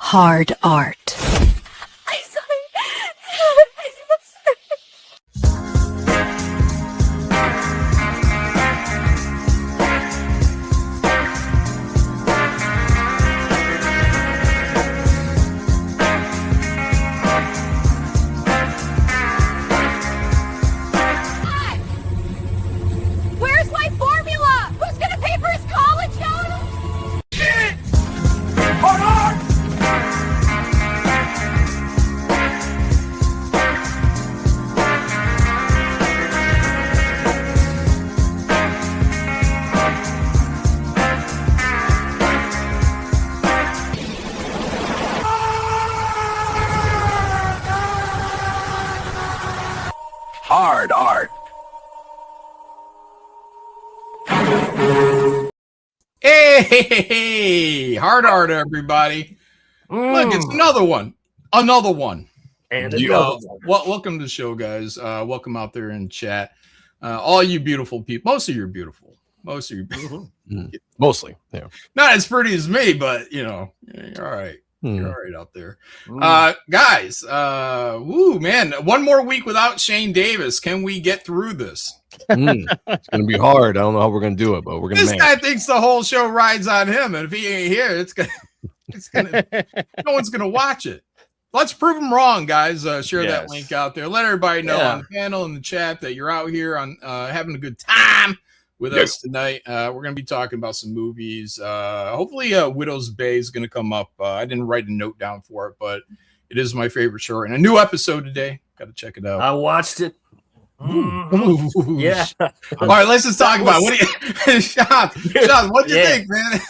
Hard art. I'm sorry. Where's my formula? Who's gonna pay for his college, Jonah? Shit! Hard art! Hard art. Hey, hard art, everybody. Look, it's another one. Another one. And Welcome to the show, guys. Welcome out there in chat. All you beautiful people. Most of you are beautiful. Most of you are beautiful. Mostly, yeah. Not as pretty as me, but, you know, you're all right. You're all right out there. Guys, woo, man. One more week without Shane Davis. Can we get through this? It's going to be hard. I don't know how we're going to do it, but we're going to This guy thinks the whole show rides on him, and if he ain't here, no one's gonna watch it. Let's prove him wrong, guys. Share that link out there. Let everybody know on the panel in the chat that you're out here on having a good time with us tonight. We're gonna be talking about some movies. Hopefully, Widow's Bay is gonna come up. I didn't write a note down for it, but it is my favorite show, and a new episode today. Got to check it out. I watched it. Yeah. All right, let's just talk about it. What do you, Sean, what do you think, man?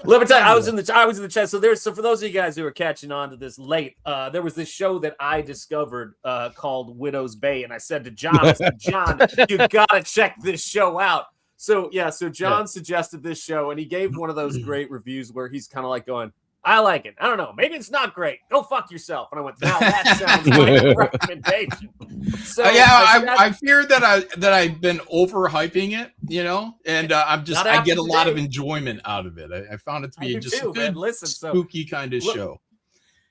Let me tell you, I was in the chat. So for those of you guys who are catching on to this late, there was this show that I discovered called Widow's Bay, and I said to John, John, you gotta check this show out. So John suggested this show, and he gave one of those great reviews where he's kind of like going, I like it. I don't know. Maybe it's not great. Go fuck yourself. And I went, now that sounds like a recommendation. So I fear that I've been overhyping it, you know, and I get a lot of enjoyment out of it. I found it to be just a good, spooky kind of show.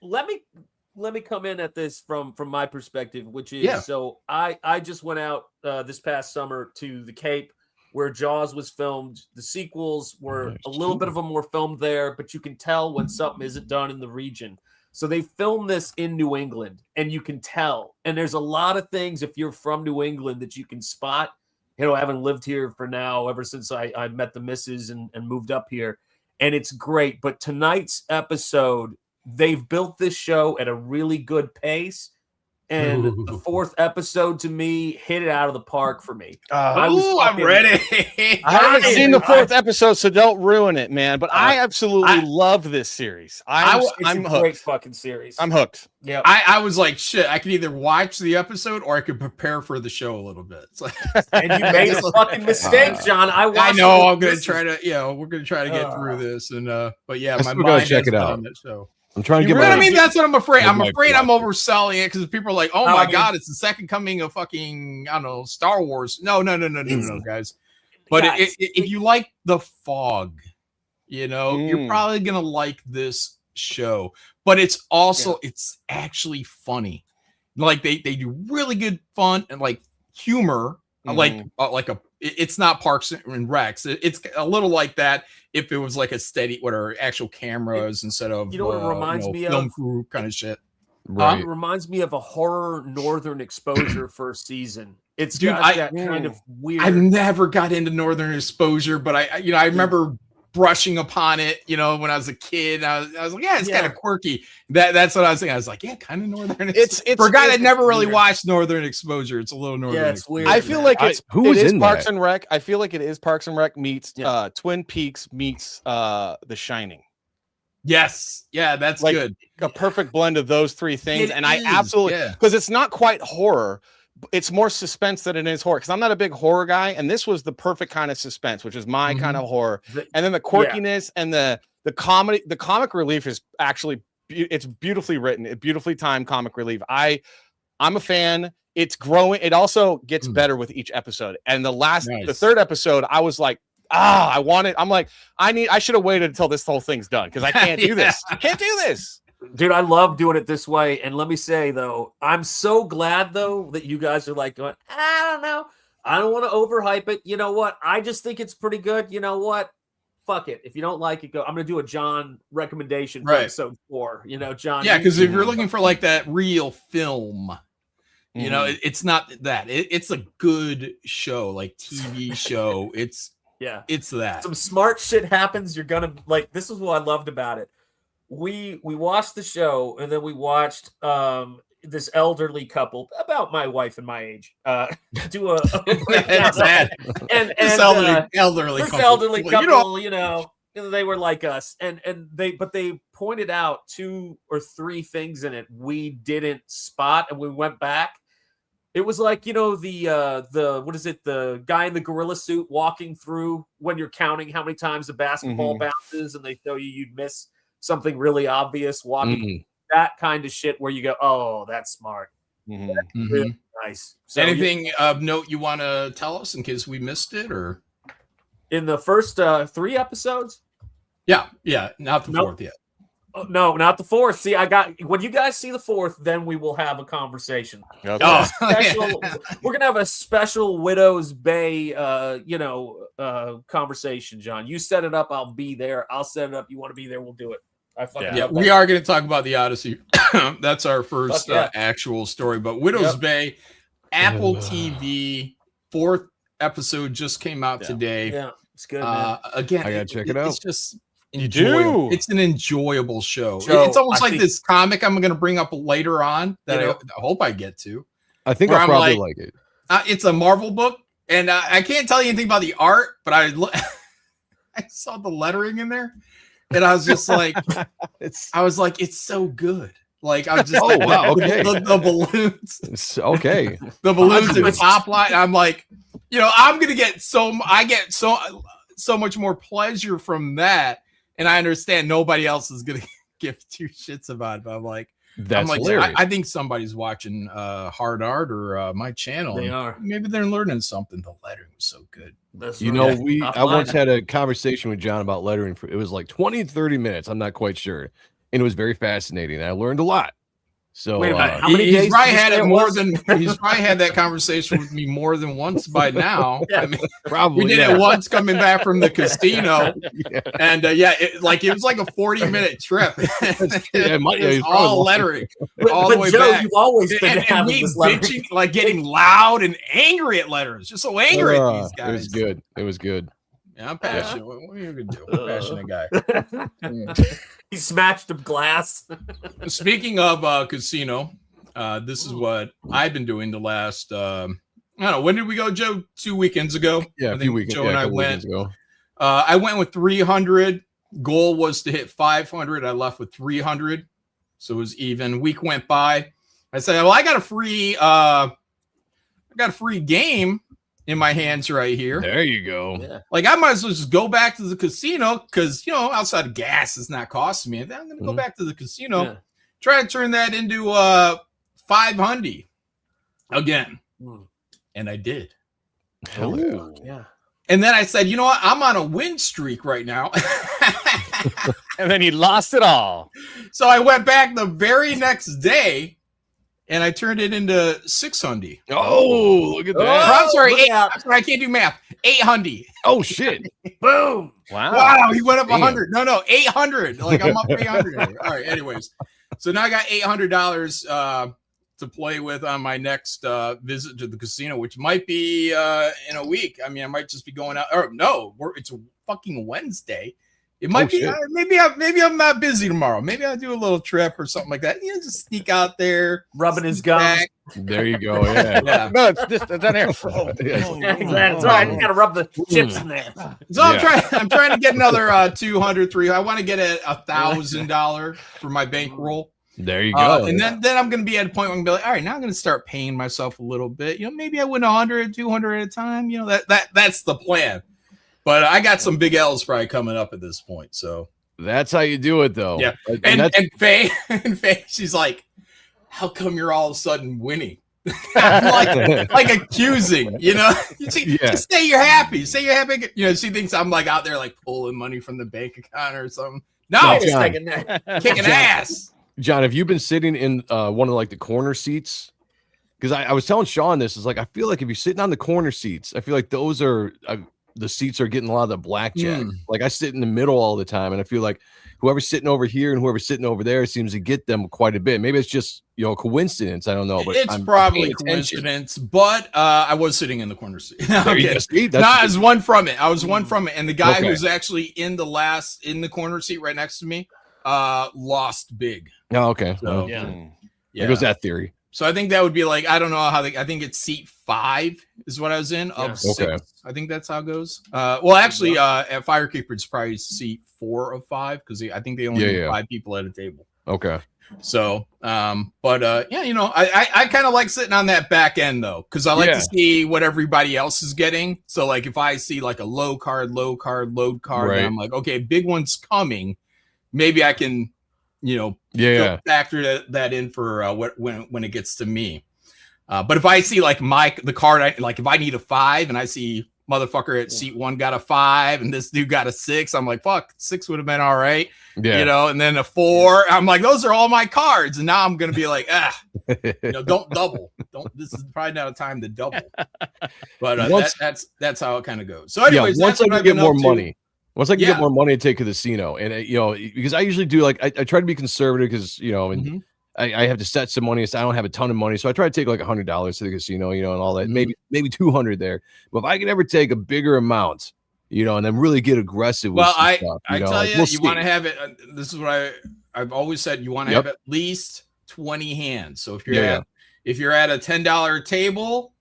Let me come in at this from my perspective, which is so I just went out this past summer to the Cape, where Jaws was filmed. The sequels were a little bit of them were filmed there, but you can tell when something isn't done in the region. So they filmed this in New England, and you can tell. And there's a lot of things, if you're from New England, that you can spot. You know, I haven't lived here for now ever since I met the missus and moved up here. And it's great. But tonight's episode, they've built this show at a really good pace. And the fourth episode, to me, hit it out of the park for me. I'm ready. I haven't seen the fourth episode, so don't ruin it, man. But I absolutely love this series. I'm hooked. Great fucking series. I'm hooked. Yeah. I was like, shit, I could either watch the episode or I could prepare for the show a little bit. Like, and you made a fucking mistake, John. I know. I'm gonna try to, we're gonna try to get through this, and but yeah, my mind check it out. On that show. I'm trying to get. I mean, that's what I'm afraid. I'm afraid I'm overselling it because people are like, "Oh my god, it's the second coming of fucking Star Wars." No, guys. But if you like The Fog, you're probably gonna like this show. But it's also it's actually funny. Like they do really good fun and like humor. It's not Parks and Recs. It's a little like that. If it was like a steady, actual cameras instead of what it reminds me film of? crew kind of shit. It reminds me of a horror Northern Exposure first season. It's got that kind of weird. I've never got into Northern Exposure, but I remember brushing upon it, when I was a kid. I was like, it's kind of quirky. That's what I was thinking. I was like, kind of Northern. It's for a guy that never really watched Northern Exposure. It's a little Northern. Yeah, it's weird. I feel like it is Parks and Rec. I feel like it is Parks and Rec meets Twin Peaks meets The Shining. Yes, that's like good. A perfect blend of those three things, I absolutely because it's not quite horror. It's more suspense than it is horror, because I'm not a big horror guy, and this was the perfect kind of suspense, which is my kind of horror. And then the quirkiness and the comedy, the comic relief is actually it's beautifully written, beautifully timed comic relief. I'm a fan. It's growing. It also gets better with each episode. And the third episode, I was like, I want it. I'm like, I should have waited until this whole thing's done because I can't do this. I can't do this. Dude, I love doing it this way. And let me say, though, I'm so glad, though, that you guys are like going, I don't know. I don't want to overhype it. You know what? I just think it's pretty good. You know what? Fuck it. If you don't like it, go. I'm going to do a John recommendation for episode 4. You know, John. Yeah, because if you're looking for like that real film, you know, it's not that. It's a good show, like TV show. It's that. Some smart shit happens. You're gonna like. This is what I loved about it. We watched the show, and then we watched this elderly couple, about my wife and my age, do a sad. And this elderly couple, you know, they were like us, and they pointed out 2 or 3 things in it we didn't spot, and we went back. It was like, you know, the what is it? The guy in the gorilla suit walking through when you're counting how many times the basketball bounces, and they show you'd miss something really obvious walking. That kind of shit where you go, oh, that's smart. That's really nice. So anything of note you want to tell us in case we missed it, or in the first 3 episodes? Yeah, not the 4th yet. Oh, no, not the 4th. See, when you guys see the 4th, then we will have a conversation. Okay. We're gonna have a special Widow's Bay, conversation. John, you set it up, I'll be there. I'll set it up. You want to be there, we'll do it. We are going to talk about the Odyssey. That's our first actual story. But Widow's Bay, Apple TV, 4th episode just came out today. Yeah, it's good. Man. Again, I gotta check it out. It's just enjoyable. It's an enjoyable show. It's almost like this comic I'm going to bring up later on that I hope I get to. I think I'll probably like it. It's a Marvel book, and I can't tell you anything about the art, but I saw the lettering in there. And I was just like, it's so good. Like, I was just wow, okay. The balloons. Okay. The balloons in the top line. I'm like, you know, I'm gonna get so much more pleasure from that. And I understand nobody else is gonna give 2 shits about it. But I'm like, hilarious. I think somebody's watching Hard Art or my channel. They are. Maybe they're learning something. The lettering was so good. That's you know, I once had a conversation with John about lettering. It was like 20 to 30 minutes. I'm not quite sure. And it was very fascinating. I learned a lot. So wait a minute. How many days? He's probably had that conversation with me more than once by now. I mean, probably we did it once coming back from the casino, and it was like a 40-minute trip. It was all lettering, all the way Joe, back. You've always been and me bitching, like getting loud and angry at letters, just so angry at these guys. It was good. Yeah, I'm passionate. What are you gonna do? I'm a passionate guy. He smashed a glass. Speaking of casino, this is what I've been doing the last. I don't know. When did we go, Joe? 2 weekends ago. Yeah, a few weekends. Joe and I went. I went with 300. Goal was to hit 500. I left with 300, so it was even. Week went by. I said, "Well, I got a free game in my hands right here." There you go. Yeah. Like, I might as well just go back to the casino because, you know, outside of gas, it's not costing me. I'm going to go back to the casino, try to turn that into 500 again. And I did. Hell yeah. And then I said, you know what? I'm on a win streak right now. And then he lost it all. So I went back the very next day. And I turned it into 600. Oh, look at that. I'm sorry, I can't do math. 800. Oh, shit. Boom. Wow. He went up 100. No, 800. Like, I'm up 800. All right, anyways. So now I got $800 to play with on my next visit to the casino, which might be in a week. I mean, I might just be going out. Or no, it's a fucking Wednesday. It might be. Maybe I'm not busy tomorrow. Maybe I'll do a little trip or something like that. You know, just sneak out there, rubbing his gums. There you go. Yeah. No, it's down here. Exactly. That's right. You got to rub the chips in there. So I'm trying to get another 200, 300. I want to get $1,000 for my bankroll. There you go. And then I'm going to be at a point where I'm going to be like, all right, now I'm going to start paying myself a little bit. You know, maybe I win 100, 200 at a time. You know, that's the plan. But I got some big L's probably coming up at this point. So that's how you do it, though. Yeah. And Faye, she's like, how come you're all of a sudden winning? like accusing, you know? Just say you're happy. Say you're happy. You know, she thinks I'm like out there like pulling money from the bank account or something. No, kicking ass. John, have you been sitting in one of like the corner seats? Because I was telling Sean this is like I feel like if you're sitting on the corner seats, I feel like those are the seats are getting a lot of the blackjack. Like I sit in the middle all the time, and I feel like whoever's sitting over here and whoever's sitting over there seems to get them quite a bit. Maybe it's just coincidence. I don't know, but it's probably coincidence. But I was sitting in the corner seat. I was one from it. And the guy who's actually in the corner seat right next to me lost big. Oh, okay. So, there goes that theory. So I think that would be like, I don't know how I think it's seat 5 is what I was in of 6. Okay. I think that's how it goes. Well, actually, at Firekeeper, it's probably seat 4 of 5 because I think they only need 5 people at a table. Okay. So, I kind of like sitting on that back end though, because I like to see what everybody else is getting. So, like, if I see like a low card, load card, then I'm like, okay, big one's coming. Maybe I can, factor that in for when it gets to me. But if I see like the card, if I need a 5 and I see motherfucker at seat 1 got a 5 and this dude got a 6, I'm like, fuck, 6 would have been all right. Yeah. And then a 4, I'm like, those are all my cards. And now I'm going to be like, don't double. This is probably not a time to double. But that's how it kind of goes. So anyways, once I can get more money. Once I can get more money to take to the casino, and because I usually do I try to be conservative because and I have to set some money. So I don't have a ton of money, so I try to take like $100 to the casino, and all that. Maybe 200 there. But if I can ever take a bigger amount, and then really get aggressive. Well, I tell you, you want to have it. This is what I've always said. You want to have at least 20 hands. So if you're at a $10 table,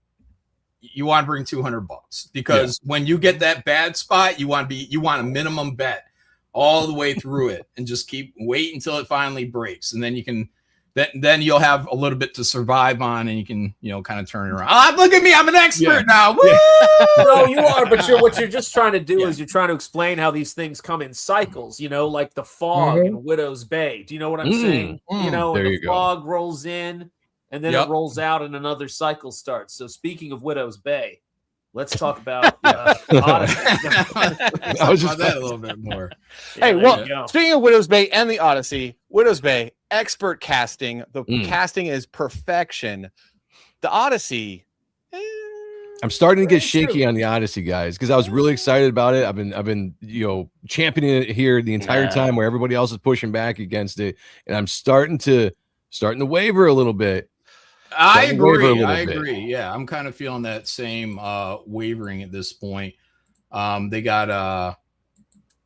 you want to bring $200 because when you get that bad spot, you want a minimum bet all the way through it and just wait until it finally breaks. And then you can, then you'll have a little bit to survive on and you can, kind of turn it around. Look at me. I'm an expert now. Woo! No, you are, but what you're just trying to do is you're trying to explain how these things come in cycles, like the fog in Widow's Bay. Do you know what I'm saying? And the fog rolls in. And then it rolls out and another cycle starts. So speaking of Widow's Bay, let's talk about Odyssey. I was just that a little bit more. Hey, speaking of Widow's Bay and the Odyssey, Widow's Bay, expert casting. The casting is perfection. The Odyssey. I'm starting to get shaky on the Odyssey, guys, because I was really excited about it. I've been championing it here the entire time where everybody else is pushing back against it. And I'm starting to waver a little bit. I agree. Yeah, I'm kind of feeling that same wavering at this point. They got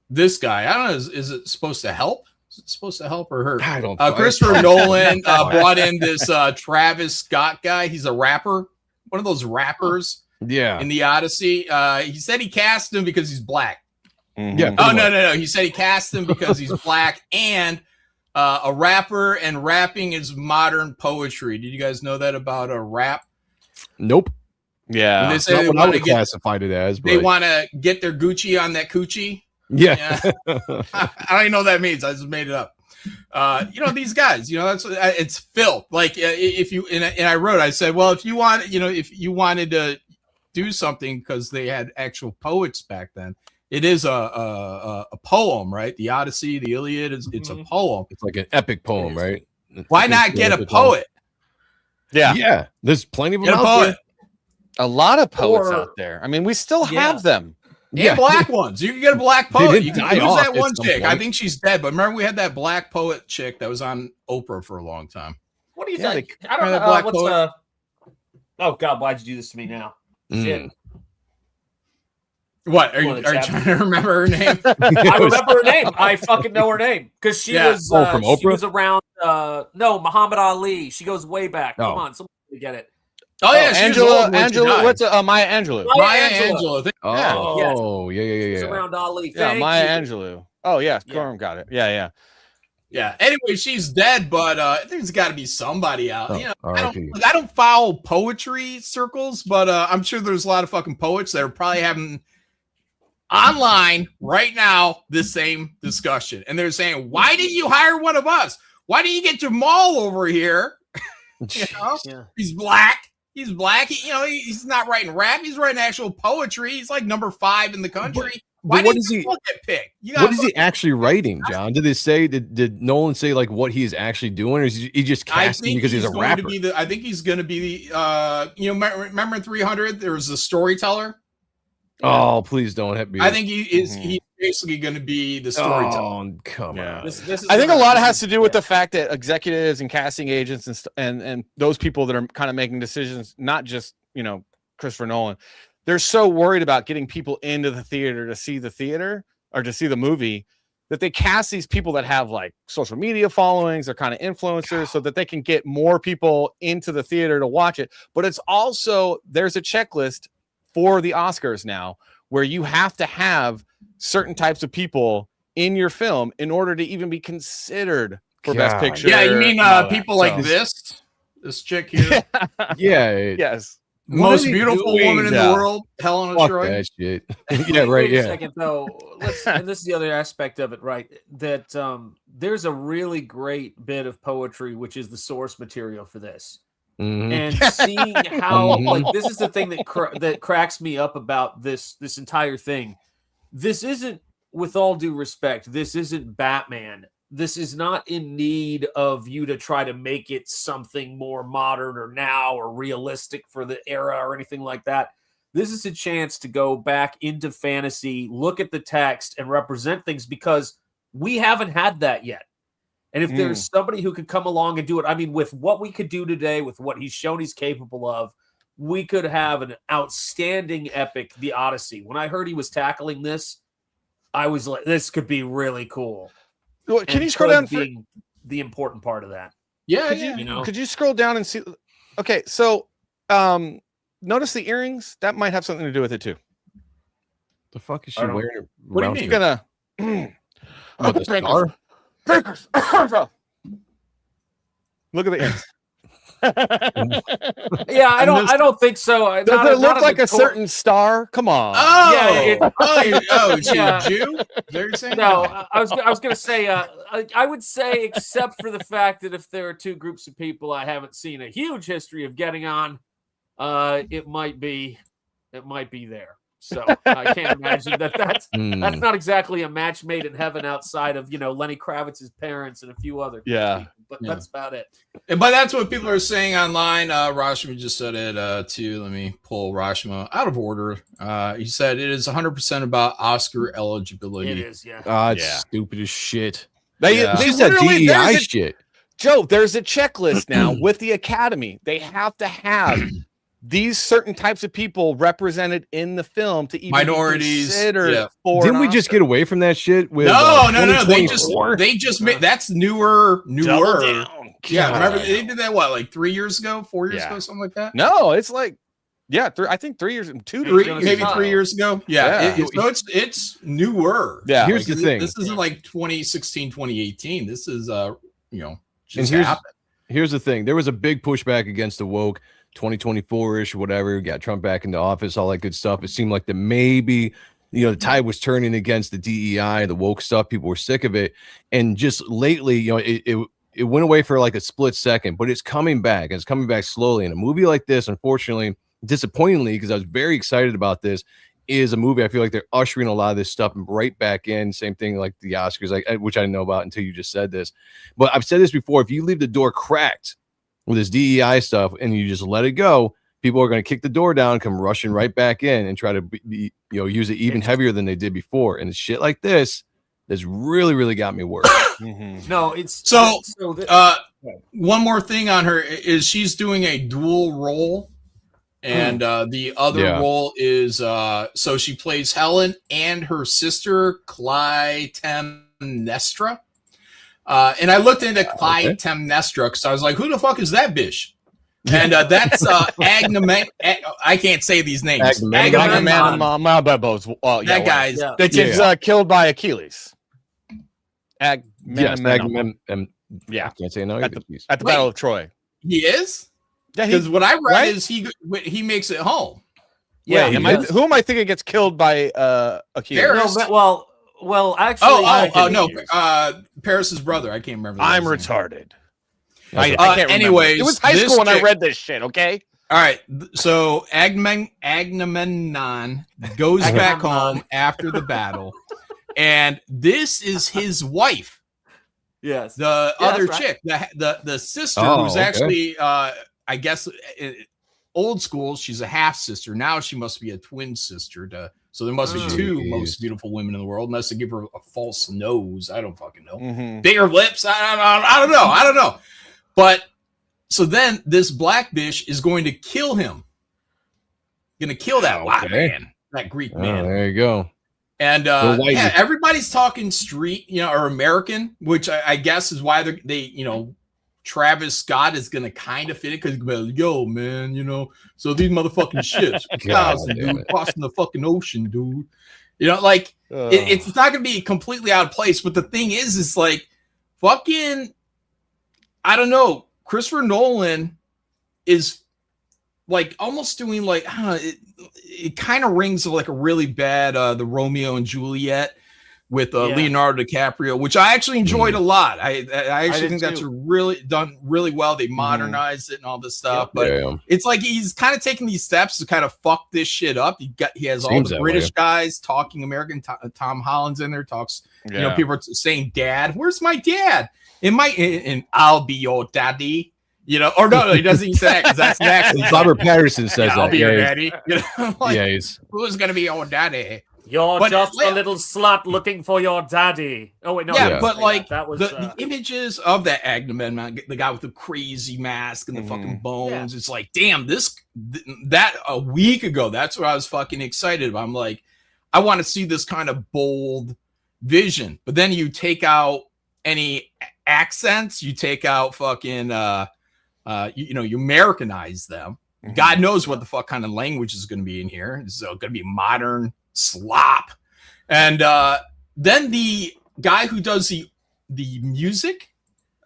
this guy. I don't know. Is it supposed to help? Is it supposed to help or hurt? I don't know. Christopher Nolan brought in this Travis Scott guy. He's a rapper, one of those rappers. Yeah. In the Odyssey, he said he cast him because he's black. Yeah. Oh no. He said he cast him because he's black and a rapper, and rapping is modern poetry. Did you guys know that about a rap? Nope. Yeah. They say I would classified it as. They want to get their Gucci on that coochie. Yeah. I don't even know what that means. I just made it up. These guys, that's it's filth. Like if you and I wrote, I said, well, if you wanted to do something because they had actual poets back then. It is a poem, right? The Odyssey, the Iliad, it's a poem. It's like an epic poem, right? Why not get a poet? Yeah. There's plenty of them out there. A lot of poets out there. I mean, we still have them. And black ones. You can get a black poet. You can use that one chick. I think she's dead, but remember we had that black poet chick that was on Oprah for a long time. What do you think? I don't know. What's oh God, why'd you do this to me now? Shit. What are you trying to remember her name? I remember her name. I fucking know her name because she was from Oprah? She was around. Muhammad Ali. She goes way back. Come on, somebody get it. Oh yeah, Angela. What's Maya Angelou? Maya Angelou. Oh yeah. She's around Ali. Yeah, Maya Angelou. Oh yeah, Corum got it. Yeah. Anyway, she's dead, but there's got to be somebody out. I don't follow poetry circles, but I'm sure there's a lot of fucking poets that are probably having online right now this same discussion, and they're saying, "Why didn't you hire one of us? Why didn't you get Jamal over here? He's black. He's black. He's not writing rap. He's writing actual poetry. He's like number 5 in the country. Why didn't you get picked? What is he actually writing, John? Did they say? Did Nolan say like what he's actually doing, or is he just casting because he's a rapper? I think he's going to be the. Remember in 300, there was a storyteller. Oh, please don't hit me. I think he is. He's basically going to be the storyteller. Oh, come on. This is I think a lot has to do with the fact that executives and casting agents and those people that are kind of making decisions, not just Christopher Nolan, they're so worried about getting people into the theater to see the theater or to see the movie that they cast these people that have like social media followings or kind of influencers so that they can get more people into the theater to watch it. But it's also, there's a checklist for the Oscars now where you have to have certain types of people in your film in order to even be considered for Best Picture. Yeah, you mean people like this chick here? Yeah. Yes. Most beautiful woman in the world, Helena Fuck Troy. that shit. Yeah, right. Wait a Yeah. second, though. And this is the other aspect of it, right? That there's a really great bit of poetry, which is the source material for this. Mm-hmm. And seeing how like this is the thing that cracks me up about this entire thing. This isn't, with all due respect, this isn't Batman. This is not in need of you to try to make it something more modern or now or realistic for the era or anything like that. This is a chance to go back into fantasy, look at the text, and represent things because we haven't had that yet. And if there's somebody who could come along and do it, I mean, with what we could do today, with what he's shown he's capable of, we could have an outstanding epic, The Odyssey. When I heard he was tackling this, I was like, this could be really cool. Well, can you scroll down? Being the important part of that. Yeah, Could you scroll down and see? Okay, so notice the earrings. That might have something to do with it too. The fuck is she wearing? What do you mean? Gonna the star? Breakers. Look at the earrings. Yeah, I don't think so. Does it look like a certain star? Come on. Is she a Jew? They're saying No, I was gonna say I would say, except for the fact that if there are two groups of people I haven't seen a huge history of getting on, it might be there. So I can't imagine that's not exactly a match made in heaven outside of Lenny Kravitz's parents and a few other people, but that's about it. But that's what people are saying online. Rashma just said it too. Let me pull Rashma out of order. He said it is 100% about Oscar eligibility. It is, it's stupid as shit. They said DEI shit. Joe, there's a checklist now with the Academy. They have to have these certain types of people represented in the film to even minorities. Be considered for Didn't we just get away from that shit? With no. They just made that's newer. Yeah, remember they did that like 3 years ago, 4 years ago, something like that. No, it's like I think 3 years, maybe 3 years ago. Yeah. It's newer. Yeah. Here's the thing. This isn't like 2016, 2018. This is just happened. Here's the thing. There was a big pushback against the woke 2024-ish, whatever. Got Trump back into office, all that good stuff. It seemed like that maybe the tide was turning against the DEI, the woke stuff. People were sick of it, and just lately, it went away for like a split second, but it's coming back. It's coming back slowly. And a movie like this, unfortunately, disappointingly, because I was very excited about this, is a movie I feel like they're ushering a lot of this stuff right back in. Same thing like the Oscars, which I didn't know about until you just said this. But I've said this before: if you leave the door cracked with this DEI stuff and you just let it go, people are going to kick the door down, come rushing right back in and try to use it even heavier than they did before. And shit like this has really, really got me worried. No, it's one more thing on her is she's doing a dual role. And the other role is so she plays Helen and her sister Clytemnestra. And I looked into Clytemnestra because I was like, who the fuck is that bitch? And that's Agamemnon. I can't say these names. Agamemnon. That guy's that gets killed by Achilles. Agamemnon. I can't say no. At the Battle of Troy. He is? Yeah, because what I read is he makes it home. Yeah. Who am I thinking gets killed by Achilles? No, well, actually. No. Paris's brother. I can't remember. I'm retarded. I can't anyways, it was high school when I read this shit. Okay. All right. So Agamemnon goes back home after the battle, And this is his wife. Yes. The other chick, the sister, who's actually, I guess, old school. She's a half sister. Now she must be a twin sister. So there must be two most beautiful women in the world, unless they give her a false nose. I don't fucking know. Bigger lips. I don't know. But so then this black bitch is going to kill him. Going to kill that white man, that Greek man. There you go. And everybody's talking street, or American, which I guess is why they Travis Scott is gonna kind of fit it because yo, man, so these motherfucking ships, dude, crossing the fucking ocean, dude. It's not gonna be completely out of place. But the thing is like fucking, I don't know. Christopher Nolan is like almost doing like, I don't know, it kind of rings like a really bad the Romeo and Juliet with Leonardo DiCaprio, which I actually enjoyed a lot. I actually think that's really done really well. They modernized it and all this stuff, but it's like he's kind of taking these steps to kind of fuck this shit up. He has all the British guys talking American. Tom Holland's in there, talks. People are saying, "Dad, where's my dad?" And I'll be your daddy. Or no, he doesn't even say that because that's actually Robert Pattinson says that. I'll be your daddy. Who's gonna be your daddy? You're just a little slut looking for your daddy. Oh wait, no. Yeah, but like that was the images of that Agamemnon, the guy with the crazy mask and the fucking bones. It's like, damn, that a week ago, that's what I was fucking excited about. I'm like, I want to see this kind of bold vision. But then you take out any accents, you take out fucking you Americanize them. God knows what the fuck kind of language is going to be in here. It's going to be modern slop. And then the guy who does the music,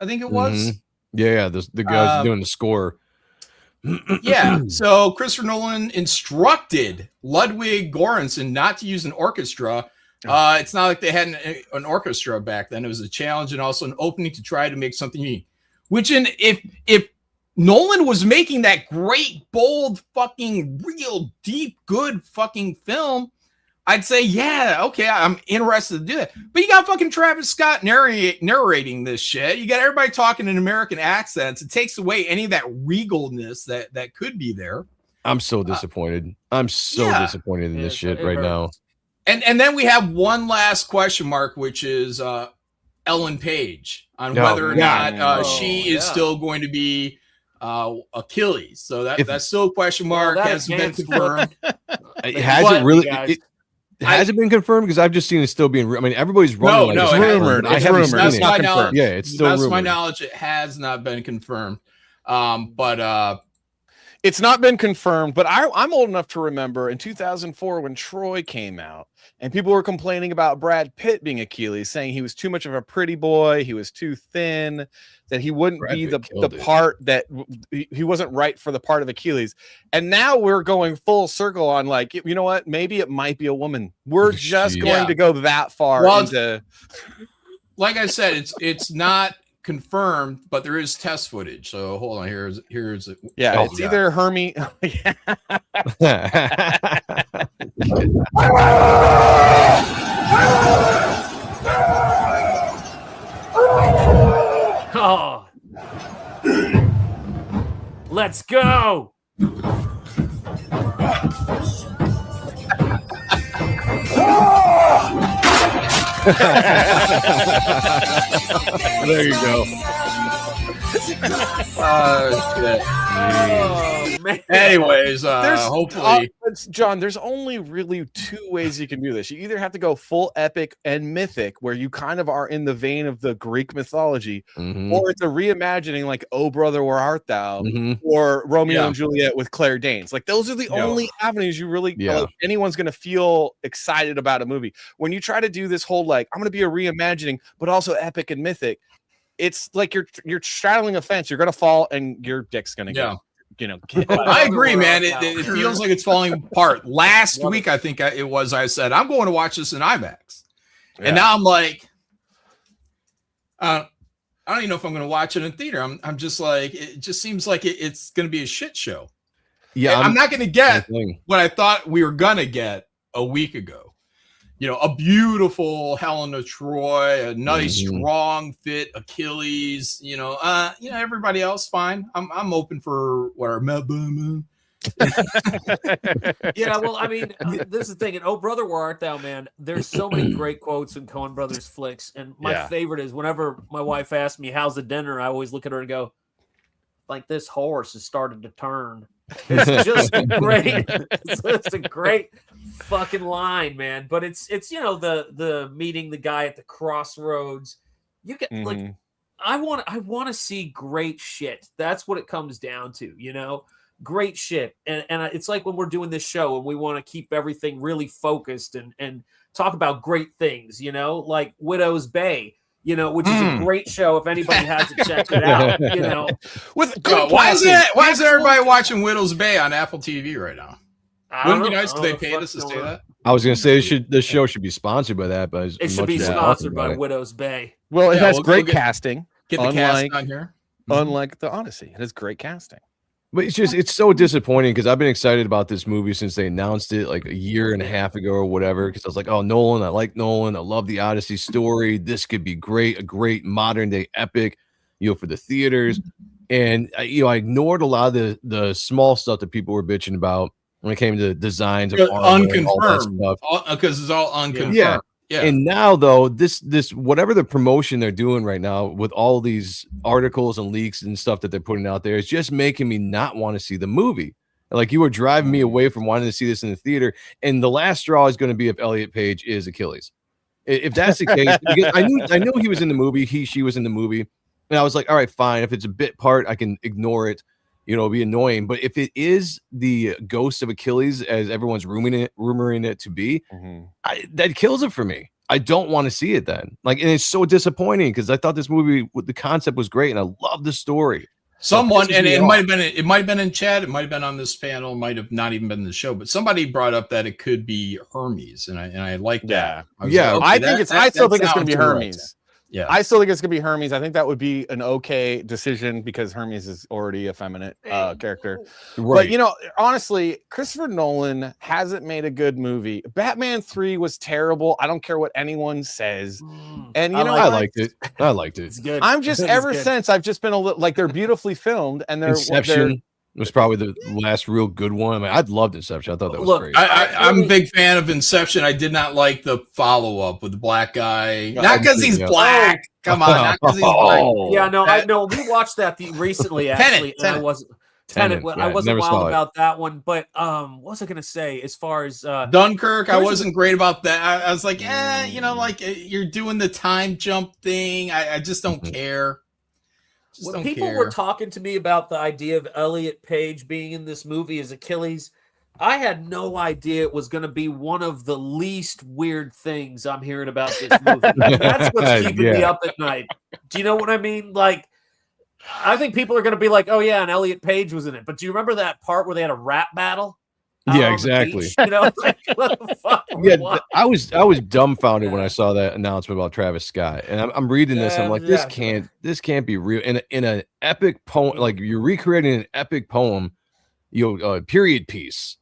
I think it was. The guy doing the score. So Christopher Nolan instructed Ludwig Göransson not to use an orchestra. It's not like they had an orchestra back then. It was a challenge and also an opening to try to make something unique. Which if Nolan was making that great, bold, fucking, real, deep, good fucking film, I'd say, yeah, okay, I'm interested to do it. But you got fucking Travis Scott narrating this shit. You got everybody talking in American accents. It takes away any of that regalness that could be there. I'm so disappointed. I'm so disappointed in this shit right now. And then we have one last question mark, which is Ellen Page on whether or not she is still going to be Achilles. So that's still a question mark. Hasn't been confirmed. It hasn't really. Has it been confirmed? Because I've just seen it still being. I mean, everybody's running. No, it's rumored. It's rumored. That's my knowledge. Yeah, it's still that's rumored. my knowledge. It has not been confirmed. But it's not been confirmed. But I'm old enough to remember in 2004 when Troy came out, and people were complaining about Brad Pitt being Achilles, saying he was too much of a pretty boy, he was too thin, that he wouldn't be the part that he wasn't right for the part of Achilles. And now we're going full circle on like, you know what? Maybe it might be a woman. We're just going to go that far into. Like I said, it's not confirmed, but there is test footage. So hold on, here's it. Yeah, it's either Hermie. Oh. Let's go. There you go. Shit. Oh, man. Anyways, hopefully, John, there's only really two ways you can do this. You either have to go full epic and mythic, where you kind of are in the vein of the Greek mythology, or it's a reimagining like "Oh Brother, Where Art Thou," or Romeo and Juliet with Claire Danes. Like those are the only avenues you really like, anyone's going to feel excited about a movie. When you try to do this whole like I'm going to be a reimagining, but also epic and mythic, it's like you're straddling a fence. You're going to fall, and your dick's going to go. I agree, man. It feels like it's falling apart. Last week, I think it was. I said I'm going to watch this in IMAX, and now I'm like, I don't even know if I'm going to watch it in theater. I'm just like, it just seems like it's going to be a shit show. Yeah, I'm not going to get what I thought we were going to get a week ago. a beautiful Helena Troy, a nice, strong, fit Achilles. Everybody else fine. I'm open for whatever. Yeah, well, I mean, this is the thing. And Oh Brother, Where Art Thou, man? There's so many great quotes in Coen Brothers flicks, and my favorite is whenever my wife asks me how's the dinner, I always look at her and go, like, this horse has started to turn. It's just great. It's just a great fucking line, man. But it's the meeting the guy at the crossroads. You get like, I want to see great shit. That's what it comes down to, great shit. And it's like when we're doing this show and we want to keep everything really focused and talk about great things, like Widow's Bay. Which is a great show if anybody hasn't checked it out. With good why is everybody watching Widow's Bay on Apple TV right now? Wouldn't it be nice if they paid us to say that? I was gonna say the show should be sponsored by that, but it should be sponsored by Widow's Bay. Well, it has great casting. Get the cast on here. Unlike the Odyssey, it has great casting. But it's so disappointing because I've been excited about this movie since they announced it like a year and a half ago or whatever. Because I was like, oh, Nolan, I like Nolan. I love the Odyssey story. This could be great, a great modern day epic, for the theaters. And I ignored a lot of the small stuff that people were bitching about when it came to designs of unconfirmed because it's all unconfirmed. Yeah. And now though, this whatever the promotion they're doing right now with all these articles and leaks and stuff that they're putting out there is just making me not want to see the movie. Like, you were driving me away from wanting to see this in the theater. And the last straw is going to be if Elliot Page is Achilles. If that's the case, because I knew he was in the movie, she was in the movie, and I was like, all right, fine. If it's a bit part, I can ignore it. It'll be annoying. But if it is the ghost of Achilles, as everyone's rumoring it to be, that kills it for me. I don't want to see it then. And it's so disappointing because I thought this movie, the concept was great, and I love the story. Someone, and it might have been in chat, it might have been on this panel, it might have not even been in the show, but somebody brought up that it could be Hermes, and I like that. I still think it's going to be Hermes. Yeah, I still think it's gonna be Hermes. I think that would be an okay decision because Hermes is already a feminine character. Right. But honestly, Christopher Nolan hasn't made a good movie. Batman 3 was terrible. I don't care what anyone says. And I liked it. I liked it. It's good. I'm just since I've just been a little like they're beautifully filmed and they're Inception. It was probably the last real good one. I mean, I'd loved Inception. I thought that was great. I'm a big fan of Inception. I did not like the follow-up with the black guy. Not because he's black. Come on, not because he's black. Yeah, no, I know. We watched that recently, actually. Tenet. I wasn't wild about that one. But what was I going to say as far as Dunkirk? I wasn't great about that. I was like, you're doing the time jump thing. I just don't care. When people were talking to me about the idea of Elliot Page being in this movie as Achilles, I had no idea it was going to be one of the least weird things I'm hearing about this movie. That's what's keeping me up at night. Do you know what I mean? Like, I think people are going to be like, oh, yeah, and Elliot Page was in it. But do you remember that part where they had a rap battle? Yeah, exactly. Like, what the fuck? Yeah, I was dumbfounded when I saw that announcement about Travis Scott, and I'm reading this. I'm like, this can't be real. In an epic poem, like you're recreating an epic poem, period piece,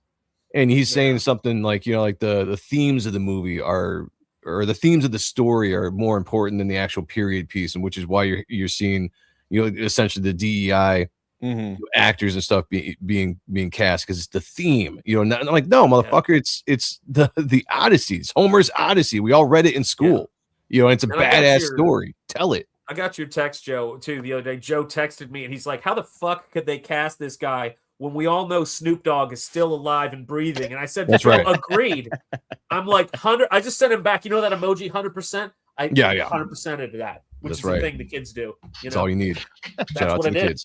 and he's saying something like, like the themes of the movie or the themes of the story are more important than the actual period piece, and which is why you're seeing, essentially the DEI. Actors and stuff being cast because it's the theme, I'm like, no, motherfucker, it's the Odyssey, it's Homer's Odyssey. We all read it in school, it's a badass story. Tell it. I got your text, Joe, too, the other day. Joe texted me and he's like, how the fuck could they cast this guy when we all know Snoop Dogg is still alive and breathing? And I said, that's right. Agreed. I'm like 100. I just sent him back. You know that emoji 100%? 100% into that, which is the thing the kids do. That's all you need. Shout out to the kids.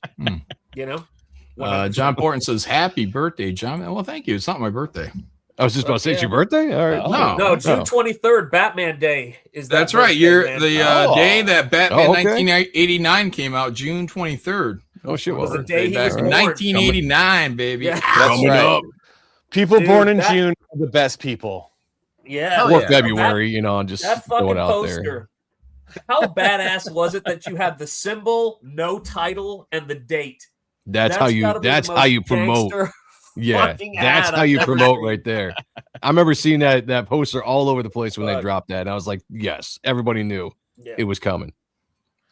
John Porton says, happy birthday, John. Well, thank you. It's not my birthday. I was just about to say it's your birthday. All right. No, June 23rd, Batman Day is that. That's right. You're the day that Batman 1989 came out, June 23rd. Oh shit! Was the day he was back in 1989, baby. Yeah. That's right. People born in June are the best people. Yeah. Or February, just that throw it out poster. there. How badass was it that you had the symbol, no title, and the date? That's how you promote. Yeah, fucking that's ad how I've you ever promote seen. right there. I remember seeing that poster all over the place when they dropped that, and I was like, yes, everybody knew it was coming.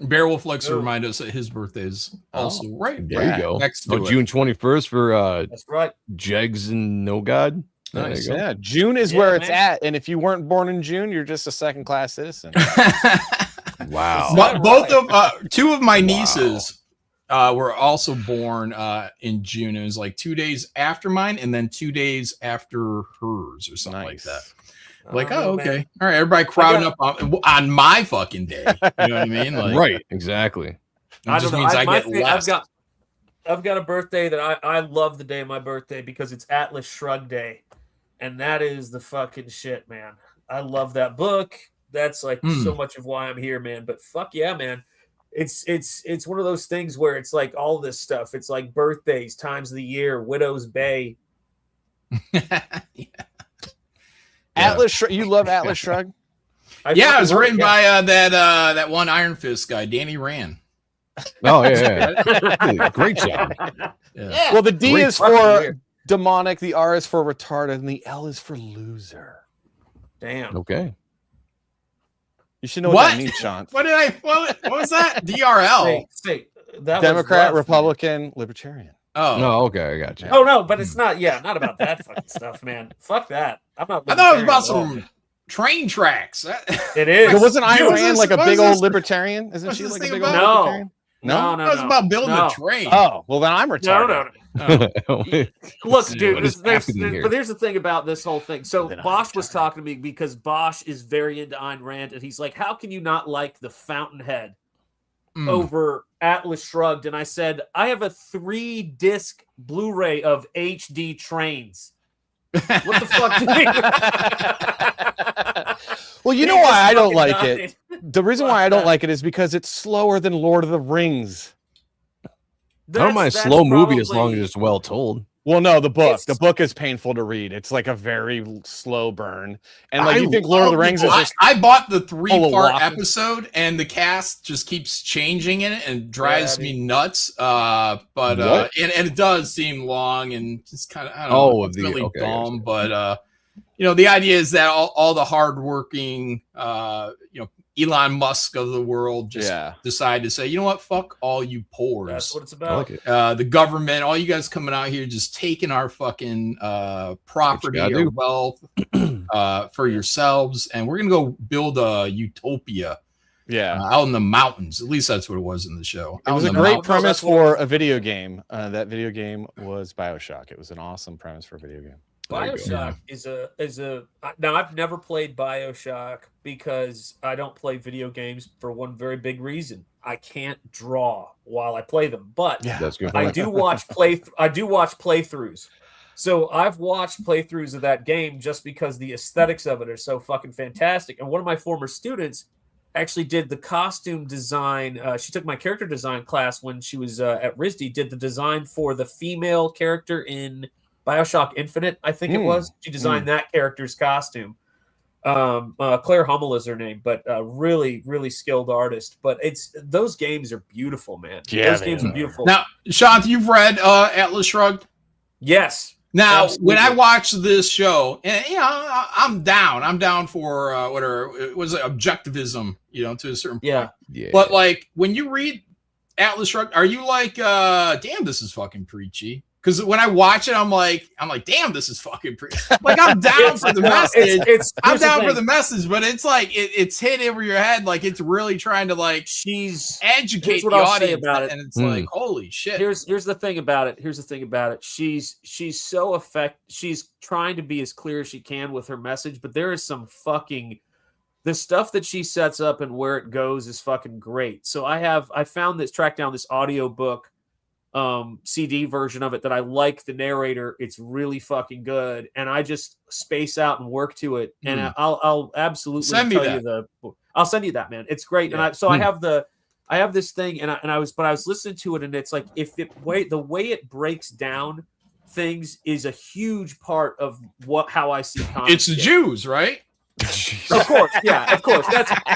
Beowulf likes to remind us that his birthday is also right. There you go. Next to June 21st for That's right. Jegs and No God. Nice. Yeah, June is where it's at, and if you weren't born in June, you're just a second-class citizen. Wow. Both of two of my nieces were also born in June. It was like 2 days after mine, and then 2 days after hers, or something like that. Like, oh, okay, man. all right, everybody crowding up on my fucking day. You know what I mean? Like, right, exactly. It just means I get less. I've got a birthday that I love the day of my birthday because it's Atlas Shrugged Day, and that is the fucking shit, man. I love that book. That's like so much of why I'm here, man. But fuck yeah, man. It's one of those things where it's like all this stuff. It's like birthdays, times of the year, Widow's Bay. Atlas, you love Atlas Shrugged? It was written by that one Iron Fist guy, Danny Rand. Oh yeah. Great job. Yeah. Well, the D is for demonic, the R is for retarded, and the L is for loser. Damn. Okay. You should know what that means, Sean. What was that? DRL. That Democrat, was Republican, Libertarian. Oh no, okay, I got you. Oh no, but it's not. Yeah, not about that fucking stuff, man. Fuck that. I'm not. I thought it was about some train tracks. It is. But wasn't Ayn Rand like a big old this? libertarian? Isn't What's she this like a thing big about? old libertarian? No. It was about building a train. Oh, well then I'm retarded. No. Look, dude, But here's the thing about this whole thing. So Bosch was talking to me because Bosch is very into Ayn Rand, and he's like, how can you not like the Fountainhead over Atlas Shrugged? And I said, I have a 3-disc Blu-ray of HD trains. What the fuck do you mean? Well, you know why I don't like it? The reason why I don't like it is because it's slower than Lord of the Rings. I don't mind a slow movie as long as it's well told. Well, no, the book is painful to read. It's like a very slow burn. And like you think Lord of the Rings is just I bought the 3-part episode, and the cast just keeps changing in it and drives me nuts. And it does seem long and just kind of I don't know, it's really dumb. But the idea is that all the hardworking Elon Musk of the world just decide to say, you know what, fuck all you poors. That's what it's about. The government, all you guys coming out here just taking our fucking property or wealth for yourselves, and we're gonna go build a utopia out in the mountains. At least that's what it was in the show. It was a great premise for a video game. That video game was BioShock. It was an awesome premise for a video game. BioShock is a now I've never played BioShock because I don't play video games for one very big reason. I can't draw while I play them, but that's good. I do watch playthroughs. So I've watched playthroughs of that game just because the aesthetics of it are so fucking fantastic. And one of my former students actually did the costume design. She took my character design class when she was at RISD, did the design for the female character in BioShock Infinite, I think it was. She designed that character's costume. Claire Hummel is her name, but really, really skilled artist. But those games are beautiful, man. Yeah, those games are beautiful. Now, Sean, you've read Atlas Shrugged? Yes. Now, absolutely. when I watch this show, and I'm down. I'm down for whatever it was, objectivism, to a certain point. Yeah. But like when you read Atlas Shrugged, are you like, damn, this is fucking preachy? Because when I watch it, I'm like, damn, this is fucking pretty. Like I'm down for the message. I'm down for the message, but it's like it's hit over your head. Like it's really trying to educate the audience about it. And it's like, holy shit. Here's the thing about it. She's so effective. She's trying to be as clear as she can with her message, but there is some fucking the stuff that she sets up and where it goes is fucking great. So I found tracked down this audiobook. CD version of it that I like the narrator. It's really fucking good, and I just space out and work to it. And I'll absolutely send tell you I'll send you that, man. It's great. Yeah. And I have this thing, and I was listening to it, and it's like the way it breaks down things is a huge part of how I see comics. It's the Jews, right? Of course, yeah, of course.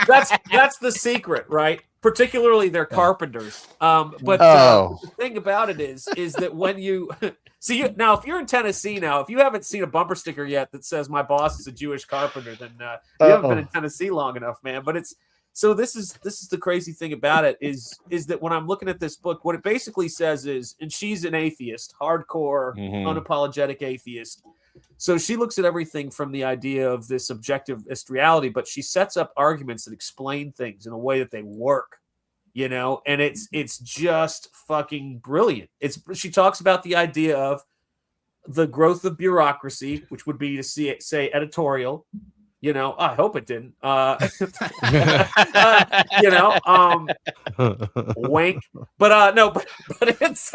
That's the secret, right? particularly their carpenters. But the thing about it is that when you see now, if you're in Tennessee now, if you haven't seen a bumper sticker yet that says "My boss is a Jewish carpenter," then you haven't been in Tennessee long enough, man. But it's so this is the crazy thing about it is that when I'm looking at this book, what it basically says is, and she's an atheist, hardcore, unapologetic atheist. So she looks at everything from the idea of this objectivist reality, but she sets up arguments that explain things in a way that they work, you know, and it's just fucking brilliant. She talks about the idea of the growth of bureaucracy, which would be to say editorial, you know, I hope it didn't, you know, wink, but no, but it's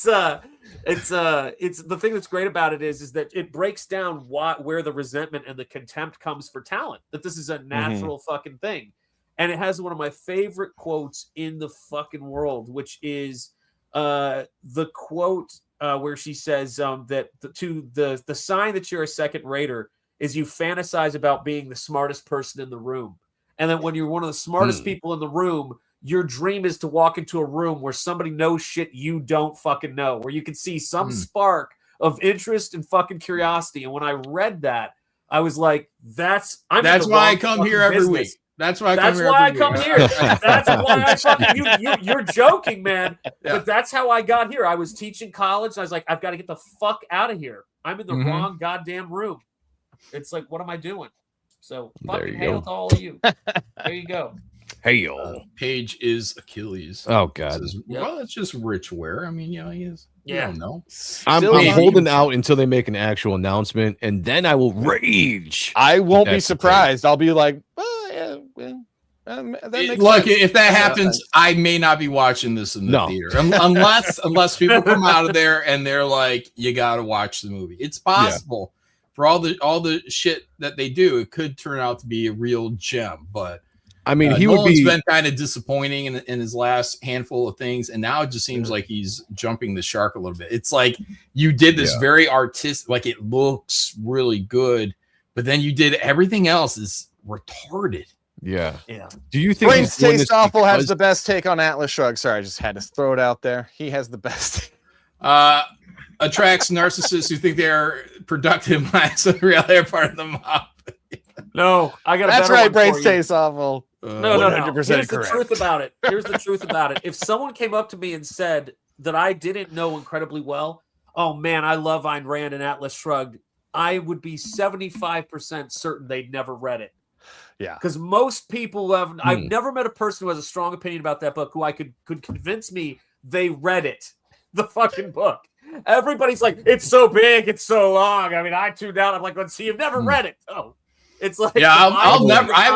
the thing that's great about it is that it breaks down where the resentment and the contempt comes for talent, that this is a natural fucking thing. And it has one of my favorite quotes in the fucking world, which is the quote where she says that the sign that you're a second rater is you fantasize about being the smartest person in the room. And then when you're one of the smartest people in the room, your dream is to walk into a room where somebody knows shit you don't fucking know, where you can see some spark of interest and fucking curiosity. And when I read that, I was like, that's why I come here every week. That's why I come here. That's why I fucking you're joking, man. Yeah. But that's how I got here. I was teaching college. And I was like, I've got to get the fuck out of here. I'm in the wrong goddamn room. It's like, what am I doing? So fucking hail to all of you. There you go. Hey, Page is Achilles. Oh God. Says, well, it's just rich wear. I mean, you know, he is. Yeah. I don't know. I'm holding out until they make an actual announcement, and then I will rage. I won't be surprised. I'll be like, look, if that happens, I may not be watching this in the theater unless people come out of there and they're like, you got to watch the movie. It's possible for all the shit that they do, it could turn out to be a real gem, but. I mean, Nolan's been kind of disappointing in his last handful of things, and now it just seems like he's jumping the shark a little bit. It's like you did this very artistic, like it looks really good, but then you did everything else is retarded. Yeah. Do you think Brains Taste Awful has the best take on Atlas Shrugged? Sorry, I just had to throw it out there. He has the best. Attracts narcissists who think they're productive minds, so really they're part of the mob. No, I got. That's right. Brains Taste Awful. No. Here's correct. The truth about it. Here's the truth about it. If someone came up to me and said that I didn't know incredibly well, oh man, I love Ayn Rand and Atlas Shrugged, I would be 75% certain they'd never read it. Yeah. Because most people have. I've never met a person who has a strong opinion about that book who I could convince me they read it. The fucking book. Everybody's like, it's so big, it's so long. I mean, I tuned out. I'm like, let's see, you've never read it. Oh, it's like, I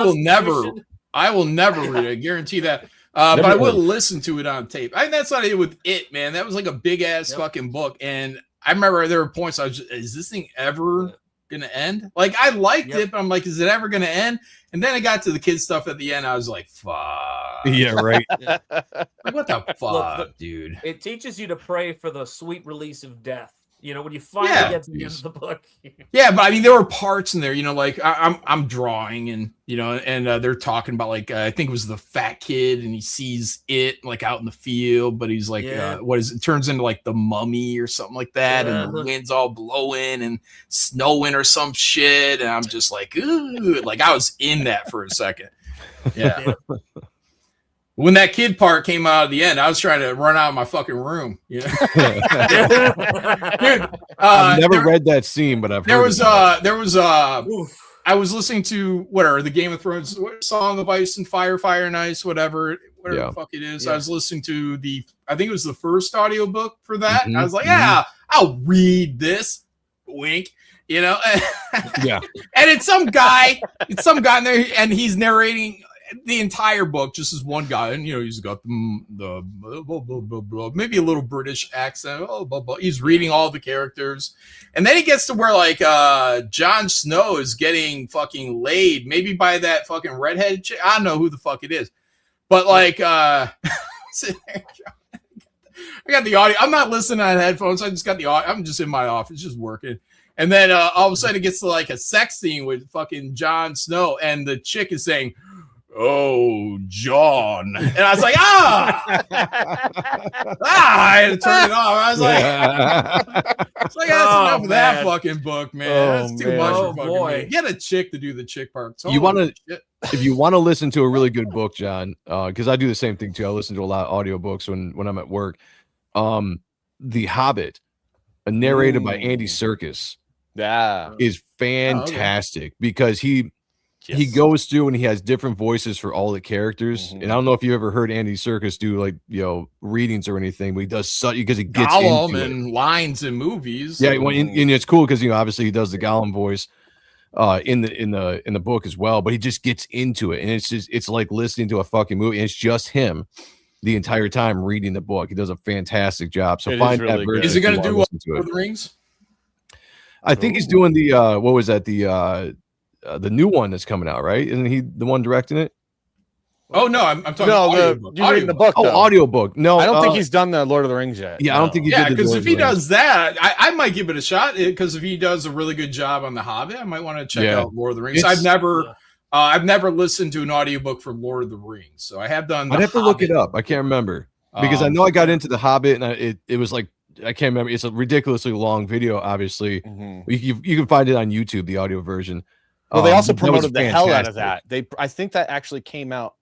will never read it. I guarantee that. But I will listen to it on tape. I mean, that's not it with it, man. That was like a big ass fucking book. And I remember there were points I was just, is this thing ever gonna end? Like I liked it, but I'm like, is it ever gonna end? And then I got to the kids stuff at the end. I was like, fuck. Yeah, right. Like, what the fuck, dude? It teaches you to pray for the sweet release of death. You know, when you finally get to the end of the book. Yeah, but I mean, there were parts in there, you know, like I'm drawing and, you know, and they're talking about like, I think it was the fat kid and he sees it like out in the field, but he's like, what is it? Turns into like the mummy or something like that. And the wind's all blowing and snowing or some shit. And I'm just like, ooh, like I was in that for a second. Yeah. When that kid part came out at the end, I was trying to run out of my fucking room. You know? Dude, I've never read that scene, but I've heard I was listening to the Game of Thrones Song of Ice and Fire and Ice, whatever the fuck it is. I was listening to I think it was the first audiobook for that. And I was like, I'll read this. Wink. You know? Yeah. And it's some guy in there, and he's narrating the entire book just as one guy, and you know he's got the blah, blah, blah, blah, maybe a little British accent. Blah, blah, blah. He's reading all the characters, and then he gets to where like Jon Snow is getting fucking laid, maybe by that fucking redhead chick. I don't know who the fuck it is, but like I got the audio. I'm not listening on headphones. I just got the audio. I'm just in my office, just working. And then all of a sudden it gets to like a sex scene with fucking Jon Snow, and the chick is saying, oh, John. And I was like, I had to turn it off. I was like, it's like, that's enough of that fucking book, man. That's too much for fucking me. Get a chick to do the chick part. If you want to listen to a really good book, John, because I do the same thing too. I listen to a lot of audiobooks when I'm at work. The Hobbit, narrated by Andy Serkis, is fantastic because he goes through and he has different voices for all the characters. And I don't know if you ever heard Andy Serkis do like readings or anything, but he does such because he gets Gollum into and lines in movies. Yeah, and it's cool because obviously he does the Gollum voice in the book as well, but he just gets into it, and it's like listening to a fucking movie. And it's just him the entire time reading the book. He does a fantastic job. So find that version. Is he going to do Lord of the Rings? I think he's doing the what was that, the new one that's coming out, right? Isn't he the one directing it? Oh no, I'm talking audiobook. You're reading the book. Oh, audiobook. No, I don't think he's done the Lord of the Rings yet. Yeah, I don't think he did. Yeah, because if he does that, I might give it a shot. Because if he does a really good job on The Hobbit, I might want to check out Lord of the Rings. I've never listened to an audiobook for Lord of the Rings, so I have done. I'd have to look it up. I can't remember because I know I got into The Hobbit, and it was like I can't remember. It's a ridiculously long video. Obviously, you can find it on YouTube, the audio version. Well, they also promoted the hell out of that. I think that actually came out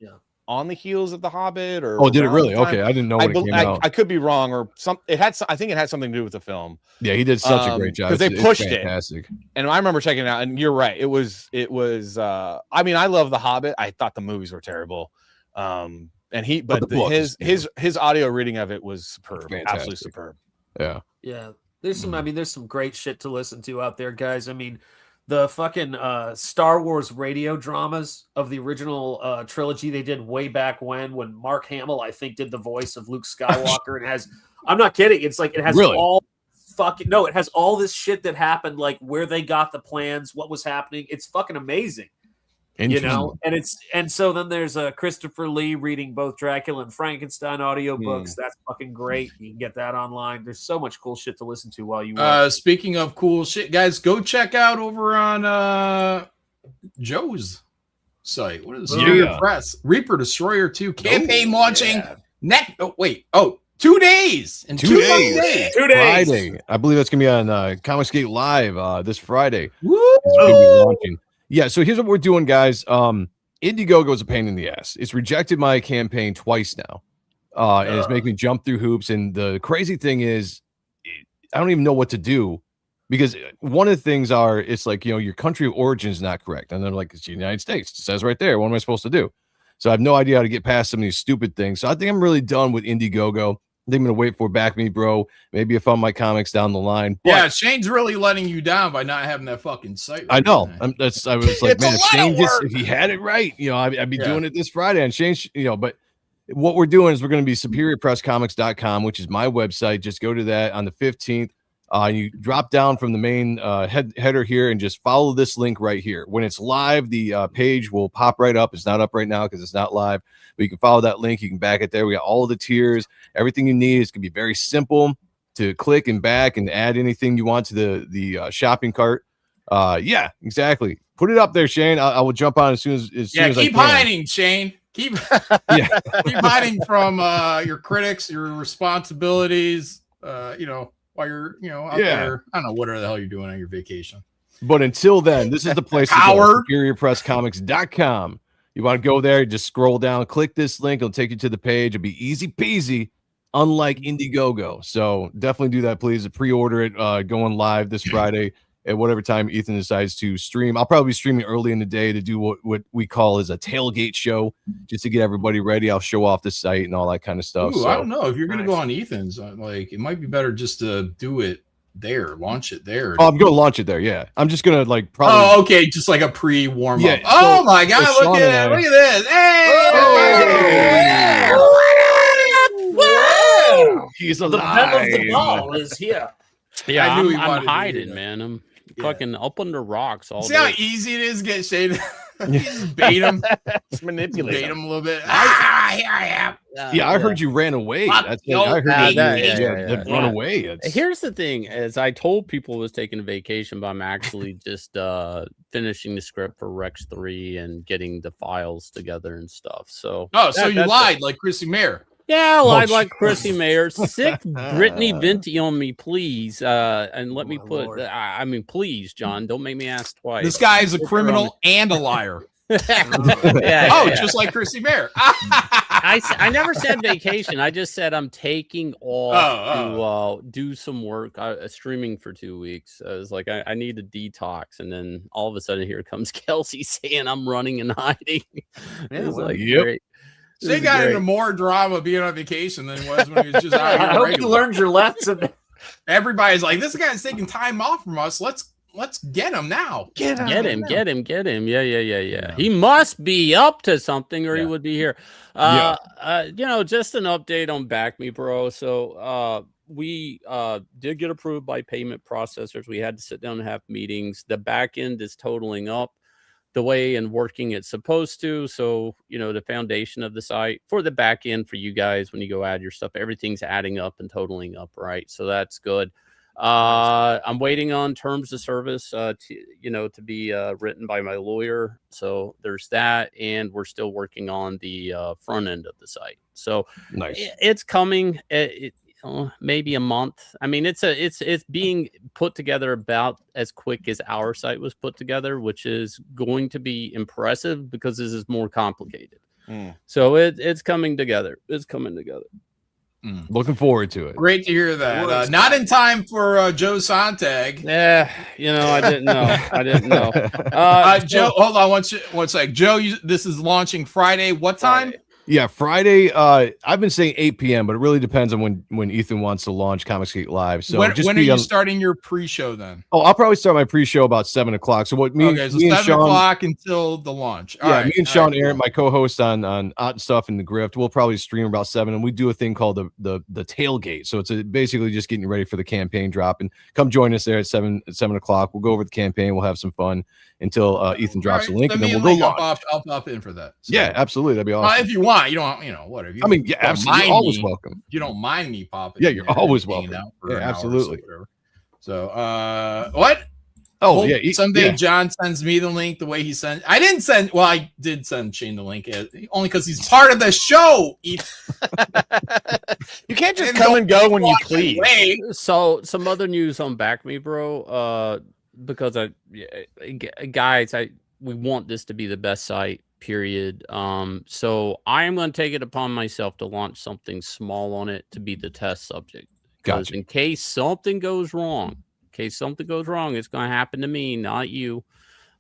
on the heels of The Hobbit, or did it really? Okay, I didn't know when it came out. I could be wrong, or some. I think it had something to do with the film. Yeah, he did such a great job because they pushed it. Fantastic. And I remember checking it out, and you're right. It was. I mean, I love The Hobbit. I thought the movies were terrible. And his audio reading of it was superb, absolutely superb. Yeah. There's some great shit to listen to out there, guys. I mean, the fucking Star Wars radio dramas of the original trilogy they did way back when Mark Hamill, I think, did the voice of Luke Skywalker, and I'm not kidding. It's like it has it has all this shit that happened, like where they got the plans, what was happening. It's fucking amazing. And so then there's Christopher Lee reading both Dracula and Frankenstein audiobooks. That's fucking great. You can get that online. There's so much cool shit to listen to while you work. Speaking of cool shit, guys, go check out over on Joe's site. What is it? Press Reaper Destroyer 2 campaign launching 2 days in 2 days. 2 days. Friday. I believe that's gonna be on Comicsgate Live this Friday. Woo! It's gonna be launching. Yeah, so here's what we're doing, guys. Indiegogo is a pain in the ass. It's rejected my campaign twice now, and it's making me jump through hoops. And the crazy thing is, I don't even know what to do because one of the things it's like, your country of origin is not correct. And they're like, it's the United States. It says right there. What am I supposed to do? So I have no idea how to get past some of these stupid things. So I think I'm really done with Indiegogo. I think I'm going to wait for Back Me Bro. Maybe if I'm my comics down the line. But Shane's really letting you down by not having that fucking site. I know. I was like, man, if Shane if he had it right, I'd be doing it this Friday. And Shane, but what we're doing is we're going to be superiorpresscomics.com, which is my website. Just go to that on the 15th. You drop down from the main header here and just follow this link right here. When it's live, the page will pop right up. It's not up right now because it's not live, but you can follow that link. You can back it there. We got all of the tiers, everything you need. It's going to be very simple to click and back and add anything you want to the shopping cart. Yeah, exactly. Put it up there, Shane. I will jump on as soon as I keep can. hiding, Shane. Keep hiding from your critics, your responsibilities, while you're, out there. I don't know what the hell you're doing on your vacation. But until then, this is the place to go. SuperiorPressComics.com. You want to go there, just scroll down, click this link. It'll take you to the page. It'll be easy peasy, unlike Indiegogo. So definitely do that, please. Pre-order it going live this Friday at whatever time Ethan decides to stream. I'll probably be streaming early in the day to do what we call is a tailgate show, just to get everybody ready. I'll show off the site and all that kind of stuff. Ooh, I don't know if you're going to go on Ethan's. It might be better just to do it there, launch it there. Oh, I'm going to launch it there. Yeah, I'm just going to probably. Oh, okay, just like a pre-warm up. Oh my God! Look at this! Hey! Wow. He's alive. The ball is here. Yeah, I'm hiding, man. I'm fucking up under rocks all day. See how easy it is to get Shane You just bait him. Just manipulate Bait him. him a little bit. Here I am. Yeah, I heard you ran away. That's yo, I heard that- run away. It's, Here's the thing: as I told people I was taking a vacation, but I'm actually just finishing the script for Rex 3 and getting the files together and stuff. So, so you lied like Chrissy Mayer. Yeah, I lied like Chrissy Mayer. Sick Brittany Venti on me, please. And let me put. I mean, please, John, don't make me ask twice. This guy is a criminal and a liar. Just like Chrissy Mayer. I never said vacation. I just said I'm taking off to do some work. Streaming for 2 weeks. I was like, I need a detox, and then all of a sudden, here comes Kelsey saying I'm running and hiding. It's like, great. So he got into more drama being on vacation than he was when he was just out here. I hope you learned your lesson. Everybody's like, this guy's taking time off from us. Let's get him now. Get him. Yeah. He must be up to something, or he would be here. Just an update on Back Me Bro. So we did get approved by payment processors. We had to sit down and have meetings. The back end is totaling up the way and working it's supposed to. So, the foundation of the site for the back end for you guys, when you go add your stuff, everything's adding up and totaling up, right? So that's good. I'm waiting on terms of service to be written by my lawyer. So there's that, and we're still working on the front end of the site. So nice. It's coming. Maybe a month. I mean, it's being put together about as quick as our site was put together, which is going to be impressive because this is more complicated. So it's coming together. It's coming together. Looking forward to it. Great to hear that. Not in time for Joe Sontag. Yeah, I didn't know. Joe, hold on one sec. Joe, this is launching Friday. What time? Yeah, Friday. I've been saying 8 p.m., but it really depends on when Ethan wants to launch Comicsgate Live. So when are you starting your pre-show then? Oh, I'll probably start my pre-show about 7 o'clock. So what me, so me 7 and Sean, o'clock until the launch. Me and Sean Aaron, my co-host on Odd Stuff and the Grift, we'll probably stream about 7, and we do a thing called the tailgate. So it's basically just getting ready for the campaign drop, and come join us there at 7 o'clock. We'll go over the campaign. We'll have some fun until Ethan drops the link, and then we'll go launch. I'll pop in for that. So. Yeah, absolutely. That'd be awesome. If you want, you don't, whatever. I mean, yeah, absolutely. You're always welcome. You don't mind me popping. Yeah, you're always welcome. Yeah, absolutely. So, what? Oh, Someday John sends me the link the way he sent. I did send Shane the link only because he's part of the show. You can't just come and go when you please. So, some other news on Back Me Bro. Because we want this to be the best site, period. So I am going to take it upon myself to launch something small on it to be the test subject. Because in case something goes wrong, it's going to happen to me, not you.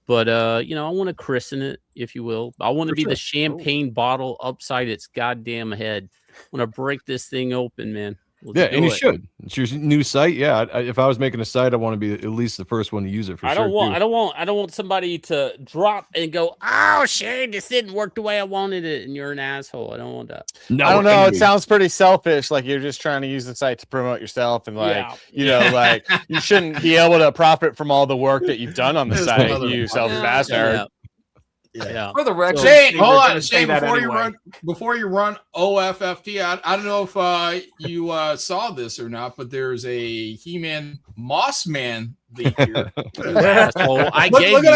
But I want to christen it, if you will. I want to be the champagne bottle upside its goddamn head. I want to break this thing open, man. And you should. It's your new site. Yeah, if I was making a site, I want to be at least the first one to use it. I don't want somebody to drop and go, "Oh, Shane, this didn't work the way I wanted it," and you're an asshole. I don't want that. No, I don't know. It sounds pretty selfish. Like you're just trying to use the site to promote yourself, and like you shouldn't be able to profit from all the work that you've done on the site. You selfish bastard. Yeah. For the record, Shane, hold on, Shane. Before you run OFFT, I don't know if you saw this or not, but there's a He-Man Mossman leak here. I gave you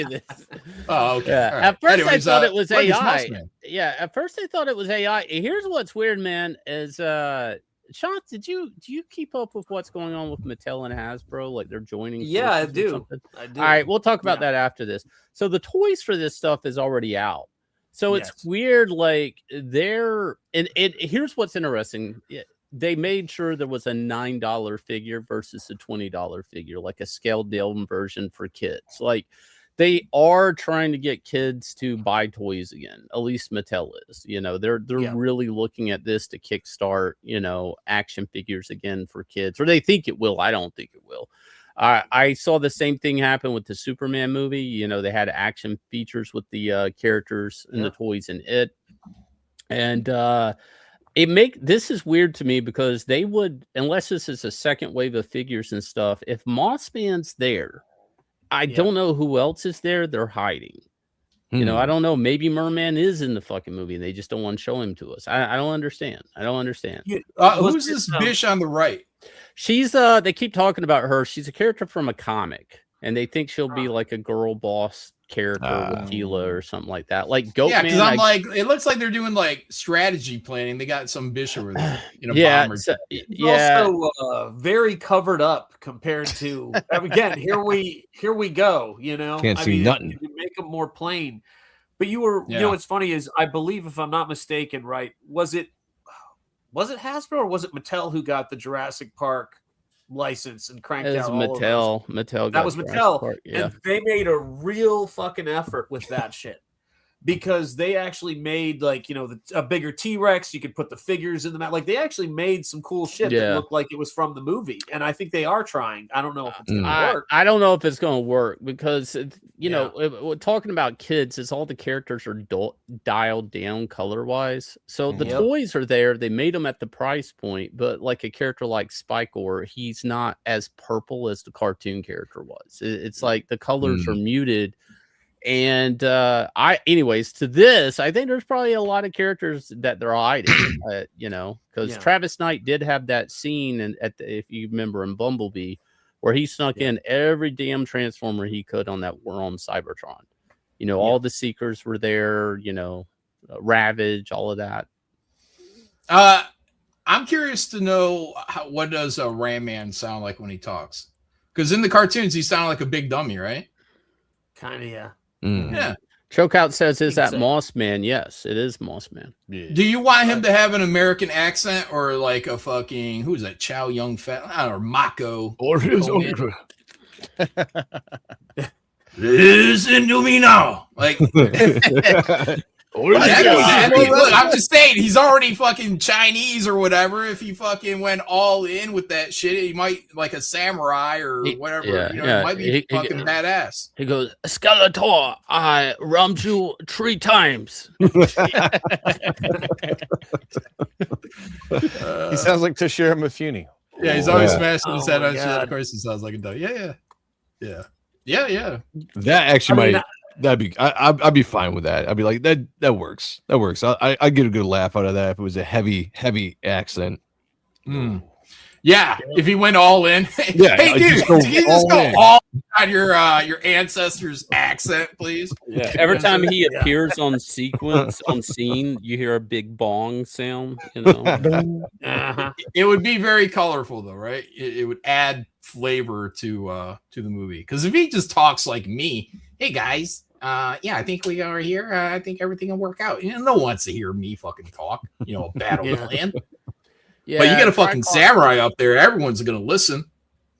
this. Oh, okay. Yeah. At first, I thought it was AI. Yeah, at first I thought it was AI. Here's what's weird, man, is Sean, do you keep up with what's going on with Mattel and Hasbro? Like they're joining? Yeah, I do. All right, we'll talk about that after this. So the toys for this stuff is already out. So it's weird. Like here's what's interesting. They made sure there was a $9 figure versus a $20 figure, like a scaled down version for kids. Like they are trying to get kids to buy toys again. At least Mattel is. They're really looking at this to kickstart, action figures again for kids, or they think it will. I don't think it will. I saw the same thing happen with the Superman movie. They had action features with the characters and the toys in it. And this is weird to me because they would, unless this is a second wave of figures and stuff, if Mossman's there, I don't know who else is there. They're hiding. You know, I don't know. Maybe Merman is in the fucking movie and they just don't want to show him to us. I don't understand. I don't understand. Who's this bitch on the right? She's they keep talking about her. She's a character from a comic, and they think she'll be like a girl boss character with Tila or something like that. Like Goatman. Yeah, because I'm like, it looks like they're doing like strategy planning. They got some bitch over there in a bomber. Also very covered up compared to again. Here we go. You know, can't see nothing. You make them more plain. But you were, you know, what's funny is I believe, if I'm not mistaken, right? Was it Hasbro or was it Mattel who got the Jurassic Park license and cranked out all of those? Mattel. That was Mattel. And they made a real fucking effort with that shit. Because they actually made, like, you know, a bigger T-Rex. You could put the figures in the map. Like, they actually made some cool shit that looked like it was from the movie. And I think they are trying. I don't know if it's going to work. I don't know if it's going to work because, you know, talking about kids, is all the characters are dialed down color-wise. So the toys are there. They made them at the price point. But like a character like Spikor, he's not as purple as the cartoon character was. It's like the colors are muted. And anyways, to this, I think there's probably a lot of characters that they're hiding, you know, because Travis Knight did have that scene if you remember in Bumblebee, where he snuck in every damn Transformer he could on Cybertron. You know, all the Seekers were there, you know, Ravage, all of that. I'm curious to know what does a Ram Man sound like when he talks? Because in the cartoons, he sounded like a big dummy, right? Kind of, yeah. Yeah. Chokeout says, is that Moss Man? Yes, it is Moss Man. Yeah. Do you want him to have an American accent or like a fucking, who is that? Chow Yun Fat? I don't know, Mako. Or his own. Listen to me now. Like, look, I'm just saying, he's already fucking Chinese or whatever. If he fucking went all in with that shit, he might, like a samurai or whatever. He might be fucking badass. He goes, Skeletor, I rammed you 3 times. He sounds like Toshiro Mifune. Yeah, he's always smashing his head on shit. Of course, he sounds like a dog. Yeah. That actually might. That'd be I'd be fine with that. I'd be like that works. That works. I get a good laugh out of that if it was a heavy accent. Yeah, if he went all in. Yeah, hey dude, can you just go all on your ancestors' accent, please? Yeah. Every time he appears on scene, you hear a big bong sound. You know, it would be very colorful though, right? It would add flavor to the movie. Because if he just talks like me, hey guys. I think we are here. I think everything will work out. You know, no one wants to hear me fucking talk. You know, a battle plan. Yeah, but you got a fucking samurai up there. Everyone's gonna listen.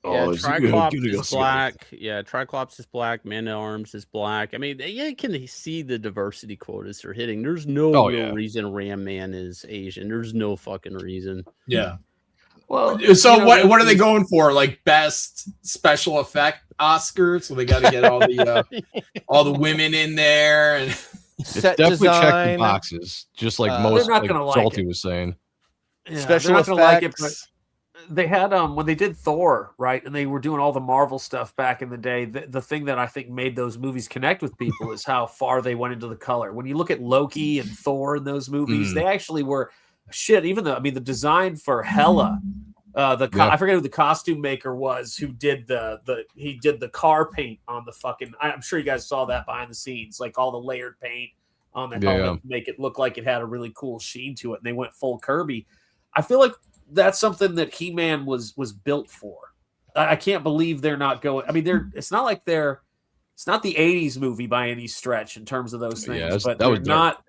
Yeah, Triclops is black. Yeah, Triclops is black. Man at Arms is black. I mean, you can see the diversity quotas they're hitting. There's no reason Ram Man is Asian. There's no fucking reason. Yeah. Well, so what are they going for? Like best special effect Oscar? So they got to get all the women in there and set definitely design. Check the boxes, just like most. They're not gonna like Salty it. was saying. Yeah, special effects. Like it, but they had when they did Thor, right, and they were doing all the Marvel stuff back in the day. The thing that I think made those movies connect with people is how far they went into the color. When you look at Loki and Thor in those movies, they actually were even though the design for Hela, I forget who the costume maker was who did the car paint on the fucking. I'm sure you guys saw that behind the scenes, like all the layered paint on the helmet to make it look like it had a really cool sheen to it, and they went full Kirby. I feel like that's something that He-Man was built for. I can't believe they're not going. I mean, it's not like it's not the 80s movie by any stretch in terms of those things, but that was not.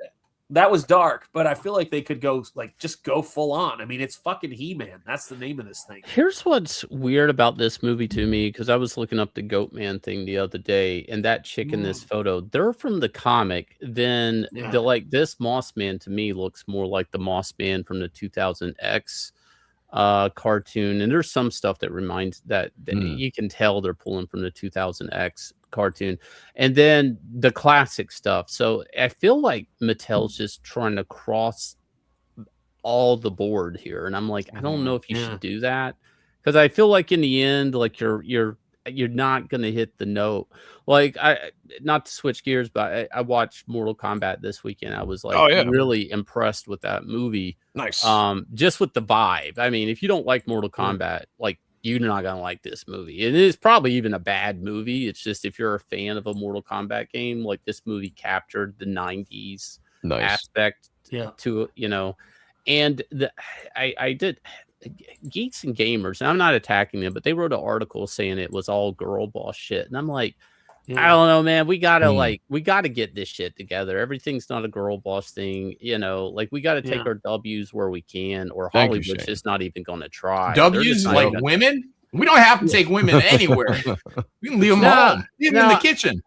That was dark, but I feel like they could go just go full on. I mean, it's fucking He-Man. That's the name of this thing. Here's what's weird about this movie to me, because I was looking up the Goat Man thing the other day, and that chick in this photo, they're from the comic. Then this Moss Man to me looks more like the Moss Man from the 2000X cartoon, and there's some stuff that reminds that you can tell they're pulling from the 2000X cartoon, and then the classic stuff. So I feel like Mattel's just trying to cross all the board here, and I'm like, I don't know if you should do that, because I feel like in the end, like you're you're not gonna hit the note. Like not to switch gears, but I watched Mortal Kombat this weekend. I was like really impressed with that movie. Nice. Just with the vibe. I mean, if you don't like Mortal Kombat, like you're not gonna like this movie. It is probably even a bad movie. It's just if you're a fan of a Mortal Kombat game, like this movie captured the 90s aspect to it, you know. And I did Geeks and Gamers, and I'm not attacking them, but they wrote an article saying it was all girl boss shit. And I'm like, I don't know, man. We gotta get this shit together. Everything's not a girl boss thing, you know. Like we gotta take our W's where we can, or Hollywood's just not even gonna try. W's like women? We don't have to take women anywhere. We can leave them home. Leave them in the kitchen.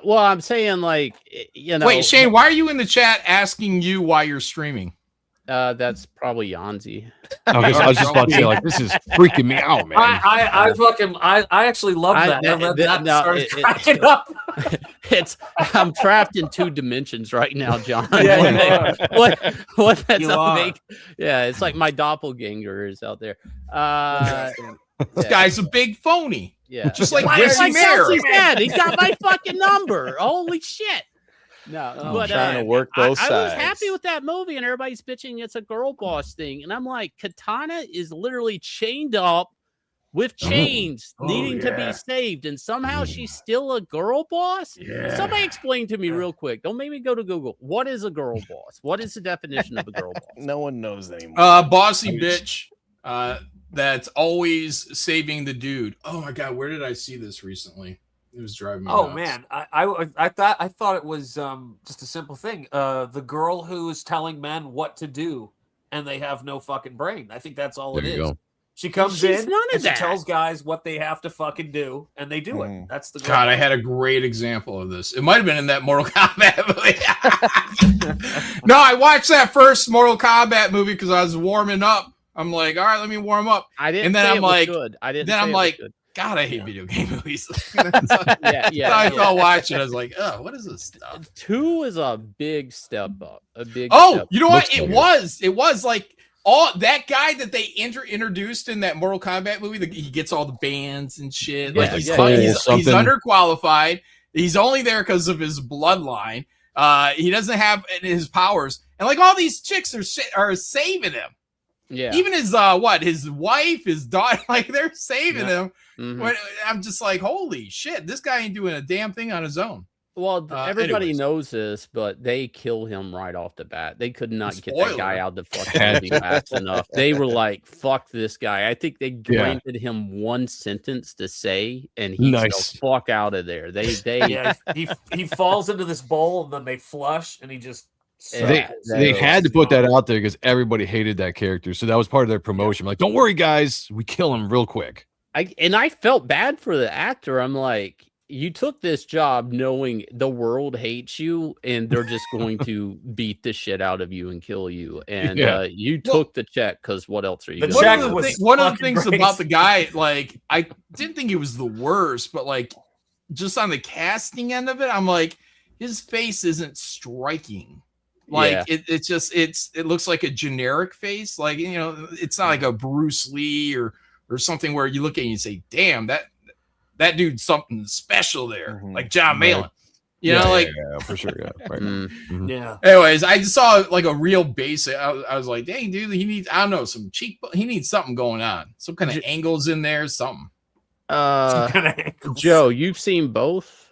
Well, I'm saying, like, you know. Wait, Shane, why are you in the chat asking you why you're streaming? That's probably Yanzi. I was just about to say, like, this is freaking me out, man. I actually love that. I'm trapped in 2 dimensions right now, John. What that's up? Yeah, it's like my doppelganger is out there. This guy's a big phony. Yeah, just like Jesse Mayer. He's got my fucking number. Holy shit. No, but trying to work both sides. I was happy with that movie, and everybody's bitching it's a girl boss thing, and I'm like, Katana is literally chained up with chains, needing to be saved, and somehow she's still a girl boss. Somebody explain to me real quick. Don't make me go to Google. What is a girl boss? What is the definition of a girl boss? No one knows anymore. Bossy bitch. That's always saving the dude. Oh my god, where did I see this recently? It was driving me nuts. Man, I thought it was just a simple thing. The girl who is telling men what to do, and they have no fucking brain. I think that's all it is. Go. She comes in and she tells guys what they have to fucking do, and they do it. That's the God. I had a great example of this. It might have been in that Mortal Kombat movie. No, I watched that first Mortal Kombat movie because I was warming up. I'm like, all right, let me warm up. I didn't. And then say I'm it was like, good. I didn't. Then say I'm it like, was good. God, I hate video game movies. I felt watching. I was like, oh, what is this stuff? 2 is a big step up. You know what? It was like all that guy that they introduced in that Mortal Kombat movie. He gets all the bands and shit. Like he's underqualified. He's only there because of his bloodline. He doesn't have his powers, and like all these chicks are saving him. Yeah. Even his his wife, his daughter, like they're saving him. Mm-hmm. I'm just like, holy shit, this guy ain't doing a damn thing on his own. Well, everybody knows this, but they kill him right off the bat. They could not get that guy out of the fucking movie fast enough. They were like, fuck this guy. I think they granted him 1 sentence to say, and he's the fuck out of there. He falls into this bowl, and then they flush, and he just They had to put that out there because everybody hated that character. So that was part of their promotion. Like, don't worry, guys, we kill him real quick. I felt bad for the actor. I'm like, you took this job knowing the world hates you and they're just going to beat the shit out of you and kill you. And you took the check because what else are you going to do? One of the things about the guy, like, I didn't think he was the worst, but like just on the casting end of it, I'm like, his face isn't striking. Like it looks like a generic face. Like, you know, it's not like a Bruce Lee or something where you look at it and you say, damn, that dude's something special there. Like John Malin. You know, like for sure. Yeah. Right. Yeah. Anyways, I just saw like a real basic. I was like, dang, dude, he needs, I don't know, some cheek. He needs something going on. Some kind of angles in there, something. Joe, you've seen both?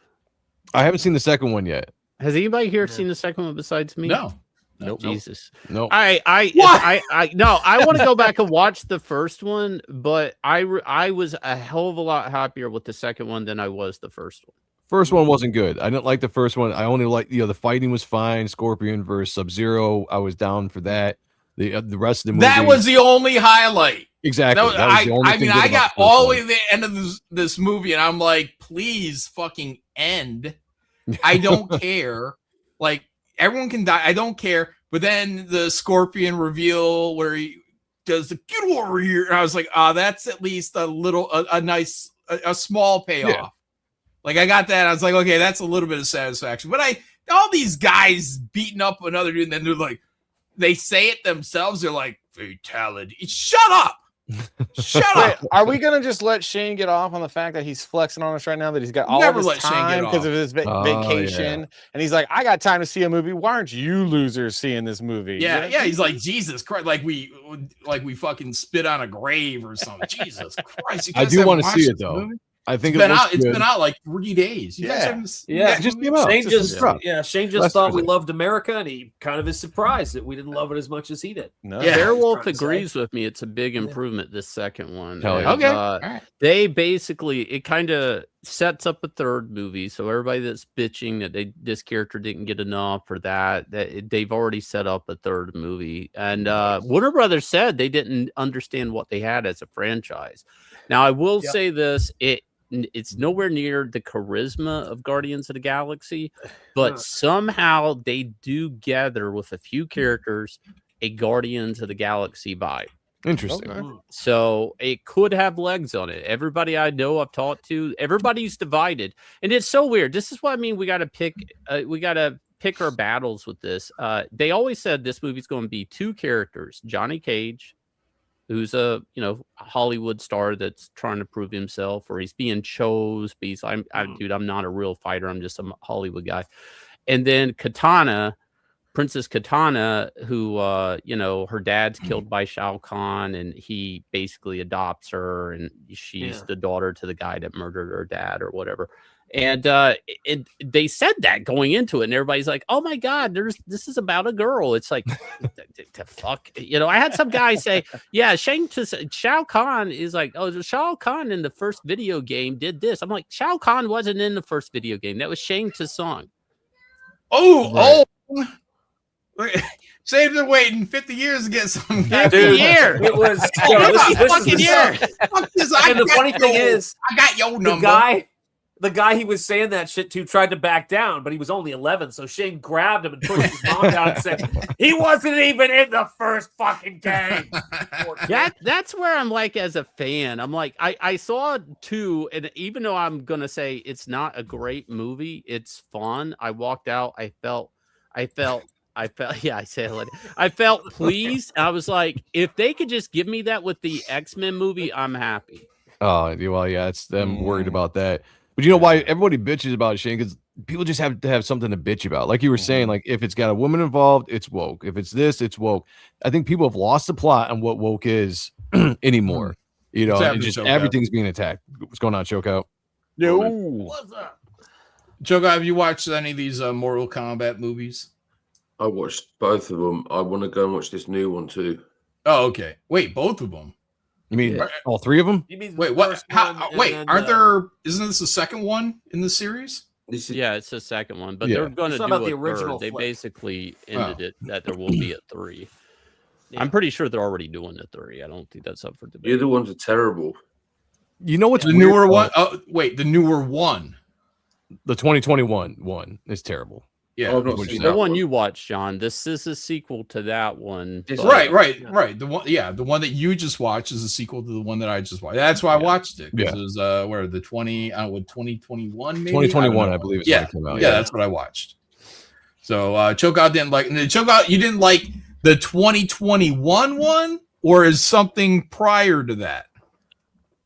I haven't seen the second one yet. Has anybody here seen the second one besides me? No. Nope. Jesus. No. I want to go back and watch the first one, but I was a hell of a lot happier with the second one than I was the first one. First one wasn't good. I didn't like the first one. I only liked, the fighting was fine. Scorpion versus Sub-Zero. I was down for that. The rest of the movie. That was the only highlight. Exactly. I got all the way to the end of this movie, and I'm like, please fucking end. I don't care. Like, everyone can die. I don't care. But then the Scorpion reveal where he does the get over here. And I was like, that's at least a nice, small payoff. Yeah. Like, I got that. I was like, okay, that's a little bit of satisfaction. But all these guys beating up another dude, and then they're like, they say it themselves. They're like, fatality. Shut up. Shut Wait, up. are we gonna just let Shane get off on the fact that he's flexing on us right now that he's got all Never of his let Shane get time because off. of his Oh, vacation, and he's like, I got time to see a movie. Why aren't you losers seeing this movie? Yeah. He's like, Jesus Christ, like we fucking spit on a grave or something. Jesus Christ. You I guys do haven't want to see watched it this though. movie? I think It's been out like 3 days. You guys Yeah. haven't Yeah, it just came out. Shane Just just Shane just Last thought we Thursday. loved America, and he kind of is surprised that we didn't love it as much as he did. No. Yeah. Beowulf Trying to say. agrees with me. It's a big improvement. This second one. Hell yeah. And, Okay. All right. They basically it kind of sets up a third movie. So everybody that's bitching that this character didn't get enough or that they've already set up a third movie. And Warner Brothers said they didn't understand what they had as a franchise. Now I will say this: it's nowhere near the charisma of Guardians of the Galaxy, but somehow they do gather with a few characters a Guardians of the Galaxy vibe. Interesting. Okay. So it could have legs on it. Everybody I know I've talked to, everybody's divided. And it's so weird. This is what I mean. We got to pick our battles with this. They always said this movie's going to be two characters, Johnny Cage, who's a Hollywood star that's trying to prove himself, or he's being chose. But dude, I'm not a real fighter. I'm just a Hollywood guy. And then Princess Katana, who her dad's killed by Shao Kahn, and he basically adopts her, and she's the daughter to the guy that murdered her dad or whatever. And they said that going into it, and everybody's like, "Oh my God, this is about a girl." It's like, the fuck, I had some guy say, "Yeah, Shao Kahn is like, oh, Shao Kahn in the first video game did this." I'm like, Shao Kahn wasn't in the first video game. That was Shang Tsung. They've been waiting 50 years to get some. 50 years. It was fucking year. And the funny thing is, I got your number. The guy he was saying that shit to tried to back down, but he was only 11. So Shane grabbed him and pushed his mom down and said, "He wasn't even in the first fucking game." That's where I'm like, as a fan, I'm like, I saw 2, and even though I'm gonna say it's not a great movie, it's fun. I walked out. I felt. Yeah, I said it. I felt pleased. I was like, if they could just give me that with the X-Men movie, I'm happy. Oh, well, yeah, it's them worried about that. But you know why everybody bitches about it, Shane? Because people just have to have something to bitch about. Like you were saying, like if it's got a woman involved, it's woke. If it's this, it's woke. I think people have lost the plot on what woke is anymore. And just everything's being attacked. What's going on, Chokeout? No. What's up? Chokeout, have you watched any of these Mortal Kombat movies? I watched both of them. I want to go and watch this new one too. Oh, okay. Wait, both of them? You mean all 3 of them? Wait, what? Isn't this the second one in the series? Yeah, it's the second one, but they're going to do about the a original third. They flip. basically ended it that there will be a 3. Yeah. I'm pretty sure they're already doing the 3. I don't think that's up for debate. The other ones are terrible. You know what's the newer one? Oh, wait, the newer one. The 2021 one is terrible. Yeah, the one you watched, John. This is a sequel to that one. Right. The one that you just watched is a sequel to the one that I just watched. That's why I watched it. Because it was the 2021 maybe? 2021, I believe. Yeah, came out. Yeah, that's what I watched. So Chokeout didn't like. Chokeout, you didn't like the 2021 one, or is something prior to that?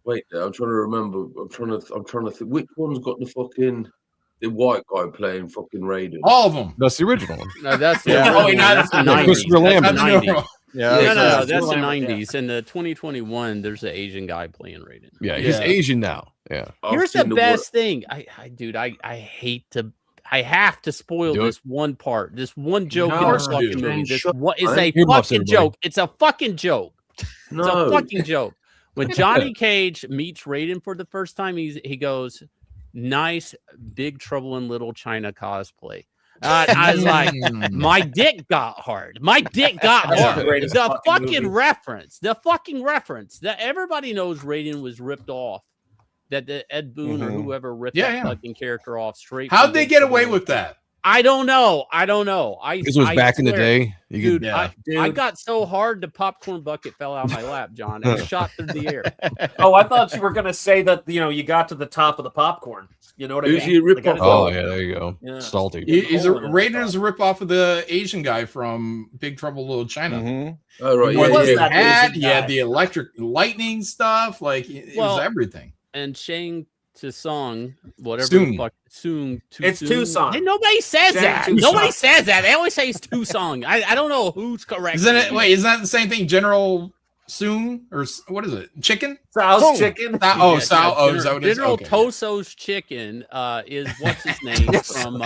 Wait, I'm trying to remember. I'm trying to think. Which one's got the white guy playing fucking Raiden? All of them. That's the original one. No, that's the that's the 90s. That's That's the 90s. In the 2021, there's an Asian guy playing Raiden. Yeah, he's Asian now. Yeah. Here's the best thing. I hate to. I have to spoil this one part. This one joke in the fucking movie. This what is a fucking joke. It's a fucking joke. It's a fucking joke. When Johnny Cage meets Raiden for the first time, he goes, "Nice Big Trouble in Little China cosplay." I was like, my dick got hard. My dick got hard. The fucking reference. That everybody knows Raiden was ripped off. That the Ed Boon or whoever ripped that fucking character off straight. How'd they get away with that? I don't know. This was back in the day. Dude, I got so hard the popcorn bucket fell out of my lap, John. It shot through the air. Oh, I thought you were gonna say that you got to the top of the popcorn. You know what I mean? Oh yeah, there you go. Yeah. Salty. He's Raider's a ripoff of the Asian guy from Big Trouble in Little China. Mm-hmm. Oh right, he had the electric lightning stuff. Like it was everything. And Shang Tsung, whatever Soong. the fuck, Soong. It's Tucson. Hey, nobody says that. Nobody says that. They always say it's Tucson. I don't know who's correct. Isn't that the same thing? General Soong or what is it? Chicken? Sal's chicken. Is that what it is? General Toso's chicken is what's his name from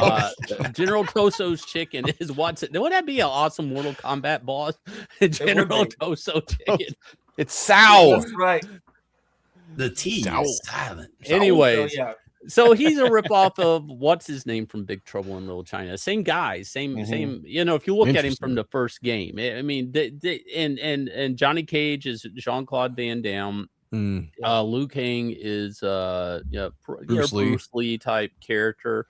General Toso's chicken is what's it? Would that be an awesome Mortal Kombat boss? General Toso chicken. It's Sal. That's right. The T is silent. Anyways, so he's a ripoff of what's his name from Big Trouble in Little China. Same guy, same. If you look at him from the first game, I mean, and Johnny Cage is Jean-Claude Van Damme. Liu Kang is Bruce Lee type character,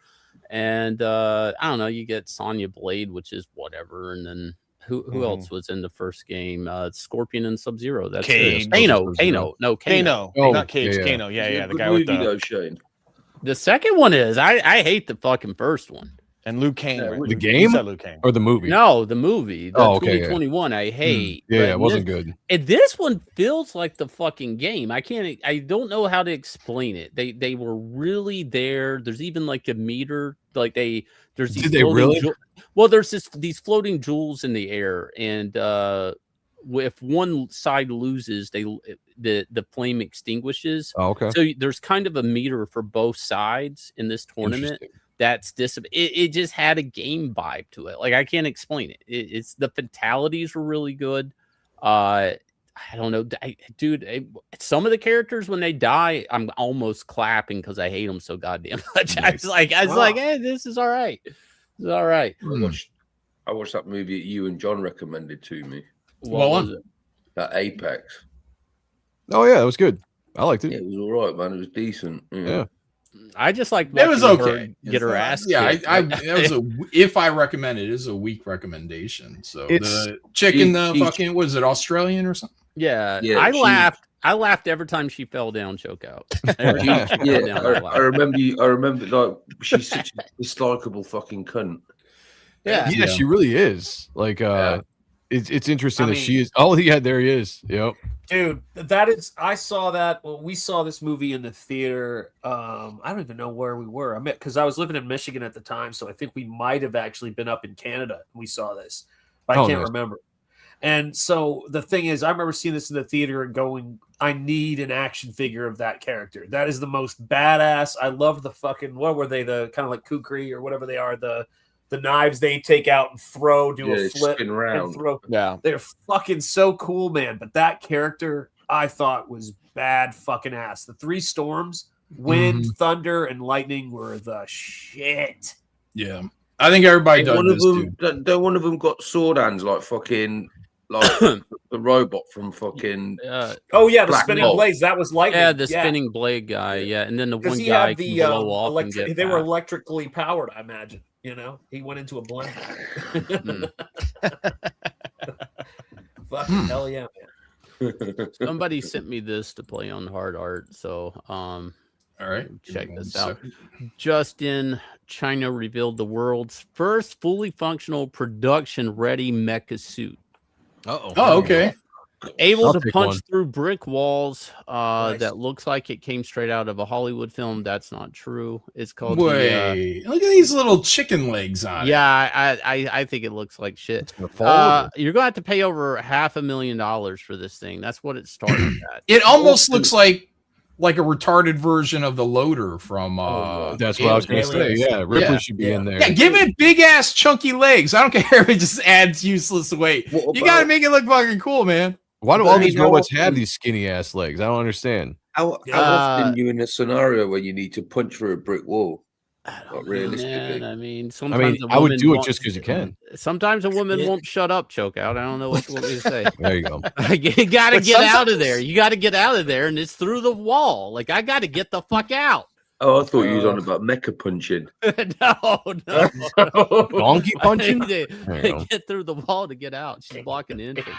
and I don't know. You get Sonya Blade, which is whatever, and then. Who else was in the first game? Scorpion and Sub-Zero. That's Kano. Kano. Not Cage. Kano. Yeah. The guy with Shane. The second one is I hate the fucking first one. And Liu Kang. The game or the movie? No, the movie. The 2021. I hate. It wasn't good. And this one feels like the fucking game. I don't know how to explain it. They were really there. There's even like a meter. Like there's these. Did they really? Well, there's these floating jewels in the air, and if one side loses, the flame extinguishes. Oh, okay. So there's kind of a meter for both sides in this tournament. That's it just had a game vibe to it. Like I can't explain it. It's the fatalities were really good. I don't know, dude. Some of the characters when they die, I'm almost clapping because I hate them so goddamn much. Nice. I was like, hey, this is all right. It's all right. I watched that movie that you and John recommended to me. What was it? That Apex. Oh yeah, it was good. I liked it. Yeah, it was all right, man. It was decent. Yeah. I just like it was okay. Get her ass. Yeah, if I recommend it, is a weak recommendation. So the chicken, fucking was it Australian or something? Yeah, I laughed every time she fell down, choke out. I remember like she's such a dislikable fucking cunt. Yeah, she really is. Like it's interesting that she is. Oh yeah, there he is. Yep. Dude, I saw that. Well, we saw this movie in the theater. I don't even know where we were. Because I was living in Michigan at the time, so I think we might have actually been up in Canada. We saw this. But I can't remember. And so the thing is, I remember seeing this in the theater and going, I need an action figure of that character. That is the most badass. I love the fucking, what were they? The kind of like kukri or whatever they are. The knives they take out and throw, do a flip spin around. And throw. Yeah. They're fucking so cool, man. But that character I thought was bad fucking ass. The three storms, wind, thunder, and lightning were the shit. Yeah. I think everybody does one this of them, one of them got sword hands like fucking like the robot from fucking the spinning blades. That was lightning. Yeah, the spinning blade guy. Yeah, and then the one guy can blow off and get they were electrically powered, I imagine. You know, he went into a blender. Fucking hell yeah, man. Somebody sent me this to play on hard art, so all right, check this out. Justin, China revealed the world's first fully functional production-ready mecha suit. Oh, okay. Able to punch through brick walls. Nice. That looks like it came straight out of a Hollywood film. That's not true. It's called. Wait, look at these little chicken legs on it. Yeah, I think it looks like shit. You're gonna have to pay over $500,000 for this thing. That's what it started at. It almost looks like a retarded version of the loader from that's what I was gonna say. Yeah, Ripley should be in there. Yeah, give it big ass chunky legs. I don't care if it just adds useless weight. You gotta make it look fucking cool, man. Why do all these robots have these skinny ass legs? I don't understand. How often are you in a scenario where you need to punch through a brick wall? Not realistically. I mean, sometimes I would do it just because you can. Sometimes a woman won't shut up, choke out. I don't know what you want me to say. There you go. You got to get out of there. You got to get out of there, and it's through the wall. Like I got to get the fuck out. Oh, I thought you was on about mecha punching. no. Donkey punching? They get through the wall to get out. She's blocking the entrance.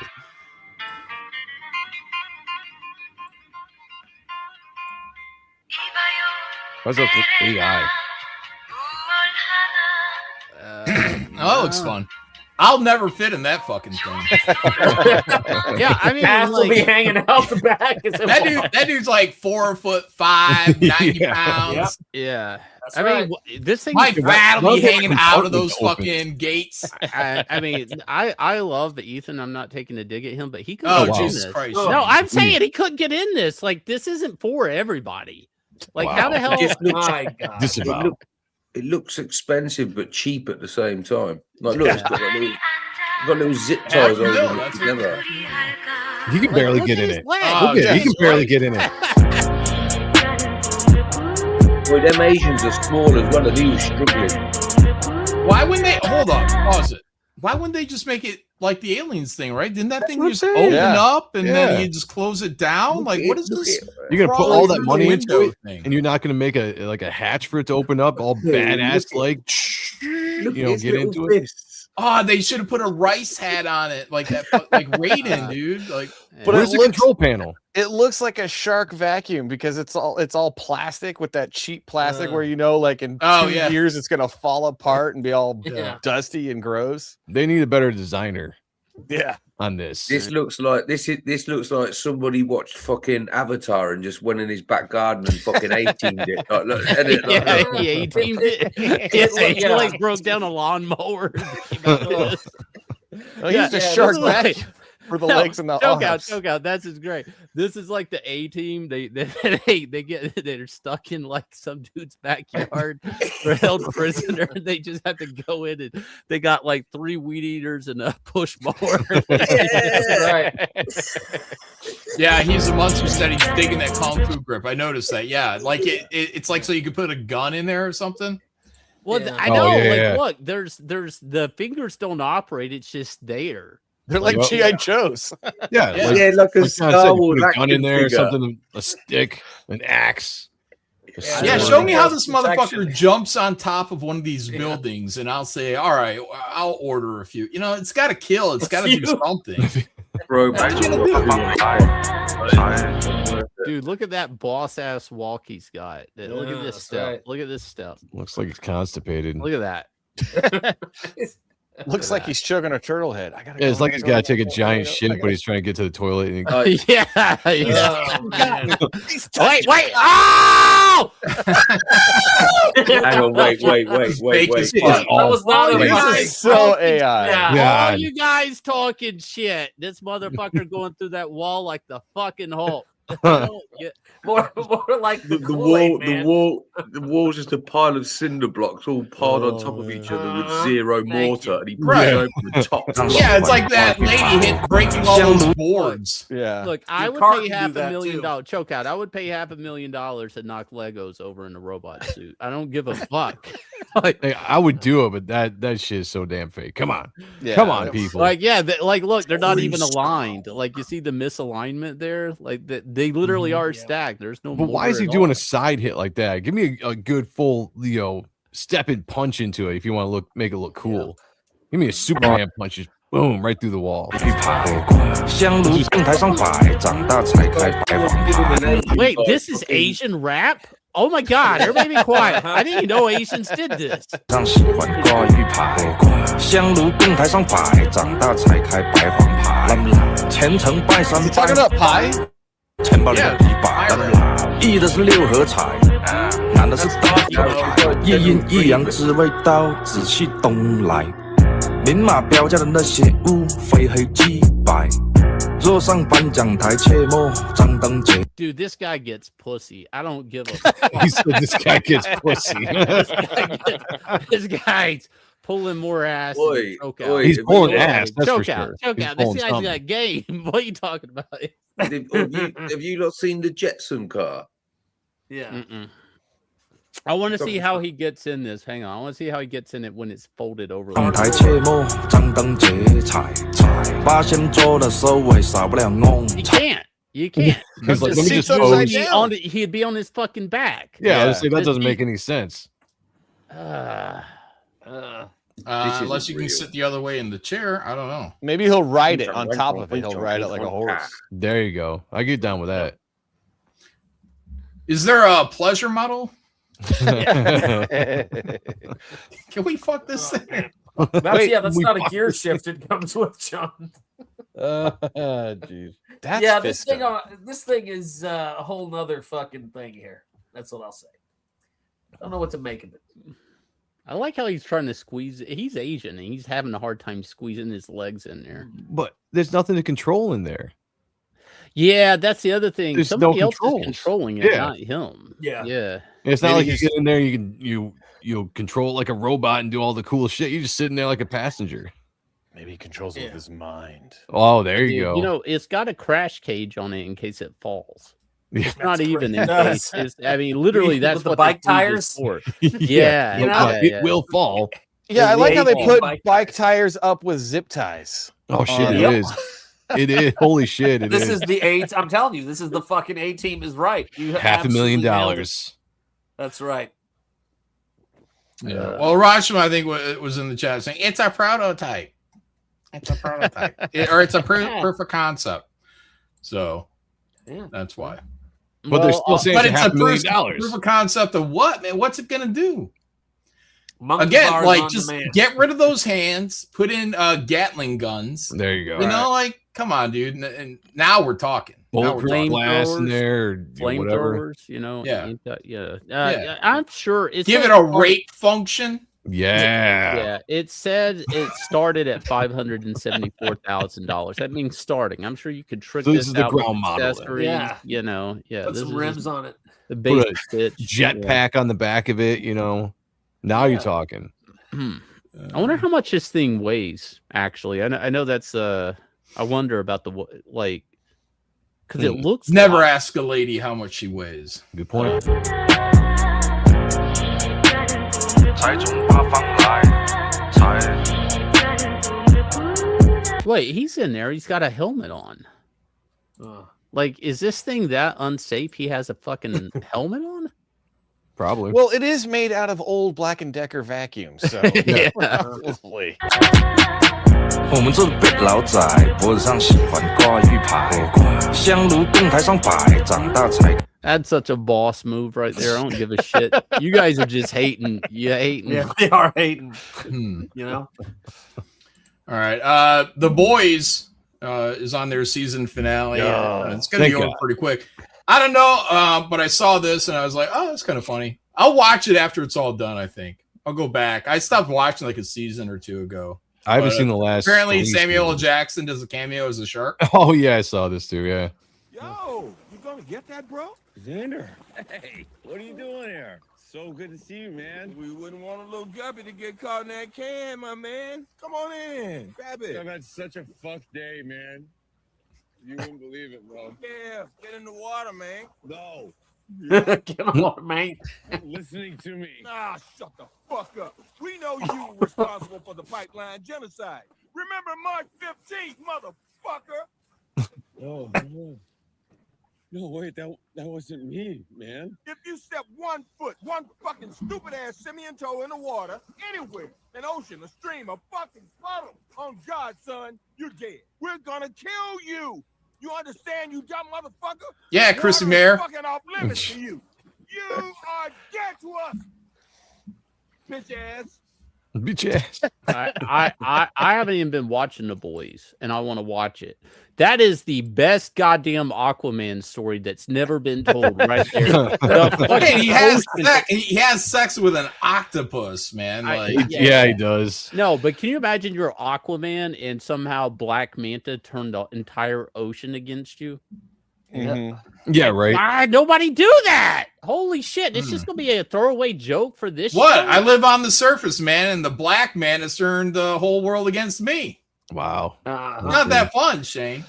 What's up with AI? That looks fun. I'll never fit in that fucking thing. Yeah, I mean, ass will be hanging out the back. That dude's like 4'5", 90 pounds. Yep. Yeah, That's I right. mean, this thing. My rat will be Love hanging it. out of those Open. fucking gates. I mean, I love Ethan. I'm not taking a dig at him, but he could. Oh, get in Jesus this. Christ. No, I'm saying he couldn't get in this. Like, this isn't for everybody. Like, how the hell? It just looks, My God. Disavow. it looks expensive but cheap at the same time. Like, look, it's got little zip ties over it together. He can barely Look get at in his it. leg. Oh, Look at it. He can Jesus barely Christ. get in it. Well, them Asians are small as well, and he was struggling. Why wouldn't they hold on? Pause it. Why wouldn't they just make it like the aliens thing, right? Didn't that thing what I'm just saying. open Yeah. up and Yeah. then you just close it down? Like, what is this? You're gonna put crawling all that through the money into window it, thing? and you're not gonna make a hatch for it to open up, all badass, like get into it. Oh, they should have put a rice hat on it, like that, like Raiden, dude. Like, But Where's the looks- control panel? It looks like a shark vacuum because it's all plastic with that cheap plastic where like in 2 years it's gonna fall apart and be all dusty and gross. They need a better designer. Yeah. On this. This looks like looks like somebody watched fucking Avatar and just went in his back garden and fucking 18'd it. Like, look, edit, like, Yeah, look. he 18'd it. He like broke down a lawnmower. He's a shark vacuum for the legs and the arms. Choke out. That's just great. This is like the A team. They're stuck in like some dude's backyard. They're held prisoner. And they just have to go in and they got like 3 weed eaters and a push mower. Right. yeah, he's the monster who said he's digging that kung fu grip. I noticed that. Yeah, like it's like so you could put a gun in there or something. Well, Yeah. I know. Oh, yeah, like, yeah. look, there's the fingers don't operate. It's just there. They're like Well, G.I. Joes. Yeah, Yeah. like, Yeah, like a like John Star said, you Wars put a gun action in there, figure. something, a stick, an axe. a Yeah, sword. show me how this Protection. motherfucker jumps on top of one of these buildings, and I'll say, all right, I'll order a few. You know, it's got to kill. It's got to do something. Bro, Dude, look at that boss ass walk he's got. Look at this that's stuff. right. Look at this stuff. Looks like he's constipated. Look at that. Looks like he's chugging a turtle head. I gotta Yeah, it's go like he's got to take a go. giant I shit, gotta- but he's trying to get to the toilet. And Yeah. Oh, man. Wait. Oh! hang on, wait. Fake as fuck. That was not a This lie. This is so AI. Yeah. God. All you guys talking shit. This motherfucker going through that wall like the fucking Hulk. More like the, The Kool-Aid, wall, man. the wall's just a pile of cinder blocks all piled on top of each other with zero Thank mortar, you. and he pushes Right. open the top. Yeah, it's like that lady breaking all those boards. Yeah. Look, I Your would car pay can do that, $500,000. too. Choke out. I would pay $500,000 to knock Legos over in a robot suit. I don't give a fuck. like, Hey, I would do it, but that shit is so damn fake. Come on, Yeah. come on, people. look, they're not even Holy aligned. Like, you see the misalignment there. Like, they literally are stacked. There's no. But why is he mortar at doing all. a side hit like that? Give me a good full, step and punch into it if you want to make it look cool. Give me a Superman punch, just boom, right through the wall. 香炉灯台上摆，长大才开白王牌。 Wait, this is Asian rap? Oh my god! Everybody be quiet. I didn't even know Asians did this. 上喜欢挂玉牌，香炉灯台上摆，长大才开白黄牌。前程拜三 You 拜 talking，about pie? 钱包里的底板，一的是六合彩，男的是大牌，一阴一阳只为到紫气东来。明码标价的那些物，非黑即白。若上颁奖台，切莫张灯结。 Dude, this guy gets pussy. I don't give a. He said this guy gets pussy. This guy's pulling more ass. than Oi, choke out. oi, He's if pulling you- ass. That's choke for out. sure. Choke He's out. This pulling guy's something. got game. What are you talking about? Have you not seen the Jetson car? Yeah. Mm-mm. I want to see how he gets in this. Hang on. I want to see how he gets in it when it's folded over. 上台切莫张灯结彩，八仙桌的收尾少不了弄 You 彩。 can't. You can't. He's like, let me just upside pose. down. He'd be on his fucking back. Yeah, I was saying, that Just doesn't make any sense. Unless you can sit the other way in the chair. I don't know. Maybe he'll ride it on top of it. He'll ride it like a horse. There you go. I get down with that. Is there a pleasure model? Can we fuck this thing? That's not a gear shift. It comes with John. Jeez. This thing is a whole nother fucking thing here. That's what I'll say. I don't know what to make of it. I like how he's trying to squeeze. He's Asian and he's having a hard time squeezing his legs in there. But there's nothing to control in there. Yeah, that's the other thing. There's Somebody no else is controlling it, Yeah. not him. Yeah. It's not like you get in there, you control it like a robot and do all the cool shit. You're just sitting there like a passenger. Maybe he controls it with his mind. Oh, there you go. You know, it's got a crash cage on it in case it falls. Yeah. It's not even in case. I mean, literally, that's the what bike the cage tires. is for. Yeah, It will fall. Yeah, I like how they put bike bike tires up with zip ties. Oh shit, it Yep. is. It is. Holy shit, it This is the A. I'm telling you, this is the fucking A team is right. You absolutely nailed it. $500,000. That's right. Yeah. Well, Rashma, I think, was in the chat saying it's a prototype. It's a prototype, or it's a proof of concept. So that's why. But they're still saying it's $500,000. Proof of concept of what, man? What's it gonna do? Monkey Again, bars like on just demand. get rid of those hands, put in Gatling guns. There you go. You know, like come on, dude. And now we're talking. Bulletproof glass in there, or whatever. Flamethrowers, you know. Yeah. I'm sure it's Give it a rape function. Yeah. It said it started at $574,000. That means starting. I'm sure you could trick So this this is the out with ground model, accessories. Yeah. You know, Put this some is rims on it. the Put basic a bitch. jetpack on the back of it, you know. Now you're talking. I wonder how much this thing weighs. Actually, I know that's I wonder about the like because it looks. Never ask a lady how much she weighs. Good point. Wait, he's in there. He's got a helmet on. Like, is this thing that unsafe? He has a fucking helmet on. Probably. Well, it is made out of old Black & Decker vacuums, so Yeah. probably. 我们这辈老仔脖子上喜欢挂玉牌，香炉供台上摆，长大才。 That's such a boss move right there. I don't give a shit. You guys are just hating. You hating. Yeah, they are hating. You know. All right. The Boys is on their season finale. It's going to be over pretty quick. I don't know, but I saw this and I was like, oh, that's kind of funny. I'll watch it after it's all done, I think. I'll go back. I stopped watching like a season or two ago. I haven't seen the last. Apparently, Samuel L. Jackson does a cameo as a shark. Oh, yeah, I saw this too, yeah. Yo, you gonna get that, bro? Xander, hey, what are you doing here? So good to see you, man. We wouldn't want a little guppy to get caught in that can, my man. Come on in, grab it. I've had such a fuck day, man. You wouldn't believe it, bro. Yeah, get in the water, man. No. Get on, man. Listening to me. Nah, shut the fuck up. We know you were responsible for the pipeline genocide. Remember March 15th, motherfucker. Oh, no. No, wait, that wasn't me, man. If you step 1 foot, one fucking stupid ass simian toe in the water, anywhere, an ocean, a stream, a fucking puddle, on God, son, you're dead. We're gonna kill you. You understand, you dumb motherfucker? Yeah, Chrissy Mayer. Fucking off limits to you. You are dead to us. Bitch ass. Bitch ass. I haven't even been watching The Boys, and I want to watch it. That is the best goddamn Aquaman story that's never been told. Right there. Hey, he has sex with an octopus, man. Like, yeah, he does. No, but can you imagine you're Aquaman and somehow Black Manta turned the entire ocean against you? Yeah, right. Why nobody do that? Holy shit! It's just gonna be a throwaway joke for this. What? show? I live on the surface, man, and the black man has turned the whole world against me. Wow. Not that fun, Shane.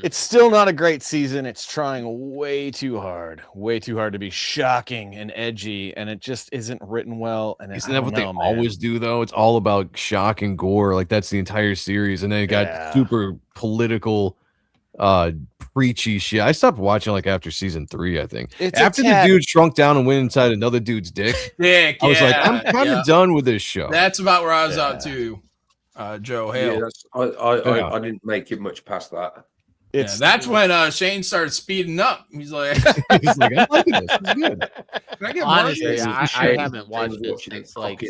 It's still not a great season. It's trying way too hard to be shocking and edgy, and it just isn't written well. And Isn't that what they always do, though? It's all about shock and gore. Like, that's the entire series. And then it got super political preachy shit. I stopped watching like after season 3, I think. It's after the dude shrunk down and went inside another dude's dick. I was like, I'm kind of done with this show. That's about where I was at too. Joe Hale. Yeah, I didn't make it much past that. That's when Shane started speeding up. He's like, I'm liking this. This is good. Can I get Honestly, more? I haven't watched it since like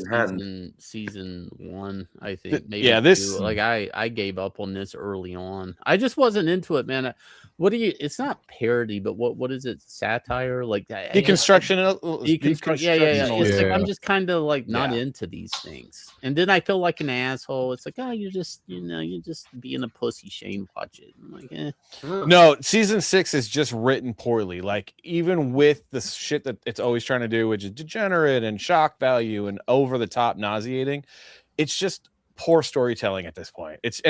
season 1, I think. Maybe this 2. Like I gave up on this early on. I just wasn't into it, man. What do you? It's not parody, but what is it? Satire, like deconstruction. Yeah. It's like I'm just kind of like not into these things, and then I feel like an asshole. It's like, you're just being a pussy. Shane, watch it. I'm like, eh. No, season 6 is just written poorly. Like even with the shit that it's always trying to do, which is degenerate and shock value and over the top, nauseating. It's just poor storytelling at this point. It's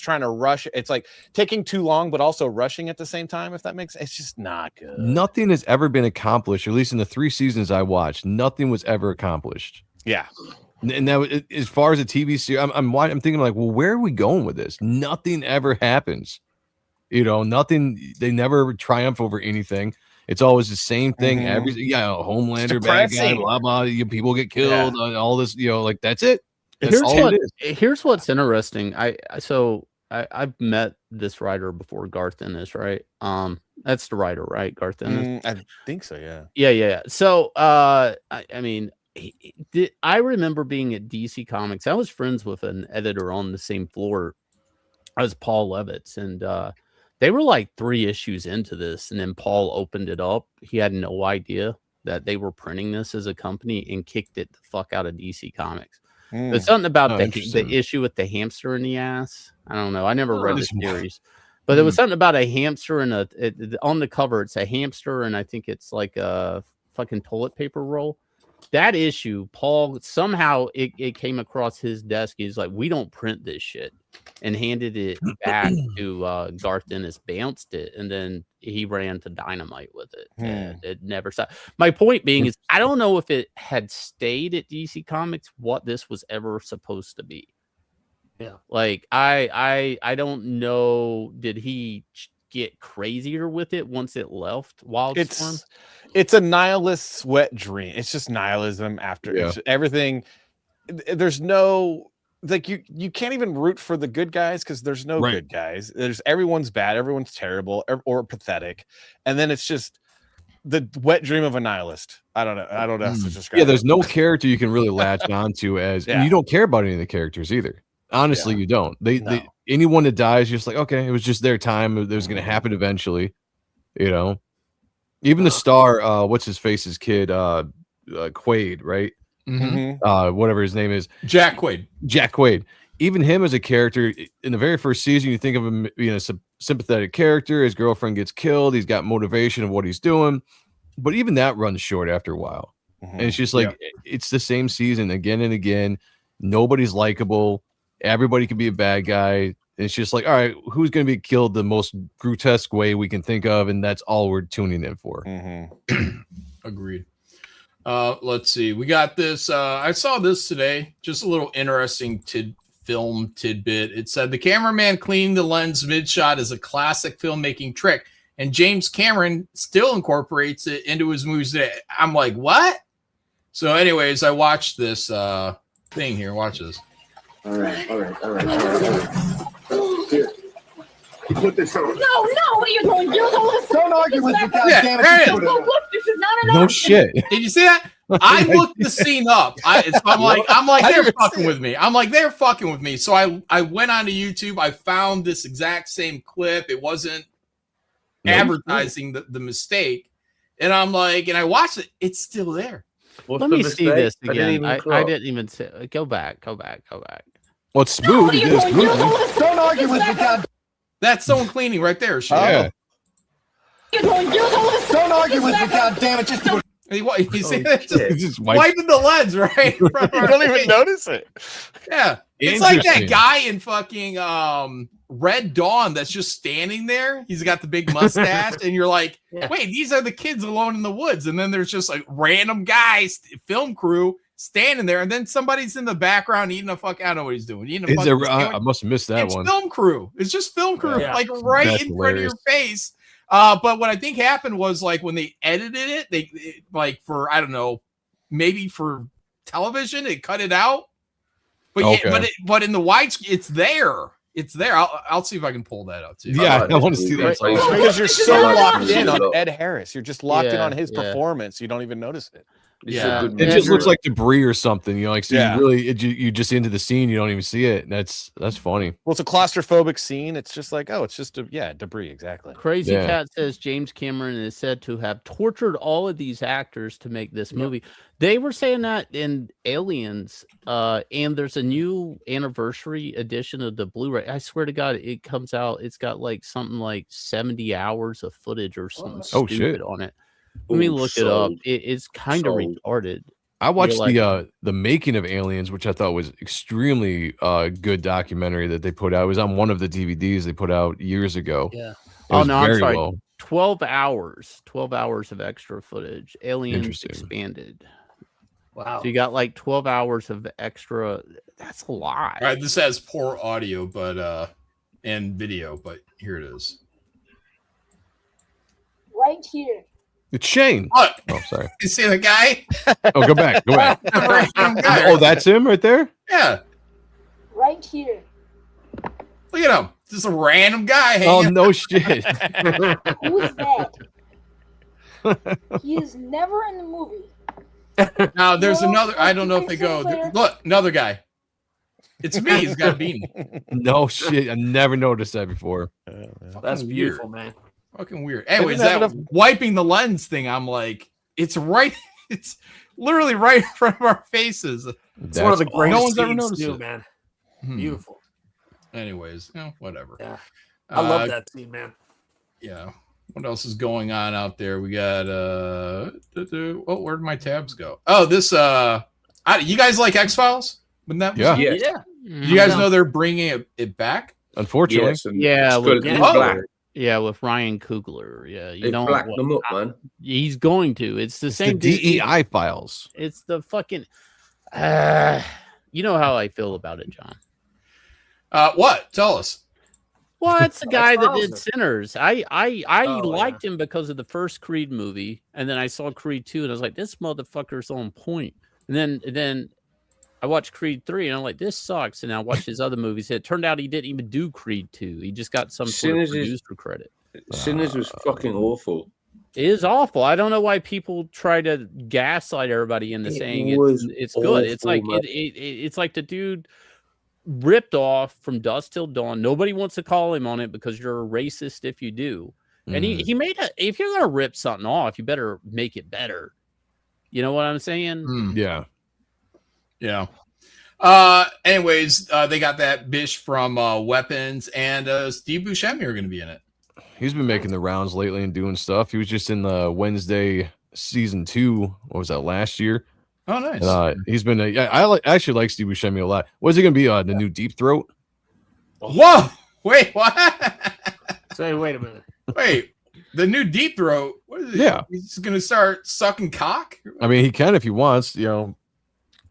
trying to rush. It's like taking too long, but also rushing at the same time. If that makes, it's just not good. Nothing has ever been accomplished, or at least in the 3 seasons I watched. Nothing was ever accomplished. Yeah. And that, as far as a TV series, I'm thinking like, well, where are we going with this? Nothing ever happens. Nothing. They never triumph over anything. It's always the same thing. Homelander, bad guy, blah blah. People get killed. All this, like that's it. Here's what's interesting. I've met this writer before, Garth Ennis, right? That's the writer, right? Garth Ennis. I think so. Yeah. Yeah. So, I mean, I remember being at DC Comics. I was friends with an editor on the same floor as Paul Levitz, and they were like 3 issues into this, and then Paul opened it up. He had no idea that they were printing this as a company and kicked it the fuck out of DC Comics. There's something about the issue with the hamster in the ass. I don't know. I never read the series, but there was something about a hamster and on the cover. It's a hamster, and I think it's like a fucking toilet paper roll. That issue, Paul somehow it came across his desk. He's like, "We don't print this shit," and handed it back to Garth Ennis, bounced it, and then he ran to Dynamite with it. And it never stopped. My point being is, I don't know if it had stayed at DC Comics what this was ever supposed to be. Yeah, like I don't know. Did he get crazier with it once it left Wildstorm? It's a nihilist wet dream. It's just nihilism after it's everything. There's no like you can't even root for the good guys because there's no good guys. Everyone's bad, everyone's terrible or pathetic, and then it's just the wet dream of a nihilist. I don't know how to describe. Yeah, there's no character you can really latch onto and you don't care about any of the characters either. Honestly, you don't. They anyone that dies, you're just like, okay, it was just their time. It was going to happen eventually. Even the star, what's his face's kid, Quaid, right? Whatever his name is, Jack Quaid. Even him as a character in the very first season, you think of him being a sympathetic character. His girlfriend gets killed. He's got motivation of what he's doing, but even that runs short after a while. And it's just like it's the same season again and again. Nobody's likable. Everybody can be a bad guy. It's just like, all right, who's going to be killed the most grotesque way we can think of, and that's all we're tuning in for. Agreed. Let's see. We got this. I saw this today. Just a little interesting film tidbit. It said the cameraman cleaning the lens mid-shot is a classic filmmaking trick, and James Cameron still incorporates it into his movies today. I'm like, what? So anyways, I watched this thing here. Watch this. All right. Here. Put this on. No, what are you doing? Don't argue with me, goddammit. Look, this is not No shit. Did you see that? I looked the scene up. I'm like, they're fucking with me. I'm like, they're fucking with me. So I went onto YouTube. I found this exact same clip. It wasn't advertising the mistake. And I'm like, and I watched it. It's still there. Let me see this again. I didn't even say. Go back. Well, it's smooth. Don't argue with me, god. That's someone cleaning right there. Yeah. Don't argue with me, goddammit. Just do it. You see that? Just wiping the lens right. You don't even notice it. Yeah, it's like that guy in fucking Red Dawn that's just standing there. He's got the big mustache, and you're like, wait, these are the kids alone in the woods. And then there's just like random guys, film crew, standing there, and then somebody's in the background eating a fuck. I don't know what he's doing. I must have missed that it's one. Film crew. It's just film crew, like right That's in hilarious. front of your face. But what I think happened was like when they edited it, they like for I don't know, maybe for television, it cut it out. But but in the widescreen, it's there. It's there. I'll see if I can pull that up too. Yeah, I want to see that. Because you're so locked in on Ed Harris. You're just locked in on his Yeah. performance. You don't even notice it. Yeah. It just looks like debris or something, you know, like so Yeah. you really you just into the scene, you don't even see it. That's funny. Well, it's a claustrophobic scene. It's just like, oh, it's just debris, exactly. Crazy Cat says James Cameron is said to have tortured all of these actors to make this movie. They were saying that in Aliens, and there's a new anniversary edition of the Blu-ray. I swear to God, it comes out. It's got like something like 70 hours of footage or something stupid on it. Let me look it up. It's kind of retarded. I watched the making of Aliens, which I thought was extremely good documentary that they put out. It was on one of the DVDs they put out years ago. Yeah. Oh no, I'm sorry. 12 hours of extra footage. Aliens Expanded. Wow. So you got like 12 hours of extra. That's a lot. All right, this has poor audio, but and video, but here it is. Right here. It's Shane. Look. Oh, sorry. You see the guy? Oh, go back. Go back. Oh, that's him right there? Yeah. Right here. Look at him. Just a random guy hanging. Oh, no shit. Who is that? He is never in the movie. Now there's another. I don't know if they go. Look, another guy. It's me. He's got a beanie. No shit. I never noticed that before. That's beautiful, man. Fucking weird. Anyways, that wiping the lens thing, I'm like, it's right. It's literally right in front of our faces. It's one of the greatest no one's ever scenes noticed too, it. man. Beautiful. Anyways, whatever. Yeah, I love that scene, man. Yeah. What else is going on out there? We got where'd my tabs go? Oh, this you guys like X-Files? Wouldn't that Yeah. Do you guys know they're bringing it back? Unfortunately. Yeah, with Ryan Coogler. Yeah, you don't black them up, man. He's going to. It's the same DEI files. It's the fucking you know how I feel about it, John. What? Tell us. Well, it's the guy that did Sinners. I liked him because of the first Creed movie, and then I saw Creed 2, and I was like, this motherfucker's on point. And then I watched Creed 3, and I'm like, this sucks. And I watched his other movies. It turned out he didn't even do Creed 2. He just got some sort of producer credit. Sinners was fucking awful. It is awful. I don't know why people try to gaslight everybody into saying it's good. It's like it's like the dude ripped off from Dusk Till Dawn. Nobody wants to call him on it because you're a racist if you do. And he made if you're gonna rip something off, you better make it better. You know what I'm saying? Yeah. Yeah. Anyways, they got that bish from Weapons, and Steve Buscemi are going to be in it. He's been making the rounds lately and doing stuff. He was just in the Wednesday season 2. What was that, last year? Oh, nice. And, he's been. I actually like Steve Buscemi a lot. What is he going to be? The new Deep Throat? Whoa! Wait, what? Say, wait a minute. Wait, the new Deep Throat? What is it? Yeah, he's going to start sucking cock. I mean, he can if he wants. You know.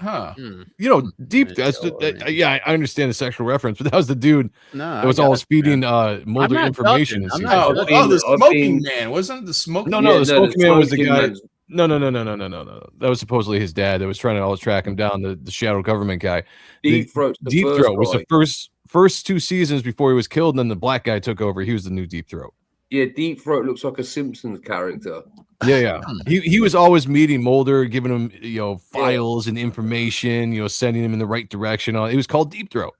Huh. You know, Deep. I understand the sexual reference, but that was the dude that was always feeding Mulder information. The smoking man, wasn't it? The smoking man? No, the smoking man was the guy. No. That was supposedly his dad that was trying to always track him down. The shadow government guy. Deep Throat was the first 2 seasons before he was killed, and then the black guy took over. He was the new Deep Throat. Yeah, Deep Throat looks like a Simpsons character. Yeah. He was always meeting Mulder, giving him files and information, sending him in the right direction. It was called Deep Throat.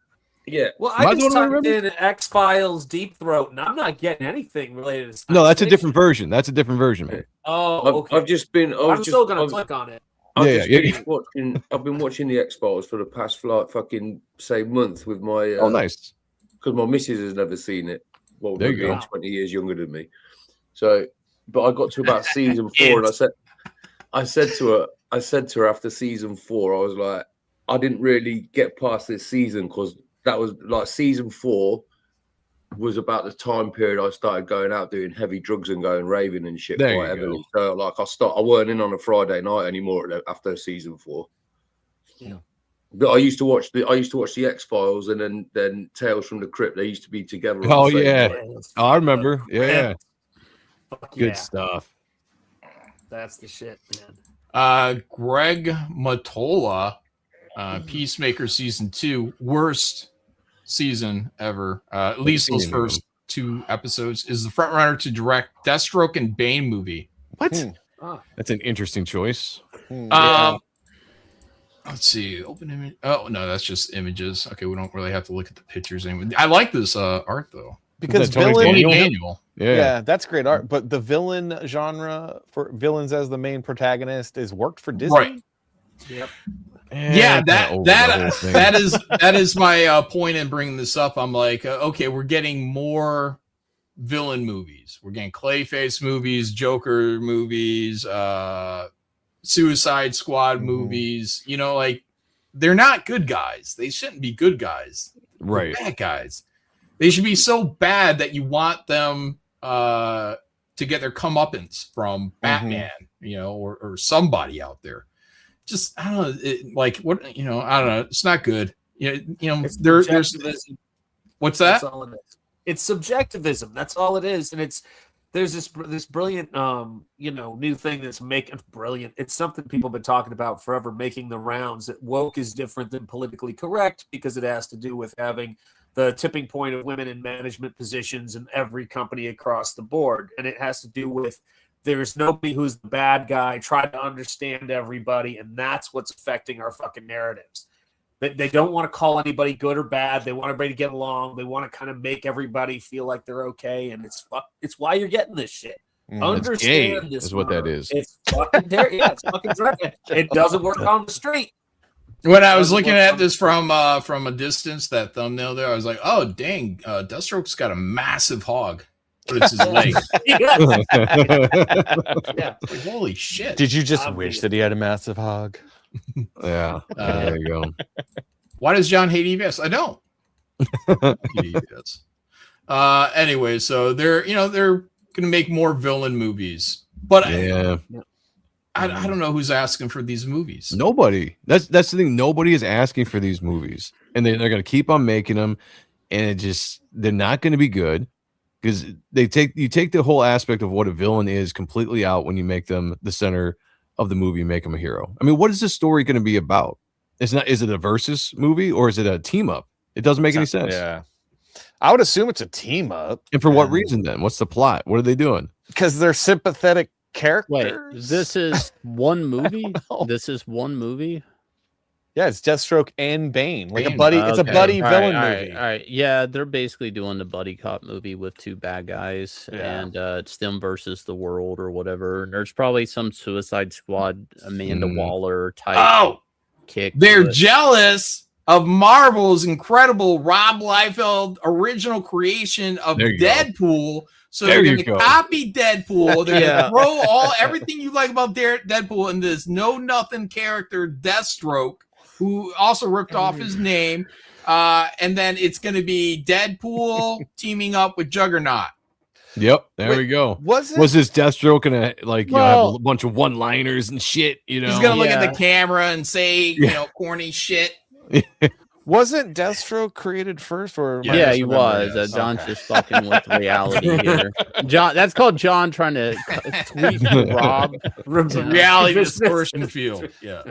Yeah. Well, I just typed in X-Files Deep Throat, and I'm not getting anything related to No, that's a different version. That's a different version, man. Oh, okay. I've just been. I'm still gonna click on it. I've been watching the X-Files for the past month with my. Oh, nice. Because my missus has never seen it. Well, there you go. 20 years younger than me. So, but I got to about season 4, and I said to her after season 4, I was like, I didn't really get past this season because that was like season 4 was about the time period I started going out doing heavy drugs and going raving and shit quite heavily. So like I weren't in on a Friday night anymore after season 4. Yeah. But I used to watch the X-Files and then Tales from the Crypt. They used to be together. On Oh the same yeah, night. oh, I remember. Yeah, good Yeah. stuff. That's the shit, man. Greg Matola, Peacemaker season 2, worst season ever. At least those first 2 episodes, is the front runner to direct Deathstroke and Bane movie. What? That's an interesting choice. Let's see. Open image. Oh no, that's just images. Okay, we don't really have to look at the pictures anymore. I like this art though. Because Tony Daniel. Yeah, that's great art. But the villain genre for villains as the main protagonist is worked for Disney. Right. Yep. Yeah, that is my point in bringing this up. I'm like, okay, we're getting more villain movies. We're getting Clayface movies, Joker movies, Suicide Squad movies. You know, like they're not good guys. They shouldn't be good guys. Right. They're bad guys. They should be so bad that you want them to get their comeuppance from Batman, you know, or somebody out there. Just I don't know, like what, you know, I don't know. It's not good. You know, there's what's that? That's all it is. It's subjectivism. That's all it is, and there's this brilliant you know, new thing that's making brilliant. It's something people have been talking about forever, making the rounds. That woke is different than politically correct because it has to do with having the tipping point of women in management positions in every company across the board. And it has to do with there's nobody who's the bad guy. Try to understand everybody. And that's what's affecting our fucking narratives. They don't want to call anybody good or bad. They want everybody to get along. They want to kind of make everybody feel like they're okay. And it's why you're getting this shit. Understand this is what that is. It's fucking terrible. Yeah, it's fucking terrible. It doesn't work on the street. When I was looking at this from a distance, that thumbnail there, I was like, "Oh, dang! Deathstroke's got a massive hog, but it's his leg." Yeah. Like, holy shit! Did you just wish that he had a massive hog? Yeah, there you go. Why does John hate EBS? I don't. Anyway, so they're gonna make more villain movies, but yeah. I don't know who's asking for these movies. Nobody. That's the thing. Nobody is asking for these movies, and they're going to keep on making them, and they're not going to be good because you take the whole aspect of what a villain is completely out when you make them the center of the movie, make them a hero. I mean, what is this story going to be about? Is it a versus movie or is it a team up? It doesn't make any sense. Yeah, I would assume it's a team up. And for what reason then? What's the plot? What are they doing? Because they're sympathetic characters. Wait, this is one movie? This is one movie? Yeah, it's Deathstroke and Bane. Like Bane. a buddy, it's a buddy villain movie. All right. Yeah, they're basically doing the buddy cop movie with 2 bad guys, and it's them versus the world or whatever. And there's probably some Suicide Squad Amanda Waller type kick. They're jealous of Marvel's incredible Rob Liefeld original creation of Deadpool. So they're going to copy Deadpool. They're going to throw everything you like about Deadpool into this know-nothing character, Deathstroke, who also ripped off his name. And then it's going to be Deadpool teaming up with Juggernaut. Yep, there we go. Was this Deathstroke gonna have a bunch of one-liners and shit? You know, he's gonna look at the camera and say, corny shit. Wasn't Deathstroke created first, or yeah, he was. John's just fucking with reality here. John, that's called John trying to tweet Rob. Reality distortion field. Yeah,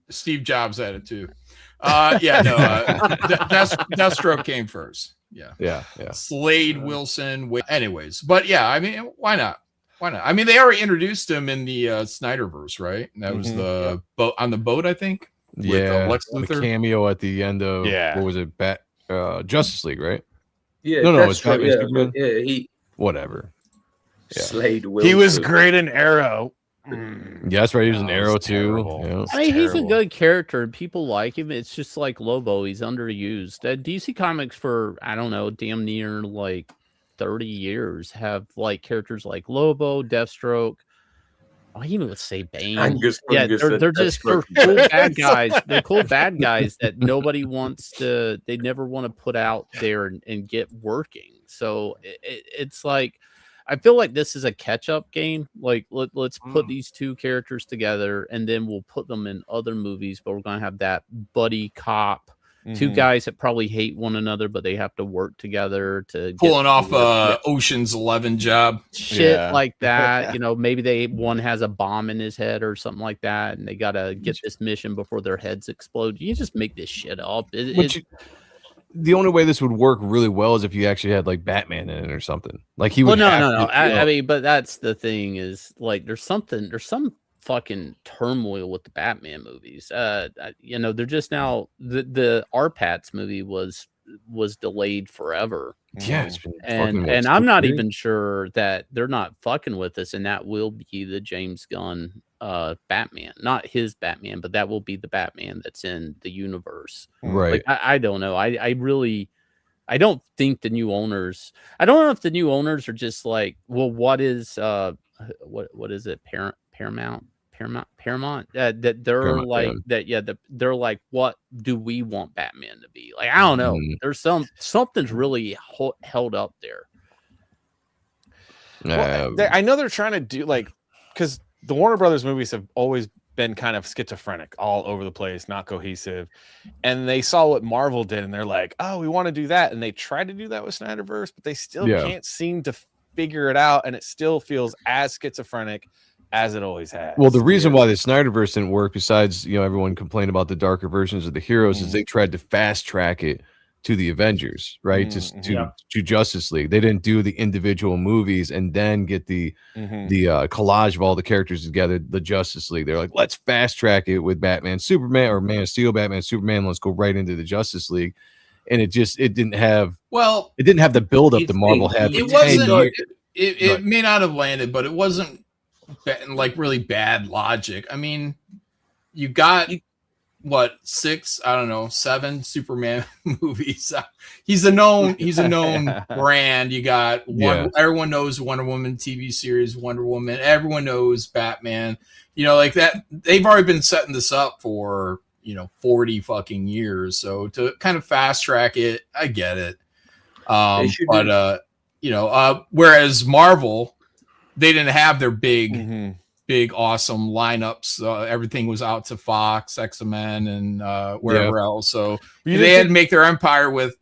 Steve Jobs had it too. Deathstroke came first. Yeah. Slade, Wilson. Anyways, but yeah, I mean, why not? I mean, they already introduced him in the Snyderverse, right? And that was the boat on the boat, I think. Yeah, with, Lex Luthor. The cameo at the end of what was it? Justice League, right? Yeah, no, it's Batman. He whatever. Yeah. Slade Wilson. He was great in Arrow. Yeah, that's right. He was an Arrow too. Yeah. I mean, he's a good character. People like him. It's just like Lobo. He's underused. DC Comics for I don't know, damn near like 30 years have like characters like Lobo, Deathstroke. I even would say Bane. They're just cool bad guys. They're cool bad guys that nobody wants to. They never want to put out there and get working. So it's like. I feel like this is a catch-up game. Like let's put these two characters together, and then we'll put them in other movies. But we're gonna have that buddy cop, two guys that probably hate one another, but they have to work together to pulling off Ocean's 11 job, shit like that. Maybe one has a bomb in his head or something like that, and they gotta get this mission before their heads explode. You just make this shit up. The only way this would work really well is if you actually had like Batman in it or something. Like he would. No. I mean, but that's the thing is like there's some fucking turmoil with the Batman movies. They're just now the Arpats movie was delayed forever. Yeah, it's been and I'm not even sure that they're not fucking with us, and that will be the James Gunn Batman, not his Batman, but that will be the Batman that's in the universe. Right. Like, I don't know. I don't think the new owners. I don't know if the new owners are just like, well, what is what is it? Paramount. That they're Paramount, like that. Yeah, they're like, what do we want Batman to be? Like, I don't know. There's something's really held up there. Well, I know they're trying to do because the Warner Brothers movies have always been kind of schizophrenic, all over the place, not cohesive. And they saw what Marvel did, and they're like, "Oh, we want to do that." And they tried to do that with Snyderverse, but they still can't seem to figure it out, and it still feels as schizophrenic as it always has. Well, the reason why the Snyderverse didn't work, besides everyone complained about the darker versions of the heroes, is they tried to fast track it to the Avengers, right? To Justice League. They didn't do the individual movies and then get the collage of all the characters together, the Justice League. They're like, let's fast track it with Batman, Superman, or Man of Steel, Batman, Superman. Let's go right into the Justice League. And it didn't have the buildup the Marvel had. It wasn't. It may not have landed, but it wasn't like really bad logic. I mean, you got what, 7 Superman movies. He's a known brand. You got everyone knows Wonder Woman TV series, Wonder Woman. Everyone knows Batman. Like that. They've already been setting this up for 40 fucking years. So to kind of fast track it, I get it. Whereas Marvel, they didn't have their big, awesome lineups. Everything was out to Fox, X-Men, and wherever else. So they had to make their empire with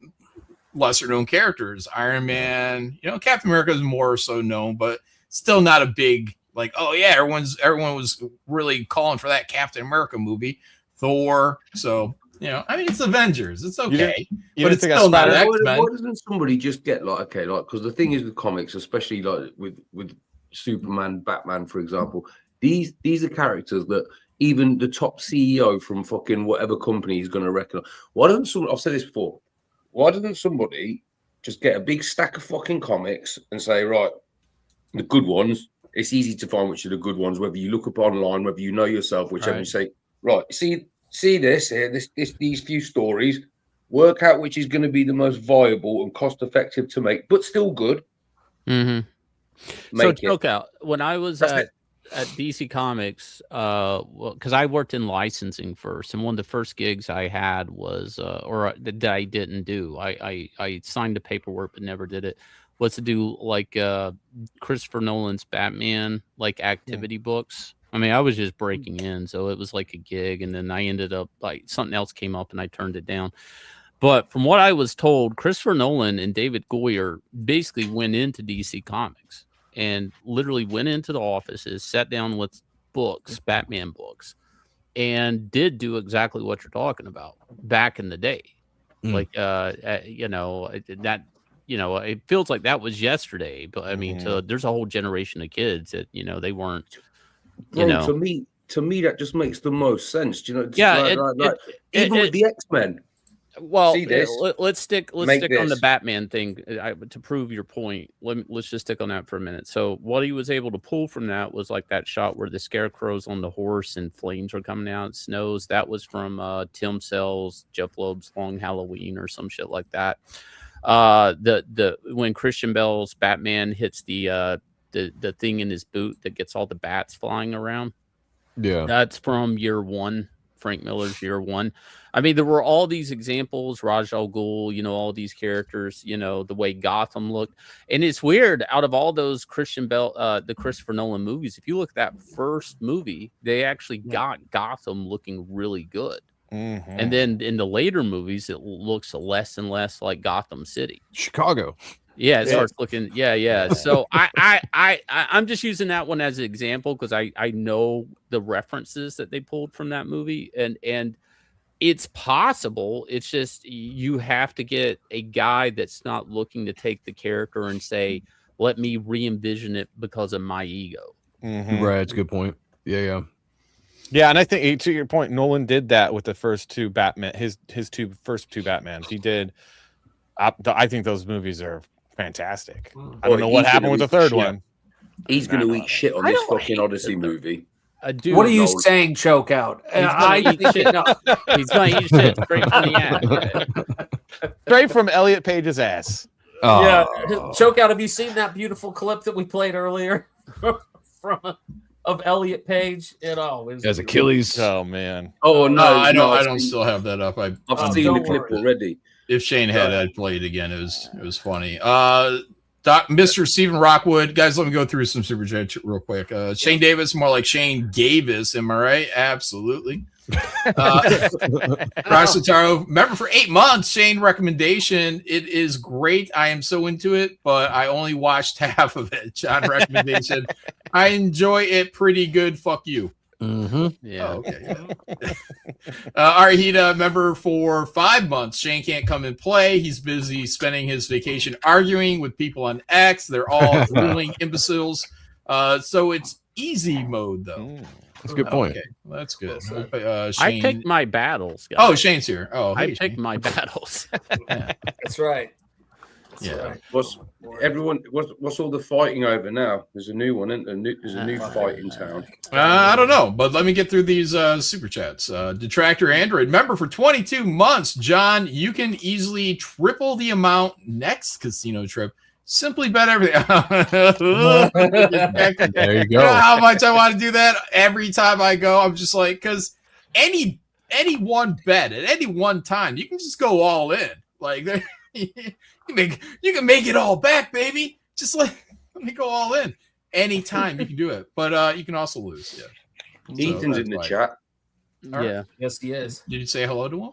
lesser known characters. Iron Man, Captain America is more so known, but still not a big like. Oh yeah, everyone was really calling for that Captain America movie. Thor. So it's Avengers. It's okay, but it's still not X-Men. Why doesn't somebody just get because the thing is with comics, especially like with Superman, Batman, for example, these are characters that even the top CEO from fucking whatever company is going to recognize. I've said this before. Why doesn't somebody just get a big stack of fucking comics and say, right, the good ones? It's easy to find which are the good ones, whether you look up online, whether you know yourself, whichever. You say, right, see this here, these few stories. Work out which is going to be the most viable and cost effective to make, but still good. So choke out. When I was at DC Comics, because I worked in licensing first, and one of the first gigs I had was, that I didn't do. I signed the paperwork but never did it. Was to do like Christopher Nolan's Batman activity books. I mean, I was just breaking in, so it was like a gig, and then I ended up something else came up and I turned it down. But from what I was told, Christopher Nolan and David Goyer basically went into DC Comics and literally went into the offices, sat down with books, Batman books, and did do exactly what you're talking about back in the day. It feels like that was yesterday, but I mean, so there's a whole generation of kids that, they weren't, to me, that just makes the most sense. Even with the X-Men. Well, let's stick on the Batman thing to prove your point. Let's just stick on that for a minute. So what he was able to pull from that was like that shot where the Scarecrow's on the horse and flames are coming out, it snows. That was from Tim Sell's Jeff Loeb's Long Halloween or some shit like that. When Christian Bale's Batman hits the thing in his boot that gets all the bats flying around. Yeah, that's from Year One Frank Miller's Year One. I mean, there were all these examples, Raj Al Ghul, you know, all these characters, you know, the way Gotham looked. And it's weird, out of all those the Christopher Nolan movies, if you look at that first movie, they actually got Gotham looking really good. And then in the later movies, it looks less and less like Gotham City. Chicago. Yeah, it starts looking. Yeah. So I'm just using that one as an example because I know the references that they pulled from that movie, and it's possible. It's just you have to get a guy that's not looking to take the character and say, "Let me re-envision it because of my ego." Right, that's a good point. Yeah. Yeah, and I think to your point, Nolan did that with the first two Batman. His first two Batmans. He did. I think those movies are fantastic. I don't know what happened with the third one. He's going to eat shit on this fucking Odyssey movie. What are you saying, Choke Out? He's gonna eat shit. No, he's gonna eat shit straight from the ass. Straight from Elliot Page's ass. Oh. Yeah, Choke Out. Have you seen that beautiful clip that we played earlier of Elliot Page? As Achilles. Oh man. Oh no, I don't still have that up. I've seen the clip already. If Shane had, I'd play it again. It was funny. Mr. Stephen Rockwood, guys, let me go through some super chats real quick. Shane Davis, more like Shane Gavis, am I right? Absolutely. Rasataro, member for 8 months. Shane recommendation. It is great. I am so into it, but I only watched half of it. John recommendation. I enjoy it pretty good. Fuck you. Yeah. Oh, Okay. Arhita, member for 5 months. Shane can't come and play. He's busy spending his vacation arguing with people on X. They're all ruling imbeciles. So it's easy mode though. That's a good point. Okay, well, that's good. Shane... I pick my battles, guys. Oh, Shane's here. Oh, I pick my battles. Yeah. That's right. What's all the fighting over now? There's a new one, isn't there? There's a new fight in town. I don't know, but let me get through these super chats. Detractor Android, member for 22 months. John, you can easily triple the amount next casino trip. Simply bet everything. There you go. You know how much I want to do that every time I go? I'm just like, because any one bet at any one time, you can just go all in. Like you can make it all back, baby. Just let me go all in. Anytime you can do it, but you can also lose. Yeah. Ethan's in the chat. Yeah. Yes, he is. Did you say hello to him?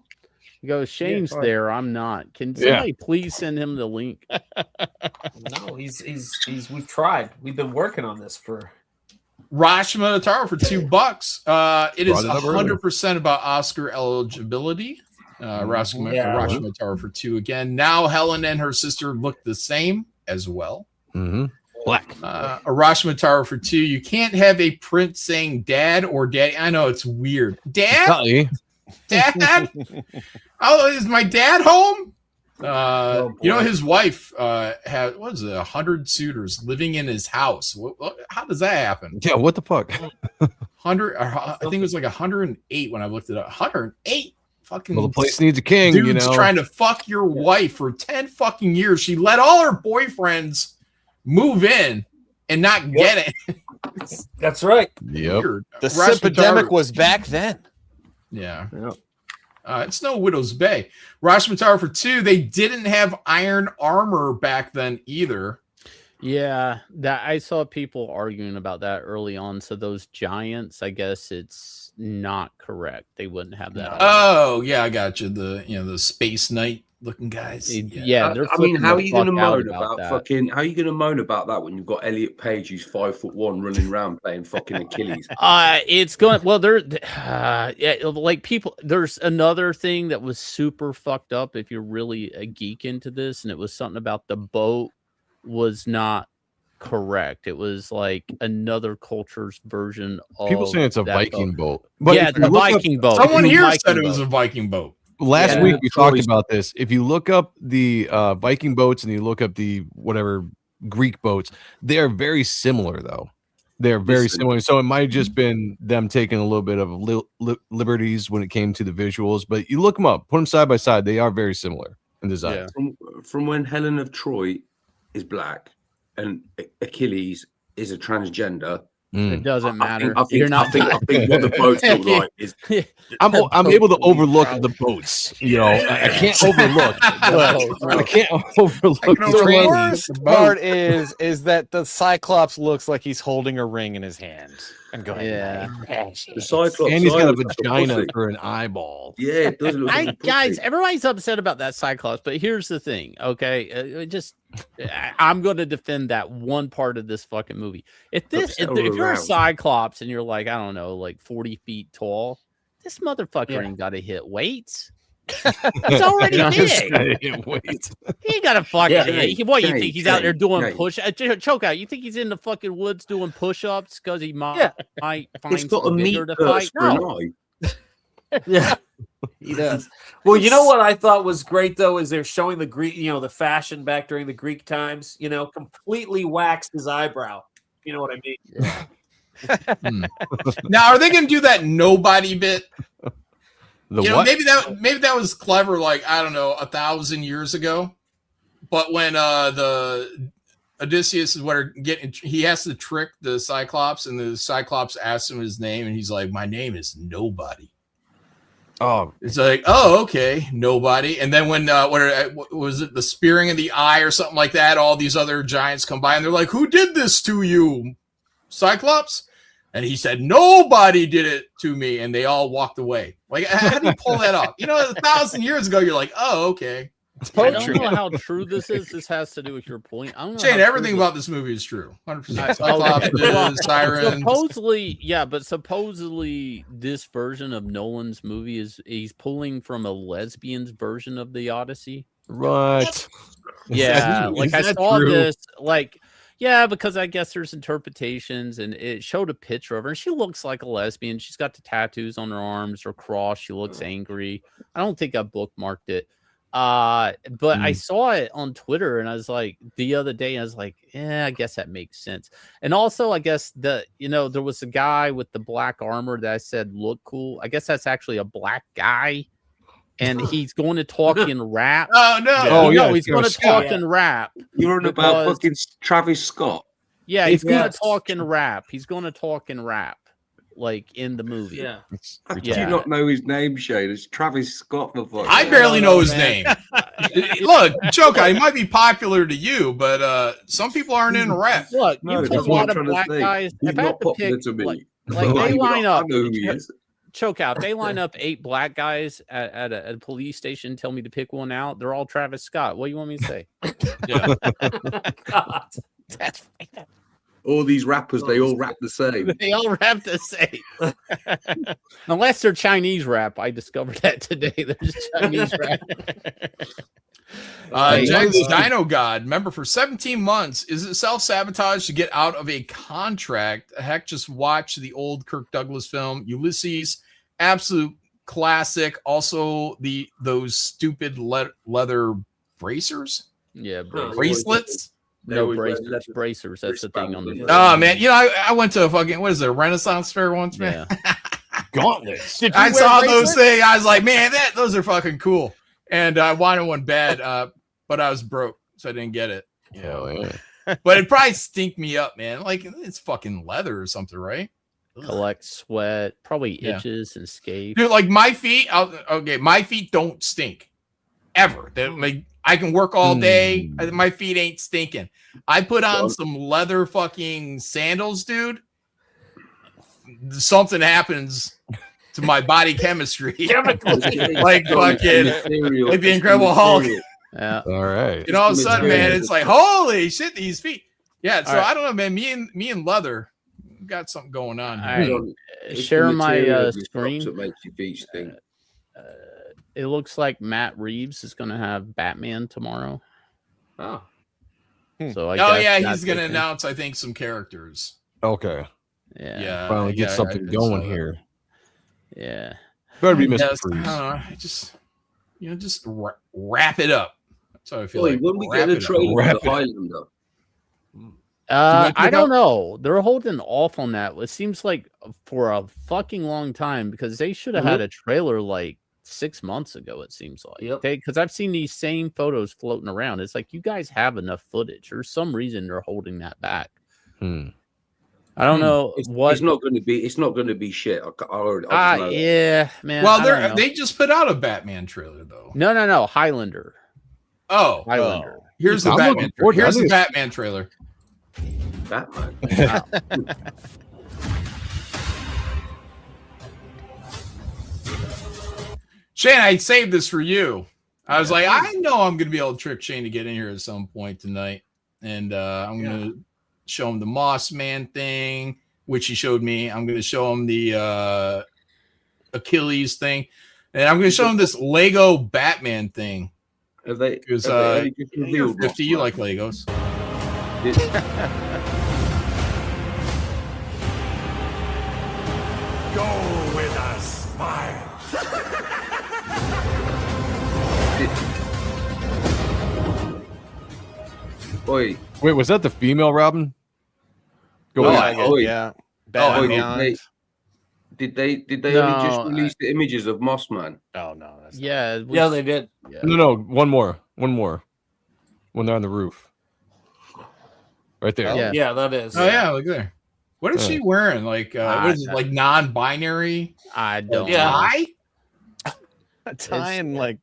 He goes, Shane's there. I'm not. Can somebody please send him the link? No, he's we've tried. We've been working on this for Rashma Taro for $2. It is 100% about Oscar eligibility. Rashma Taro for 2 again. Now Helen and her sister look the same as well. Black. Rashma Taro for 2. You can't have a print saying dad or daddy. I know it's weird. Dad? Dad? Oh, is my dad home? You know, his wife had 100 suitors living in his house. How does that happen? Yeah, what the fuck? 100. I think it was like 108 when I looked it up. 108 fucking. Well, the place needs a king. Dude's you know, trying to fuck your wife for 10 fucking years. She let all her boyfriends move in and not get it. That's right. Yep. The epidemic was back then. Yeah. It's no Widow's Bay. Rosh Matar for 2. They didn't have iron armor back then either. Yeah, that I saw people arguing about that early on. So those giants, I guess it's not correct. They wouldn't have that. Oh, yeah, I got you. The Space Knight looking guys. Yeah, I mean, how are you going to moan about fucking? How are you going to moan about that when you've got Elliot Page, who's 5'1", running around playing fucking Achilles? It's going well. Like people. There's another thing that was super fucked up. If you're really a geek into this, and it was something about the boat was not correct. It was like another culture's version of people saying it's a Viking boat. But yeah, the Viking boat. Someone here said it was a Viking boat. Last week we talked about this. If you look up the Viking boats and you look up the whatever Greek boats, they are very similar though. They're very similar. So it might have just been them taking a little bit of liberties when it came to the visuals, but you look them up, put them side by side. They are very similar in design. Yeah. From when Helen of Troy is black and Achilles is a transgender, It doesn't matter. I think what the boats look like is. I'm able to overlook the boats. You know, I can't overlook. I can't overlook The worst part is that the Cyclops looks like he's holding a ring in his hand and going, The Cyclops, and he's got a vagina for an eyeball. Yeah, it does look like a guys, pussy. everybody's upset about that Cyclops, but here's the thing, okay? I'm going to defend that one part of this fucking movie. If you're a Cyclops and you're like, I don't know, like 40 feet tall, this motherfucker ain't got to hit weights. He's already big. He ain't got to fucking. What you think he's out there doing push? Choke out. You think he's in the fucking woods doing push-ups because he might find some bigger to fight? No. Yeah, he does. Well, you know what I thought was great though is they're showing the Greek, the fashion back during the Greek times. Completely waxed his eyebrow. You know what I mean? Yeah. Now, are they going to do that nobody bit? What? Maybe that was clever, like, I don't know, 1,000 years ago. But when the Odysseus is he has to trick the Cyclops, and the Cyclops asks him his name, and he's like, "My name is Nobody." Oh, it's like, oh, okay, nobody. And then when what was it, the spearing of the eye or something like that? All these other giants come by, and they're like, "Who did this to you, Cyclops?" And he said, "Nobody did it to me," and they all walked away. Like, how do you pull that off? 1,000 years ago, you're like, "Oh, okay." I don't know how true this is. This has to do with your point. I don't know. Shane, everything about this movie is true. 100%. Cyclops, Sirens. Supposedly, this version of Nolan's movie he's pulling from a lesbian's version of the Odyssey. Right. Yeah, like I saw this, like. Yeah, because I guess there's interpretations, and it showed a picture of her. And she looks like a lesbian. She's got the tattoos on her arms, her cross. She looks angry. I don't think I bookmarked it. But I saw it on Twitter, and I was like, the other day, I was like, I guess that makes sense. And also, I guess there was a guy with the black armor that I said looked cool. I guess that's actually a black guy. And he's going to talk in rap. Oh no! Oh yeah, he's going to talk in rap. You're on about fucking Travis Scott. Yeah, he's going to talk in rap. He's going to talk in rap, like in the movie. Yeah. How do you not know his name, Shane? It's Travis Scott. I barely know his name. Look, Choka, he might be popular to you, but some people aren't into rap. Look, you put a lot of black guys. If I had to pick, like they line up. I know who he is. Choke out. They line up 8 black guys at a police station. Tell me to pick one out. They're all Travis Scott. What do you want me to say? Yeah. God, that's right. All these rappers, they all rap the same. They all rap the same. Unless they're Chinese rap. I discovered that today. They're just Chinese rap. Dino God, remember, for 17 months, is it self-sabotage to get out of a contract? Heck, just watch the old Kirk Douglas film, Ulysses. Absolute classic. Also, those stupid leather bracers. Yeah, bracelets. No, bracers. That's bracers. That's the thing on the. Oh man, I went to a fucking a Renaissance fair once, man. Yeah. Gauntlets. I saw those things. I was like, man, those are fucking cool. And I wanted one bad, but I was broke, so I didn't get it. Yeah. But it probably stink me up, man. Like, it's fucking leather or something, right? Collect sweat, probably itches and scabs. Dude, like my feet, my feet don't stink ever. I can work all day. My feet ain't stinking. I put on some leather fucking sandals, dude. Something happens to my body chemistry. like fucking, like the Incredible Hulk. Yeah. All right. All of a sudden, man, it's like, holy shit, these feet. Yeah. So I don't know, man. Me and leather got something going on here. Right. Share my screen. That makes your feet stink. It looks like Matt Reeves is going to have Batman tomorrow. Oh. So I guess he's going to announce, I think, some characters. Okay. Yeah. Finally get something going here. Yeah. Better be Mr. Freeze. Just wrap it up. That's how I feel like. When we get a trailer for the Highlander. I don't know. They're holding off on that. It seems like for a fucking long time, because they should have had a trailer like 6 months ago, it seems like. Because I've seen these same photos floating around. It's like, you guys have enough footage. There's some reason they're holding that back. I don't know what. It's not going to be. It's not going to be shit. I already know. Yeah, man. Well, they just put out a Batman trailer though. No. Highlander. Oh, Highlander. Here's the Batman. Here's the Batman trailer. Batman. Shane, I saved this for you. I was like, I know I'm going to be able to trick Shane to get in here at some point tonight, and I'm going to show him the Moss Man thing, which he showed me. I'm going to show him the Achilles thing, and I'm going to show him this Lego Batman thing. Have they? Because you're 50, you like Legos. Go with a smile. Oi. Wait, was that the female Robin? Go yeah. Did they only just release the images of Moss Man? Oh no, that's they did. Yeah. No, one more. When they're on the roof, right there. Yeah, that is. Oh yeah, look there. What is she wearing? Like what is it? Like non-binary? I don't. Tie? Tie and like.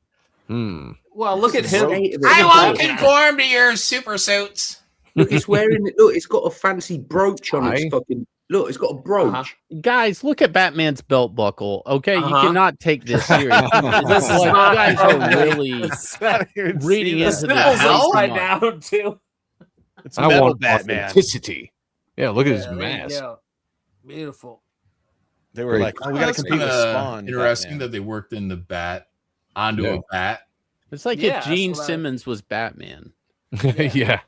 Well, look at him. I won't conform to your super suits. Look, it's wearing it. Look, it's got a fancy brooch on its fucking. Look, it's got a brooch. Guys, look at Batman's belt buckle. Okay, you cannot take this serious. This is like, you guys are really reading into this right now too. It's metal I want Batman. authenticity. Yeah, look at his mask. Yeah. Beautiful. They were like, we got to compete with Spawn. Interesting that they worked in the bat onto a bat. It's like if Gene Simmons was Batman. Yeah.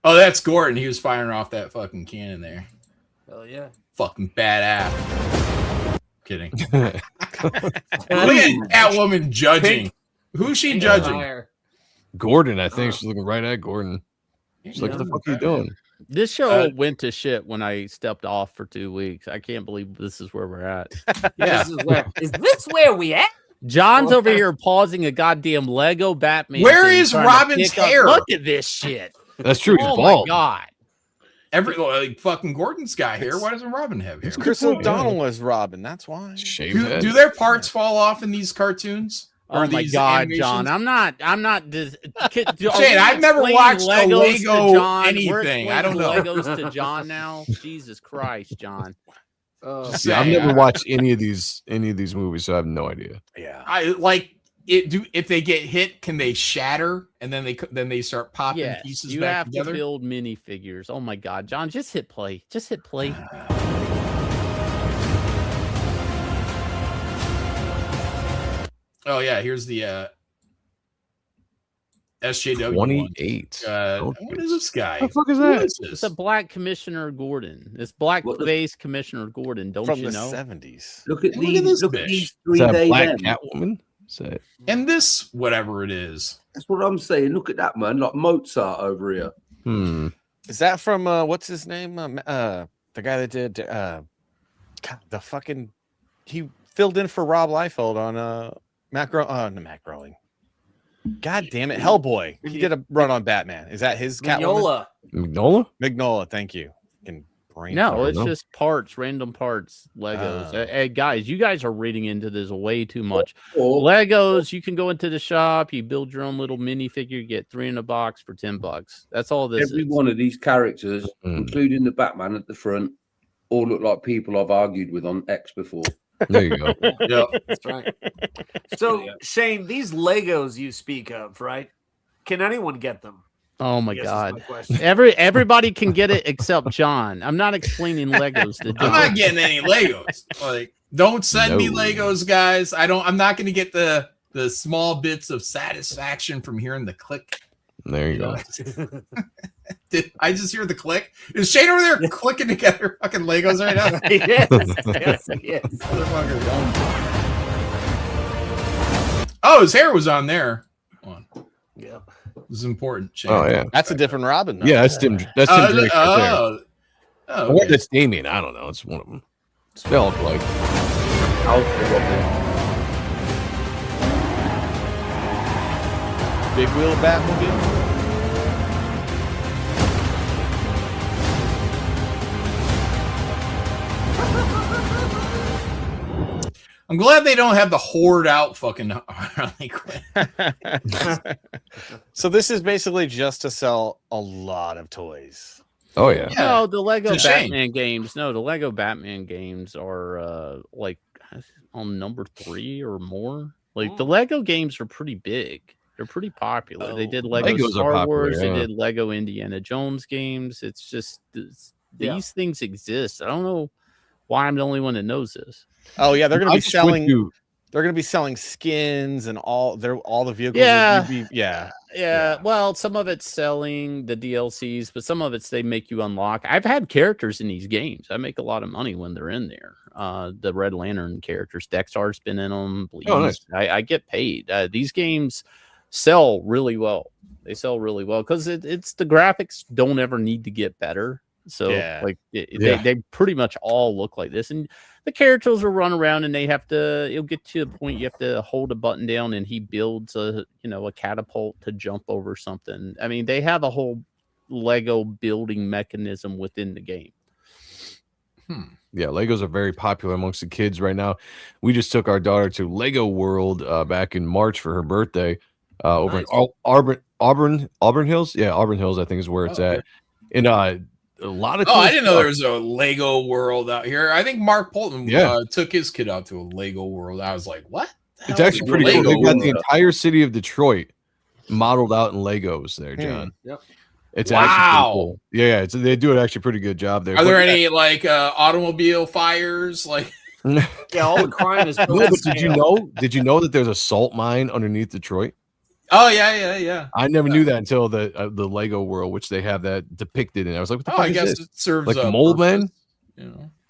Oh, that's Gordon. He was firing off that fucking cannon there. Hell yeah. Fucking badass. Kidding. Look at that woman judging. Who's she judging? Gordon, I think. She's looking right at Gordon. She's like, what the fuck are you doing? This show went to shit when I stepped off for 2 weeks. I can't believe this is where we're at. Yeah. Is this where we at? John's over here pausing a goddamn Lego Batman. Where is Robin's hair? Look at this shit. That's true. He's Oh bald. my god. Like fucking Gordon's got hair. Why doesn't Robin have hair? Chris O'Donnell was Robin. That's why. Do their parts fall off in these cartoons? Oh my god, animations? John! I'm not. Shane, I've never watched a Lego anything. I don't know. Legos to John now. Jesus Christ, John. Yeah, I've never watched any of these movies, so I have no idea. Yeah, I like it. If they get hit, can they shatter and then they start popping pieces you back have together? to build minifigures. Oh my god, John! Just hit play. Just hit play. Oh yeah, here's the SJW 28. What is this guy? What the fuck is that? Who is this? It's a black Commissioner Gordon. It's black-faced Commissioner Gordon. Don't from you the know? 70s. Look at Look at this these. Look bitch. at these Is three that a they black them. Catwoman? Is that And this, whatever it is. That's what I'm saying. Look at that, man. Like Mozart over here. Is that from what's his name? The guy that did God, the fucking he filled in for Rob Liefeld on Matt Groening. God damn it, Hellboy. He did a run on Batman. Is that his Catwoman? Mignola, thank you. No, it's just parts, random parts, Legos. Hey, guys, you guys are reading into this way too much. Legos, you can go into the shop, you build your own little minifigure, you get 3 in a box for $10. That's all this Every is. one of these characters, including the Batman at the front, all look like people I've argued with on X before. There you go. Yeah, that's right. So, Shane, these Legos you speak of, right? Can anyone get them? Oh my god! Everybody can get it except John. I'm not explaining Legos to John. I'm not getting any Legos. Like, don't send me Legos, guys. I'm not going to get the small bits of satisfaction from hearing the click. There you go. Did I just hear the click? Is Shane over there clicking together fucking Legos right now? Yes. Oh, his hair was on there. Yeah. This is important. Shane. Oh yeah, that's a different Robin. Yeah, that's Tim. That's Tim Drake right there. Oh, What that's Damien? I don't know. It's one of them. They all look like. Big wheel of Batmobile. I'm glad they don't have the hoard out fucking Harley Quinn. So this is basically just to sell a lot of toys. Oh yeah. No, the Lego Batman games. No, the Lego Batman games are like on number 3 or more. Like the Lego games are pretty big. They're pretty popular. They did Lego Legos Star popular, Wars. yeah. They did Lego Indiana Jones games. It's just these things exist. I don't know why I'm the only one that knows this. Oh yeah, they're going to be selling. You. They're going to be selling skins and all the vehicles. Yeah. Well, some of it's selling the DLCs, but some of it's they make you unlock. I've had characters in these games. I make a lot of money when they're in there. The Red Lantern characters, Dexar's been in them. Oh, nice. I get paid. These games sell really well. They sell really well because it's the graphics don't ever need to get better. So they pretty much all look like this, and the characters will run around and it'll get to a point you have to hold a button down and he builds a catapult to jump over something. I mean, they have a whole Lego building mechanism within the game. Yeah, Legos are very popular amongst the kids right now. We just took our daughter to Lego World back in March for her birthday over in Auburn Hills. Yeah, Auburn Hills, I think is where it's at. And a lot of I didn't know there was a Lego World out here. I think Mark Polton took his kid out to a Lego World. I was like, what? It's actually pretty cool. They've got the entire city of Detroit modeled out in Legos there, John. Yep. It's actually pretty cool. Yeah, they do it actually pretty good job there. Are there any like automobile fires? Like all the crime is. No, but did you know that there's a salt mine underneath Detroit? Oh yeah. I never knew that until the Lego World, which they have that depicted, and I was like, "What the fuck I is guess this?" it serves like mole men.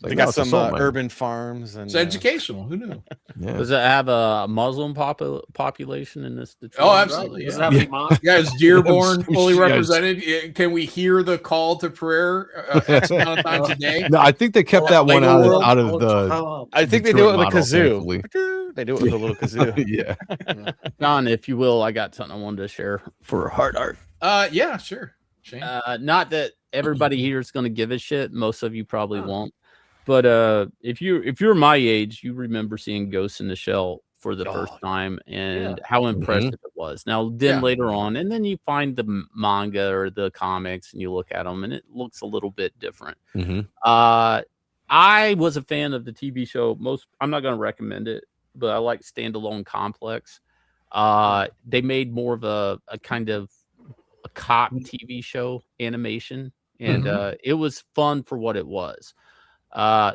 Like, they got some urban farms, and it's educational. Who knew? Yeah. Does it have a Muslim population in this Detroit? Oh, absolutely. Yeah, it's Dearborn fully represented. Can we hear the call to prayer X amount of times a day? No, I think they kept that one out of the. I think they do it with a kazoo. They do it with a little kazoo. Yeah. John, if you will, I got something I wanted to share for hard art. Yeah, sure. Not that everybody here is going to give a shit. Most of you probably won't. But if you're my age, you remember seeing Ghost in the Shell for the first time and how impressive it was. Now, then later on, and then you find the manga or the comics and you look at them and it looks a little bit different. I was a fan of the TV show. I'm not going to recommend it, but I like Standalone Complex. They made more of a kind of a cop TV show animation, and it was fun for what it was.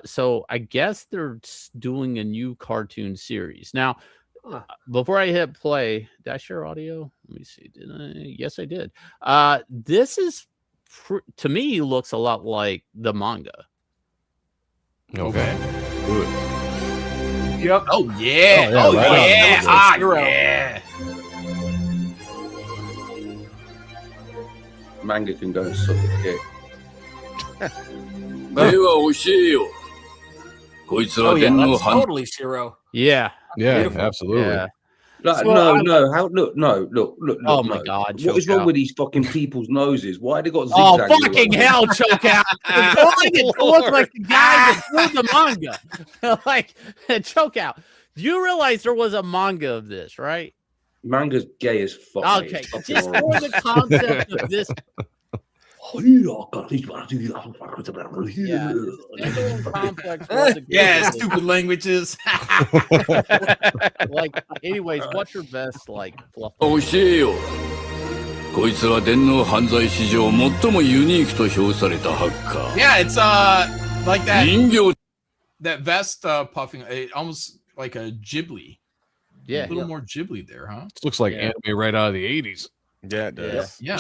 So I guess they're doing a new cartoon series. Now, before I hit play, did I share audio? Let me see. Did I? Yes, I did. This is, to me, looks a lot like the manga. Okay. Yep. Oh, yeah. Yeah. Manga can go and suck a dick. That's totally Shiro. Yeah, absolutely. Yeah. Like, look. Oh my God! What is wrong with these fucking people's noses? Why they got zigzags? Oh fucking hell! Choke out! It looks like the guy that drew the manga. Like choke out. Do you realize there was a manga of this, right? Manga's gay as fuck. Okay, just for the concept of this. Stupid languages. Like, anyways, what's your best like fluff? Yeah, it's like that vest puffing, almost like a Ghibli. Yeah, a little more Ghibli there, huh? This looks like anime right out of the 80s. Yeah, it does. Yeah.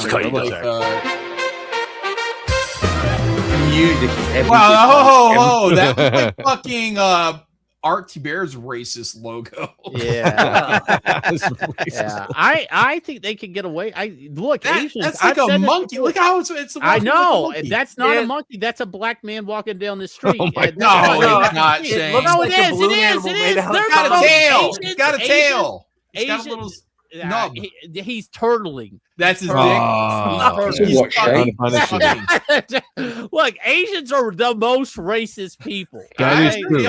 Music. Wow! That was like fucking Art Bear's racist logo. Yeah. Yeah. I think they could get away. Asians. That's like a monkey. Look how it's a I know. That's not a monkey. That's a black man walking down the street. No, it's not. No, it is. It is. It's got a tail. It's got a tail. It's got a little. No. He's turtling. That's his dick. Look, Asians are the most racist people. That is true. They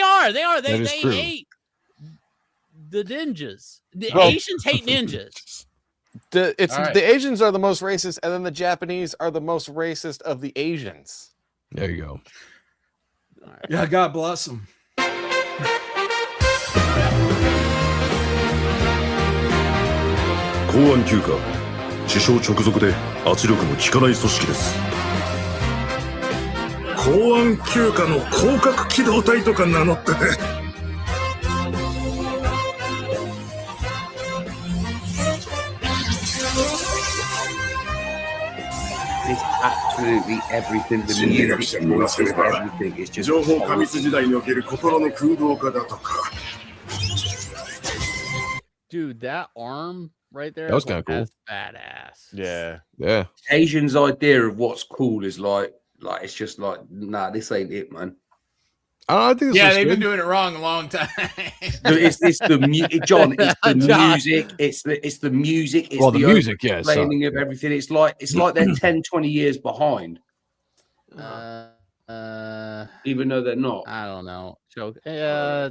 are. They true. hate the ninjas. The Asians hate ninjas. The right. Asians are the most racist, and then the Japanese are the most racist of the Asians. There you go. Yeah, God bless them. 公安休暇首相直属で圧力の効かない組織です。公安休暇の広角機動隊とか名乗ってて。It's absolutely everything. The 心理学者にもせれば everything. It's just 情報過密時代における心の空洞化だとか。 Dude, that arm right there. That was kind of cool. That's badass. Yeah. Yeah. Asians' idea of what's cool is like it's just like, nah, this ain't it, man. I think this They've been doing it wrong a long time. It's the music, John. It's the music. It's the music. It's the music, yeah. Explaining of everything. It's like they're 10, 20 years behind. Even though they're not. I don't know. Joke. I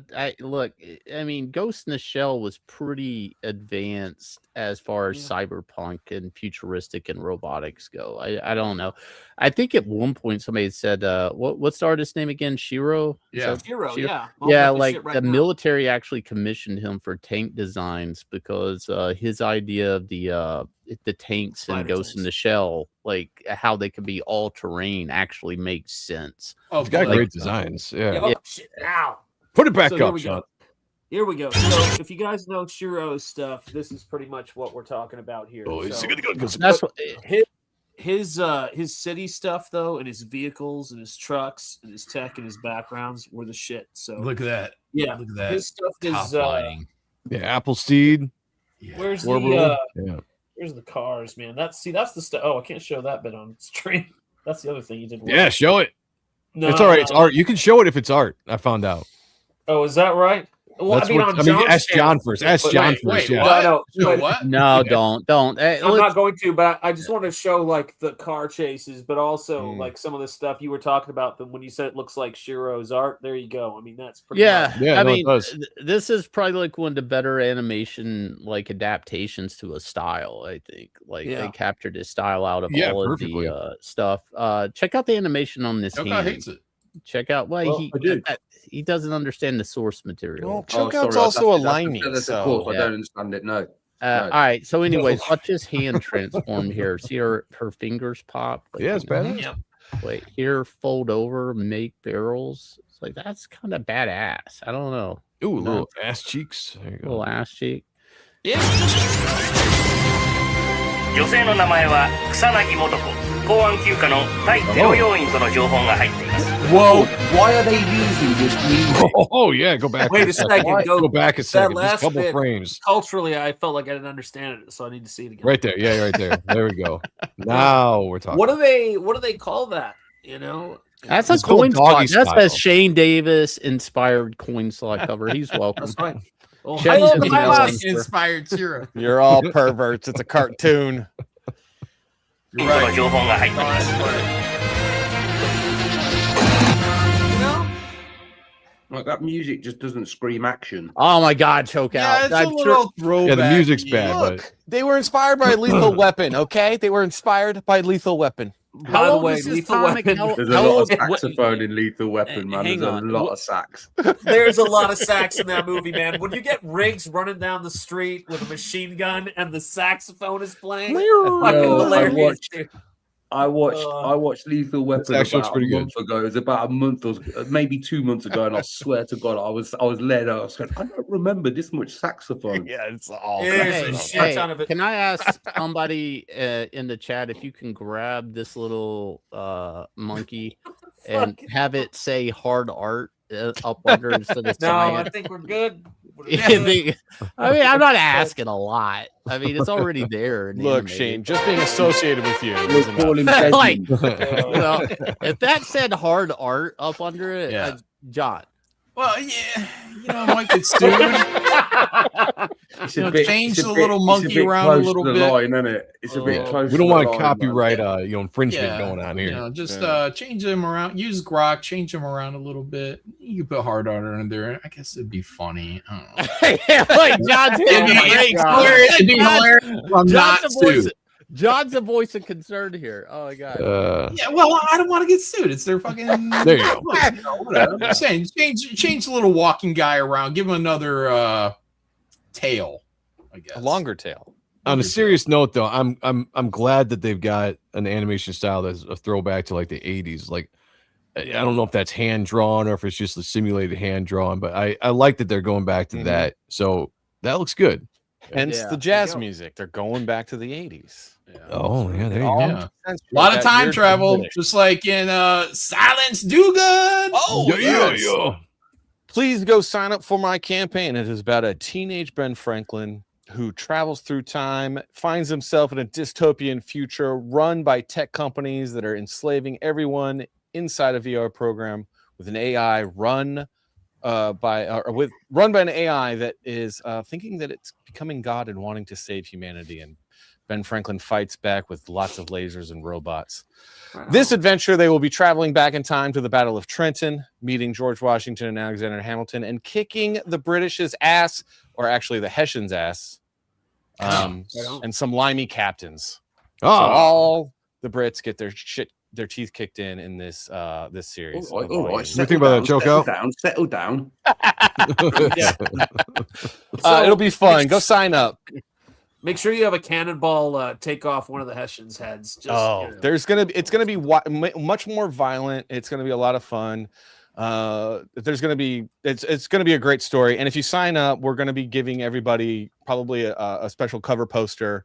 mean, Ghost in the Shell was pretty advanced as far as cyberpunk and futuristic and robotics go. I don't know. I think at one point somebody said, what's the artist's name again? Shiro? Yeah. Shiro, yeah. Yeah, like the military actually commissioned him for tank designs because his idea of the tanks and Ghost in the Shell, like how they could be all terrain, actually makes sense. Oh, he's got great designs. Yeah. Oh, shit. Ow. Put it back up, Sean. Here we go. So, if you guys know Shiro's stuff, this is pretty much what we're talking about here. Oh, so, that's what his city stuff though, and his vehicles and his trucks and his tech and his backgrounds were the shit. So look at that. Yeah, look at that. His stuff is Appleseed. Yeah. Where's the cars, man? That's the stuff. Oh, I can't show that bit on stream. That's the other thing you did. Yeah, show it. No, it's all right. It's art. You can show it if it's art. I found out. Oh, is that right? Well, ask John first. Ask John first. Yeah. No, don't. Hey, I'm not going to, but I just want to show like the car chases, but also like some of the stuff you were talking about. When you said it looks like Shiro's art, there you go. I mean, that's pretty much. I mean, this is probably like one of the better animation like adaptations to a style. I think they captured his style out of all of the stuff. Check out the animation on this. Chokai hates it. Check out he doesn't understand the source material. Well, Chokout's also a limey. I don't understand it. No. All right. So, anyways, watch his hand transform here. See her fingers pop. Like, yeah, it's badass. Yep. Wait, here, fold over, make barrels. It's like that's kind of badass. I don't know. Ooh, little ass cheeks. There you go. Little ass cheek. Yeah. 女性の名前は草薙素子。公安休暇の対テロ要員との情報が入っています。Whoa! Why are they using this music? Oh yeah, go back. Wait a second. Go back a second. That Just a couple bit, frames. Culturally, I felt like I didn't understand it, so I need to see it again. Right there. Yeah, right there. There we go. Now we're talking. What do they call that? You know, that's a coin slot. That's a Shane Davis inspired coin slot cover. He's welcome. That's right. Well, inspired Shiro. You're all perverts. It's a cartoon. You're right. Like that music just doesn't scream action. Oh my God, choke out. It's a little throwback. Yeah, the music's bad, but they were inspired by Lethal Weapon. Okay, they were inspired by Lethal Weapon. By the way, Lethal Weapon. There's a lot of saxophone in Lethal Weapon, man. There's a lot of sax. There's a lot of sax in that movie, man. When you get Riggs running down the street with a machine gun and the saxophone is playing, fucking hilarious. I watched Lethal Weapon about a month ago. It was about a month or maybe 2 months ago, and I swear to God, I was led out. I was going, I don't remember this much saxophone. Yeah, it's all. Can I ask somebody in the chat if you can grab this little monkey and have it say hard art up under instead of I think we're good. I mean, I'm not asking a lot. I mean, it's already there. Look, Shane, just being associated with you. Like, if that said hard art up under it, John, Well, yeah, I might get sued. Change the little monkey around a little bit. Line, isn't it? It's a bit close. We don't want copyright, infringement going on here. Just change them around. Use Grok, change them around a little bit. You can put hard art in there. I guess it'd be funny. I don't know. Like John's it'd be hilarious. I'm not sued. John's a voice of concern here. Oh my god. Yeah, well, I don't want to get sued. It's their fucking. There you go. Whatever. I'm just saying, change the little walking guy around. Give him another tail. I guess A longer tail. On a serious note, though, I'm glad that they've got an animation style that's a throwback to like the 80s. Like, I don't know if that's hand drawn or if it's just a simulated hand drawn, but I like that they're going back to that. So that looks good. Hence the jazz music. They're going back to the 80s. Oh, yeah, there you go. A lot of time travel, just like in Silence Dogood. Oh, yeah. Please go sign up for my campaign. It is about a teenage Ben Franklin who travels through time, finds himself in a dystopian future run by tech companies that are enslaving everyone inside a VR program with an AI run by an AI that is thinking that it's becoming God and wanting to save humanity. And Ben Franklin fights back with lots of lasers and robots. Wow. This adventure, they will be traveling back in time to the Battle of Trenton, meeting George Washington and Alexander Hamilton, and kicking the British's ass, or actually the Hessians' ass, and some limey captains. So all the Brits get their teeth kicked in this this series. All right. What do you think about that, Choco? Settle down. It'll be fun. Go sign up. Make sure you have a cannonball take off one of the Hessians' heads. It's gonna be much more violent. It's gonna be a lot of fun. It's gonna be a great story. And if you sign up, we're gonna be giving everybody probably a special cover poster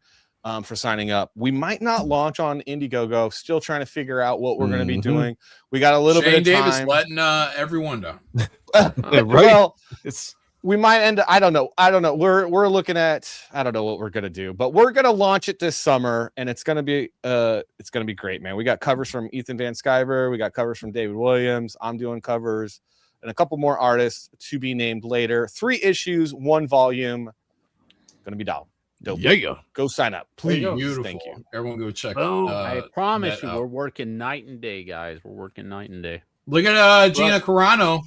for signing up. We might not launch on Indiegogo. Still trying to figure out what we're gonna be doing. We got a little bit of time. Davis letting everyone down. Right? Well, we might end. I don't know. We're looking at. I don't know what we're gonna do, but we're gonna launch it this summer, and it's gonna be great, man. We got covers from Ethan Van Sciver. We got covers from David Williams. I'm doing covers, and a couple more artists to be named later. 3 issues, 1 volume. Gonna be dope. Yeah. Go sign up, please. Beautiful. Thank you. Everyone, go check. I promise you, we're working night and day, guys. We're working night and day. Look at Gina Carano.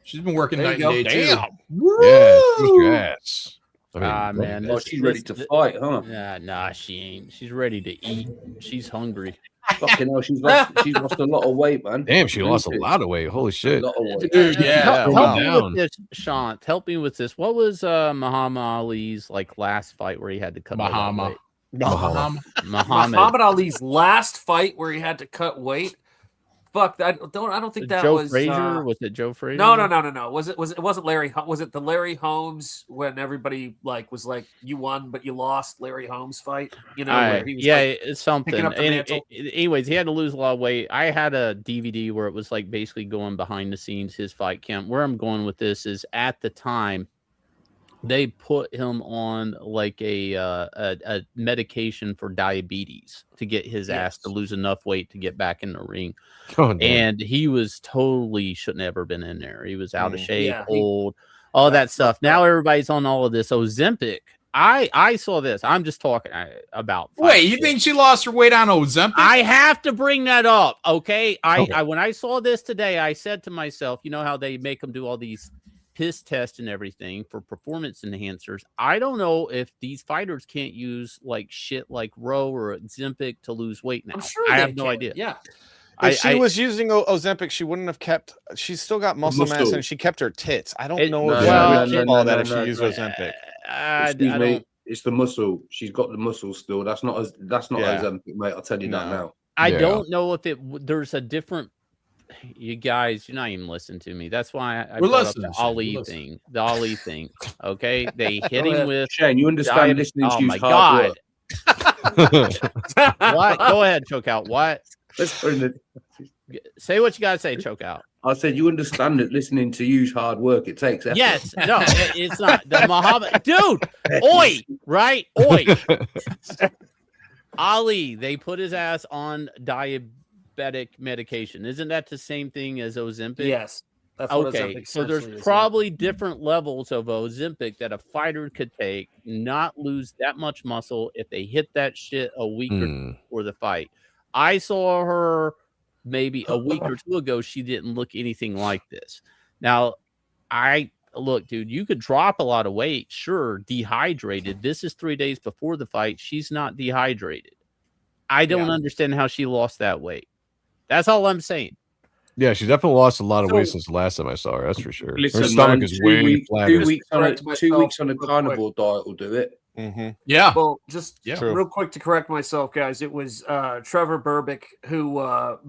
She's been working night and day too. Yeah, your ass. Man, she's ready to fight, huh? Nah, she ain't. She's ready to eat. She's hungry. Fucking hell, she's lost a lot of weight, man. Damn, she lost a lot of weight. Holy shit. A lot of weight. Dude, yeah. Help me with this, Sean. Help me with this. What was Muhammad Ali's last fight where he had to cut Muhammad Muhammad Ali's last fight where he had to cut weight? Fuck! I don't think that Joe was Frazier. Was it Joe Frazier? No. It wasn't Larry. Was it the Larry Holmes when everybody was like, you won but you lost? Larry Holmes fight. Where he was it's something. Anyways, he had to lose a lot of weight. I had a DVD where it was basically going behind the scenes his fight camp. Where I'm going with this is at the time they put him on a medication for diabetes to get his ass to lose enough weight to get back in the ring. And he was totally shouldn't have ever been in there. He was out of shape, old, all that stuff. Now everybody's on all of this Ozempic. I saw this. I'm just talking about. Wait, you think she lost her weight on Ozempic? I have to bring that up. Okay. I when I saw this today, I said to myself, you know how they make them do all these piss tests and everything for performance enhancers. I don't know if these fighters can't use shit like Roe or Ozempic to lose weight now. I'm sure I have no idea. Yeah. If she was using Ozempic, she wouldn't have kept. She's still got muscle mass, and she kept her tits. I don't know if she would keep all that if she used Ozempic. Excuse me, it's the muscle. She's got the muscle still. That's not Ozempic, mate. I'll tell you that now. I don't know if there's a different. You guys, you're not even listening to me. That's why I brought up the Ali thing. The Ali thing. Okay, they hit him with Shane. You understand listening to you? Oh my god! What? Go ahead, choke out. What? Say what you gotta say, choke out. I said you understand that listening to you's hard work. It takes effort. Yes, no, it's not the Muhammad dude. Oi, right? Oi. Ali, they put his ass on diabetic medication. Isn't that the same thing as Ozempic? Yes. That's what Okay, Ozempic so there's essentially is, probably different levels of Ozempic that a fighter could take, not lose that much muscle if they hit that shit a week or two before the fight. I saw her maybe a week or two ago. She didn't look anything like this. Now, look, dude, you could drop a lot of weight, sure, dehydrated. This is 3 days before the fight. She's not dehydrated. I don't understand how she lost that weight. That's all I'm saying. Yeah, she definitely lost a lot of weight since the last time I saw her. That's for sure. Listen, her stomach man, is way flatter. 2 weeks on a carnivore diet will do it. Yeah. Well, just True. real quick to correct myself, guys. It was Trevor Berbick who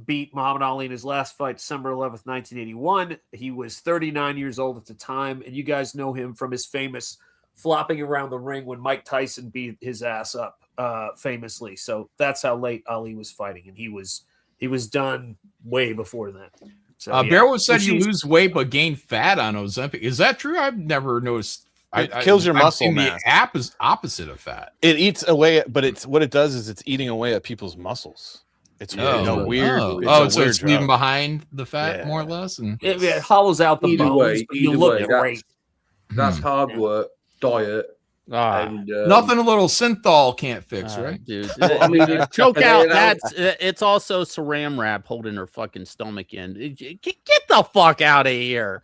beat Muhammad Ali in his last fight, December 11th, 1981. He was 39 years old at the time, and you guys know him from his famous flopping around the ring when Mike Tyson beat his ass up famously. So that's how late Ali was fighting, and he was done way before that. So, Bearwood said you lose weight but gain fat on Ozempic. Is that true? I've never noticed. It kills your muscle mass. The opposite of fat. It eats away, but what it does is it's eating away at people's muscles. It's weird. So it's leaving behind the fat more or less, and it hollows out the bones. But you look great. That's hard work, diet. And, nothing a little synthol can't fix, right? Dude, I mean, choke out. It's also saran wrap holding her fucking stomach in. Get the fuck out of here.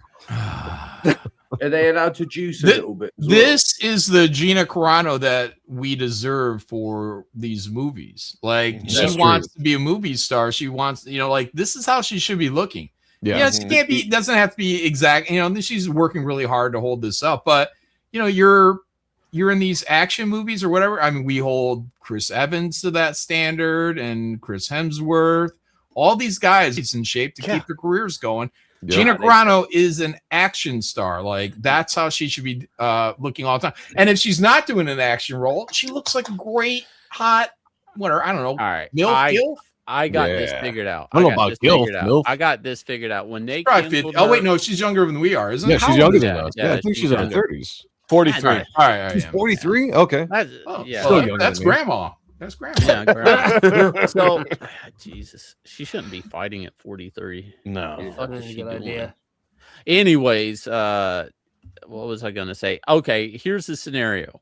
Are they allowed to juice a little bit? This is the Gina Carano that we deserve for these movies. Like she wants to be a movie star. She wants, like this is how she should be looking. Yeah, she can't be. Doesn't have to be exact. She's working really hard to hold this up. But you're in these action movies or whatever. I mean, we hold Chris Evans to that standard and Chris Hemsworth. All these guys is in shape to keep their careers going. Yeah. Gina Carano is an action star. Like that's how she should be looking all the time. And if she's not doing an action role, she looks like a great hot whatever. I don't know. All right, MILF. I got this figured out. I don't know about MILF. I got this figured out when they. Oh wait, no, she's younger than we are, isn't it? Yeah, she's younger than us. Yeah, I think she's in her 30s. 43. All right. She's 43. Okay. That's grandma. That's grandma. Yeah, grandma. So, Jesus, she shouldn't be fighting at 43. No, what the fuck is she doing? Anyways, what was I gonna say? Okay, here's the scenario.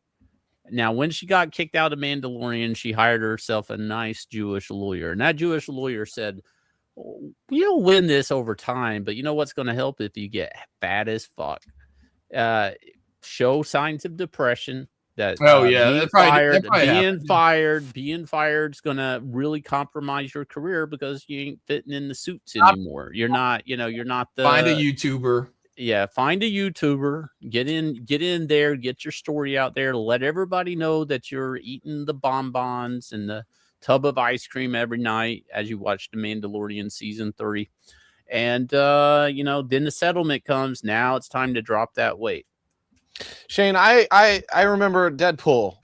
Now, when she got kicked out of Mandalorian, she hired herself a nice Jewish lawyer, and that Jewish lawyer said, "You'll win this over time, but you know what's going to help if you get fat as fuck." Show signs of depression. Being fired is gonna really compromise your career because you ain't fitting in the suits anymore. You're not the find a YouTuber. Yeah, find a YouTuber, get in there, get your story out there, let everybody know that you're eating the bonbons and the tub of ice cream every night as you watch The Mandalorian season 3. And then the settlement comes. Now it's time to drop that weight. Shane, I remember Deadpool,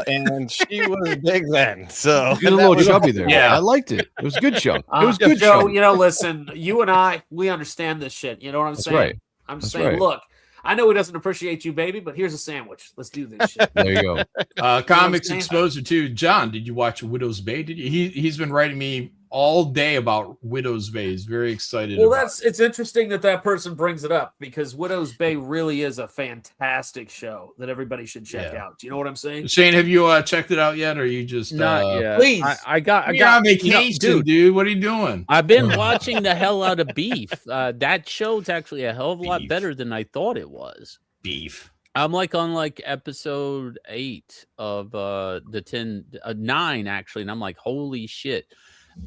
and she was big then. So a little chubby there. Yeah, I liked it. It was a good show. It was good show. show. Listen, you and we understand this shit. You know what I'm saying? Right. I'm just saying, look, I know he doesn't appreciate you, baby, but here's a sandwich. Let's do this shit. There you go. Comics exposure too. John, did you watch Widow's Bay? Did you? He's been writing me all day about Widow's Bay. He's very excited. Well, it's interesting that person brings it up because Widow's Bay really is a fantastic show that everybody should check out. Do you know what I'm saying? Shane, have you checked it out yet? Or are you just not yet? Please, I got on vacation, dude. What are you doing? I've been watching the hell out of Beef. That show's actually a hell of a lot better than I thought it was. Beef. I'm on episode 8 of the 9 actually, and I'm like, holy shit.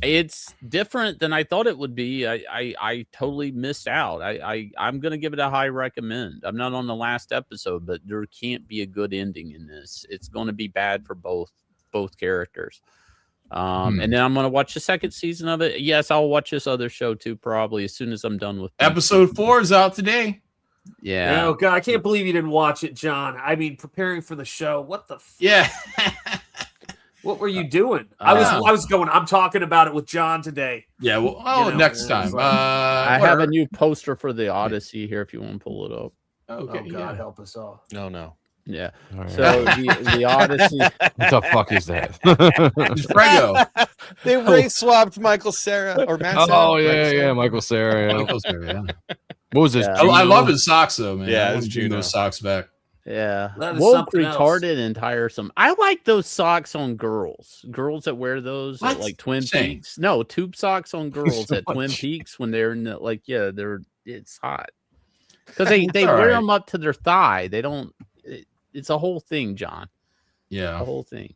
It's different than I thought it would be. I totally missed out. I'm gonna give it a high recommend. I'm not on the last episode, but there can't be a good ending in this. It's gonna be bad for both characters. And then I'm gonna watch the second season of it. Yes, I'll watch this other show too, probably as soon as I'm done with episode 4 is out today. Yeah. Oh God, I can't believe you didn't watch it, John. I mean, preparing for the show. What the? Yeah. What were you doing? I was going. I'm talking about it with John today. Yeah. Well, next time. I have a new poster for the Odyssey here. If you want to pull it up. Okay. Oh, God help us all. No. Yeah. Right. So the Odyssey. What the fuck is that? It's Prego. They race swapped Michael Cera or Matt. Oh yeah, Michael Cera. Michael Cera. What was this? Yeah. I love his socks though, man. Yeah, I it's want to do Juno. those socks back. Yeah, That is woke, something else. retarded, and tiresome. I like those socks on girls. Girls that wear those at What? like Twin Shane. Peaks. No, tube socks on girls So at Twin much. Peaks when they're in the, like, yeah, it's hot because they All wear right. them up to their thigh. They don't. It's a whole thing, John. A Yeah. whole thing.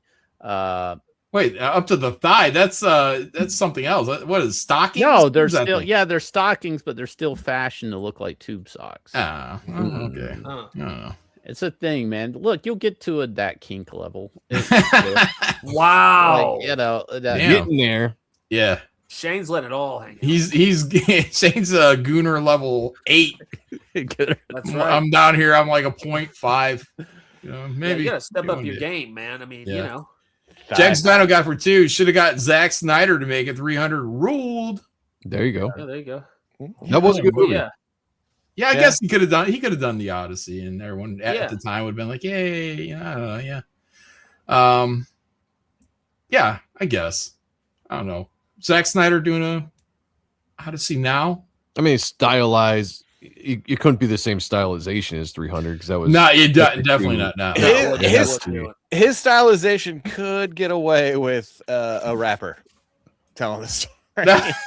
Wait, up to the thigh. That's something else. What is stockings? No, What they're is that still thing? they're stockings, but they're still fashioned to look like tube socks. Ah, okay. Huh. I don't know. It's a thing, man. Look, you'll get to that kink level. Wow. Like, you know, that, Damn. Getting there. Yeah. Shane's letting it all hang. He's Shane's a Gooner level 8. That's right. I'm down here. I'm like a 0.5. You know, Yeah, maybe you gotta step up one your day. game, man. I mean, Yeah. you know. Jack's Dino got for 2. Should have got Zack Snyder to make it 300 ruled. There you go. Yeah, there you go. That was a good movie. Yeah. Yeah, I guess he could have done the Odyssey, and everyone at Yeah. the time would have been like, "Yay!" You know, I don't know, yeah, I guess. I don't know. Zack Snyder doing a Odyssey now? I mean, stylized. It couldn't be the same stylization as 300 because that was Definitely not now. His stylization could get away with a rapper telling the story.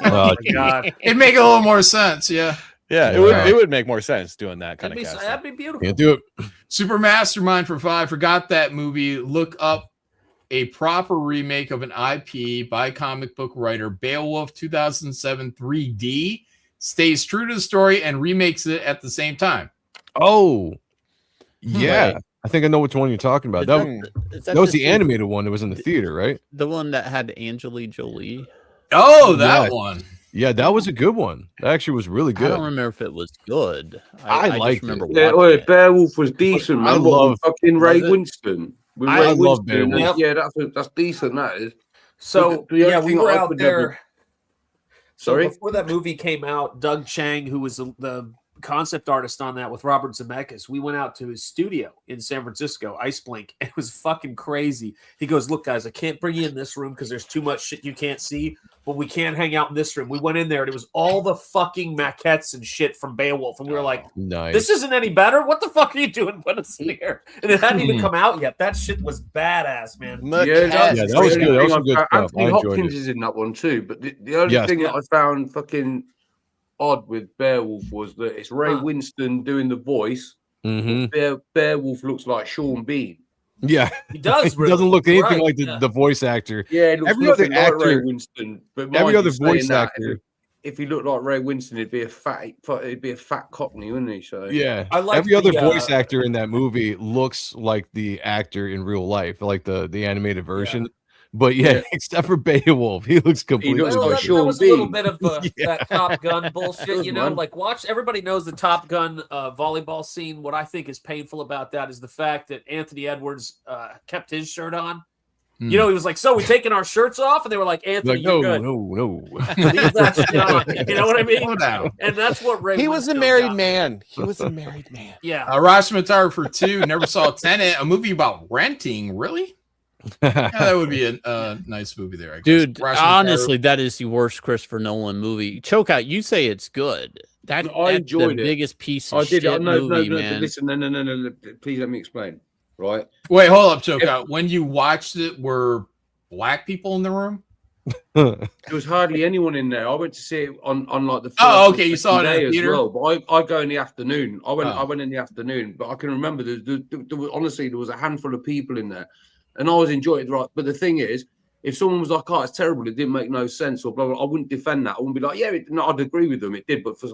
Oh, God. It'd make a little more sense, yeah. Yeah, it would make more sense doing that kind of casting. That'd be beautiful. Can't do it. Super Mastermind for 5. Forgot that movie. Look up a proper remake of an IP by comic book writer Beowulf 2007 3D. Stays true to the story and remakes it at the same time. Oh, yeah. Right. I think I know which one you're talking about. That was the animated one that was in the theater, right? The one that had Angelina Jolie. Oh, that Yeah. one. Yeah, that was a good one. That actually was really I good. don't remember if it was good. I just liked it. remember Yeah, watching well, it. Beowulf was decent, man. I What, love- with fucking Ray Was it? Winston. With I Ray love Winston, Beowulf. yeah, that's decent. That is. So The only yeah, we thing were I out could never- there. So Sorry? before that movie came out, Doug Chang, who was the concept artist on that with Robert Zemeckis, we went out to his studio in San Francisco, Ice Blink. It was fucking crazy. He goes, "Look, guys, I can't bring you in this room because there's too much shit you can't see, but we can hang out in this room." We went in there and it was all the fucking maquettes and shit from Beowulf, and we were like, Nice. "This isn't any better. What the fuck are you doing putting us in here?" And it hadn't even come out yet. That shit was badass, man. Yeah, that was good. That was some good stuff. I Anthony enjoyed Hopkins it. is in that one too. But the only Yes. thing that I found fucking odd with Beowulf was that it's Ray Huh. Winston doing the voice. Mhm. Beowulf looks like Sean Bean. Yeah, He does. He Really. doesn't look anything Right, like yeah. the voice actor. Yeah, it looks Every other nothing like Ray actor- Winston. But every mind other you, saying voice that, actor. if he looked like Ray Winston, it'd be a fat cockney, wouldn't he? So Yeah, I like every other the, voice actor in that movie looks like the actor in real life, like the animated version. But yeah, except for Beowulf, he looks completely. looks Well, like that Sean was a little Bean. bit of that Top Gun bullshit, Good, you know. man. Like, watch. Everybody knows the Top Gun volleyball scene. What I think is painful about that is the fact that Anthony Edwards kept his shirt on. You know, he was like, "So we taking our shirts off?" And they were like, "Anthony, like, you're no, good. no. Leave that shit on." You know what I mean? Slow down. And that's what Ray. He was a Winston married got. man. He was a married man. Yeah. Raj Matar for 2. Never saw Tenet, a movie about renting. Really? Yeah, that would be a nice movie there, I guess. Dude, Raj Matar- honestly, that is the worst Christopher Nolan movie. Chokeout, you say it's good. I That's enjoyed the it. biggest piece of I did. shit No, movie, no, man. listen, no. Please let me explain. Right? Wait, hold up, Chokeout. When you watched it, were black people in the room? There was hardly anyone in there. I went to see it on like the first Oh, or okay, you second saw it in day the as theater? well. But I go in the afternoon. I Oh. went in the afternoon, but I can remember there was, honestly there was a handful of people in there, and I was enjoying it. Right, but the thing is, if someone was like, "Oh, it's terrible. It didn't make no sense," or blah blah, I wouldn't defend that. I wouldn't be like, "Yeah, no, I'd agree with them. It did," but for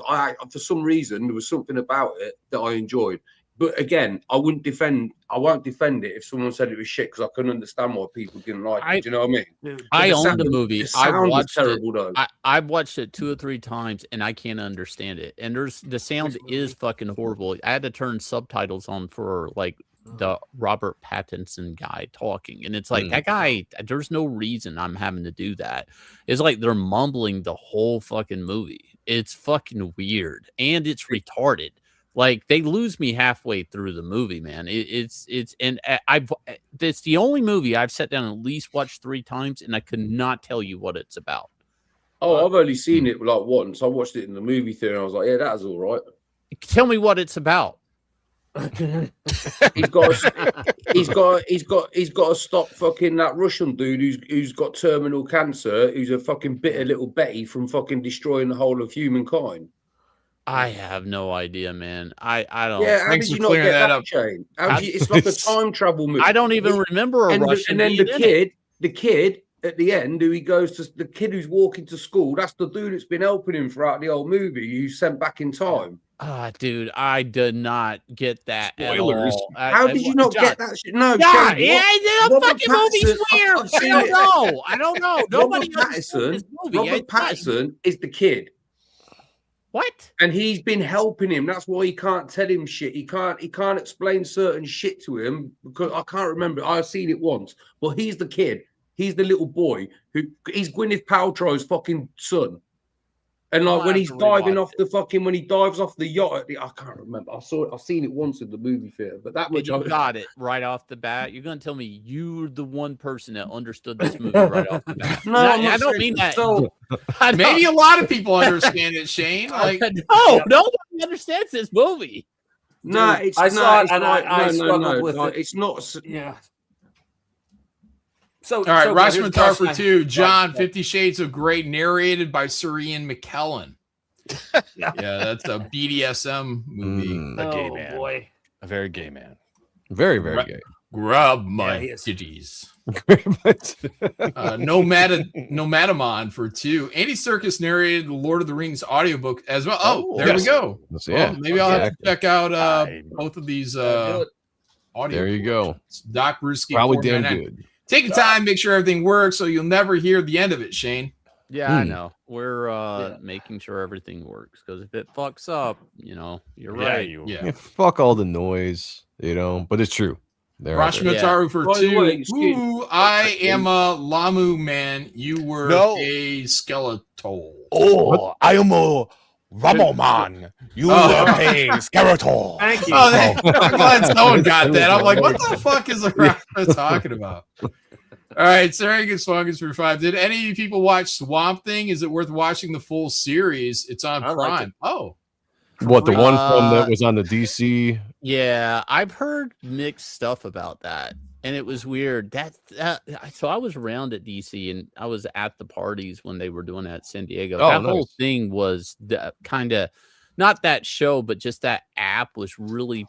some reason there was something about it that I enjoyed. But again, I won't defend it if someone said it was shit because I couldn't understand why people didn't like it. Do you know what I mean? Dude, I the own sound- the movie. the I sound was watched terrible, it. though. I've watched it 2 or 3 times, and I can't understand it. And the sound is fucking horrible. I had to turn subtitles on for like the Robert Pattinson guy talking, and it's like that guy. There's no reason I'm having to do that. It's like they're mumbling the whole fucking movie. It's fucking weird, and it's retarded. Like they lose me halfway through the movie, man. It's the only movie I've sat down and at least watched 3 times, and I could not tell you what it's about. Oh, I've only seen it like once. I watched it in the movie theater, and I was like, "Yeah, that was all right." Tell me what it's about. He's got to stop fucking that Russian dude who's got terminal cancer, who's a fucking bitter little Betty from fucking destroying the whole of humankind. I have no idea, man. I don't. Yeah, how did you not get that, Shane? It's like a time travel movie. I don't even remember a Russian. And then the kid at the end, who he goes to, the kid who's walking to school, that's the dude that's been helping him throughout the old movie, who's sent back in time. Dude, I did not get that Spoilers. at all. How did you not get that shit? No, God, Shane, the fucking movie's weird. I don't know. Nobody Patterson, Robert Patterson is the kid. What? And he's been helping him. That's why he can't tell him shit. He can't explain certain shit to him because I can't remember. I've seen it once. But he's the kid. He's the little boy he's Gwyneth Paltrow's fucking son. And like when he's diving off when he dives off the yacht, I can't remember. I've seen it once in the movie theater, but that much you got it right off the bat. You're gonna tell me you're the one person that understood this movie right off the bat. No, I don't mean that. So maybe a lot of people understand it, Shane. Like, nobody understands this movie. No, Dude, I saw it and I struggled with it. It's not. Yeah. So, all right, Rush here's Matar for question. 2. John, 50 Shades of Grey, narrated by Sir Ian McKellen. Yeah, that's a BDSM movie. A gay man. Boy. A very gay man. Very, very gay. Grab my titties. Nomadamon for 2. Andy Serkis narrated the Lord of the Rings audiobook as well. Oh, there we go. Well, maybe I'll have to check out both of these audio. There you go. Doc Ruski. Probably damn good. Take your time, make sure everything works, so you'll never hear the end of it, Shane. Yeah, I know. We're making sure everything works because if it fucks up, you're right. Yeah, fuck all the noise, but it's true. Rashmataru for 2. Ooh, I am a Lamu man. You were a skeletal. Oh, I am a Ramoman. You were a skeletal. Thank you. I'm glad someone got that. I'm like, what the fuck is the Rashma talking about? All right, Sarah gets Fungus for 5. Did any of you people watch Swamp Thing? Is it worth watching the full series? It's on Prime. Oh. What, the one film that was on the DC? Yeah, I've heard mixed stuff about that, and it was weird. So I was around at DC, and I was at the parties when they were doing that at San Diego. That whole thing was kind of not that show, but just that app was really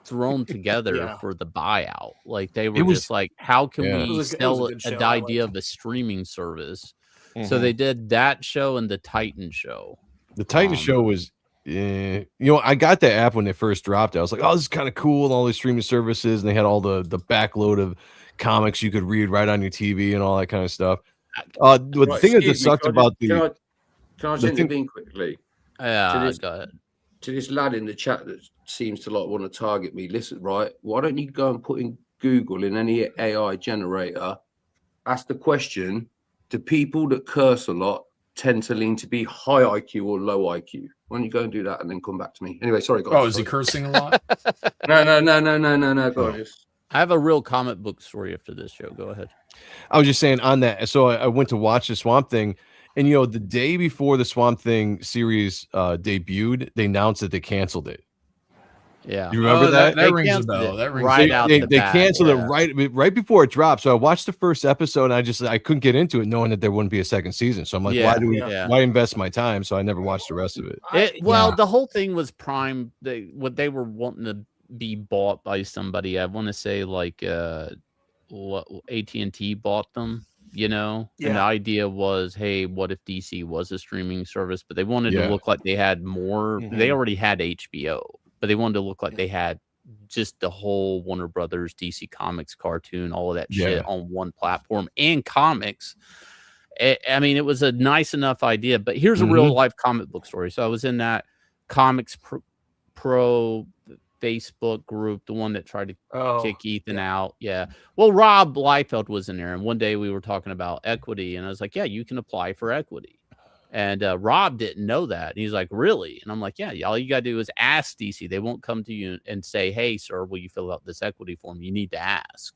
thrown together for the buyout. Like they were just like, how can we sell an idea of a streaming service? So they did that show and the Titan show. The Titan show was. I got that app when they first dropped it. I was like, oh, this is kind of cool. And all these streaming services, and they had all the backload of comics you could read right on your TV and all that kind of stuff. The thing that sucked about Can I intervene quickly? Yeah, go ahead. To this lad in the chat that seems to want to target me. Listen, right? Why don't you go and put in Google in any AI generator? Ask the question: do people that curse a lot tend to lean to be high IQ or low IQ? Why don't you go and do that and then come back to me? Anyway, sorry, guys. Oh, is he cursing a lot? No. Go on. I have a real comic book story after this show. Go ahead. I was just saying on that. So I went to watch the Swamp Thing, and the day before the Swamp Thing series debuted, they announced that they canceled it. Yeah, you remember that? That rings a bell. That rings right out. They canceled it right before it dropped. So I watched the first episode, and I couldn't get into it, knowing that there wouldn't be a second season. So I'm like, why invest my time? So I never watched the rest of it. The whole thing was Prime. They were wanting to be bought by somebody. I want to say like AT&T bought them. And the idea was, hey, what if DC was a streaming service? But they wanted to look like they had more. They already had HBO. But they wanted to look like they had just the whole Warner Brothers, DC Comics cartoon, all of that shit on one platform and comics. I mean, it was a nice enough idea, but here's a real life comic book story. So I was in that Comics Pro Facebook group, the one that tried to kick Ethan out. Yeah. Well, Rob Liefeld was in there, and one day we were talking about equity, and I was like, yeah, you can apply for equity. And Rob didn't know that. And he's like, really? And I'm like, yeah, all you got to do is ask DC. They won't come to you and say, hey, sir, will you fill out this equity form? You need to ask.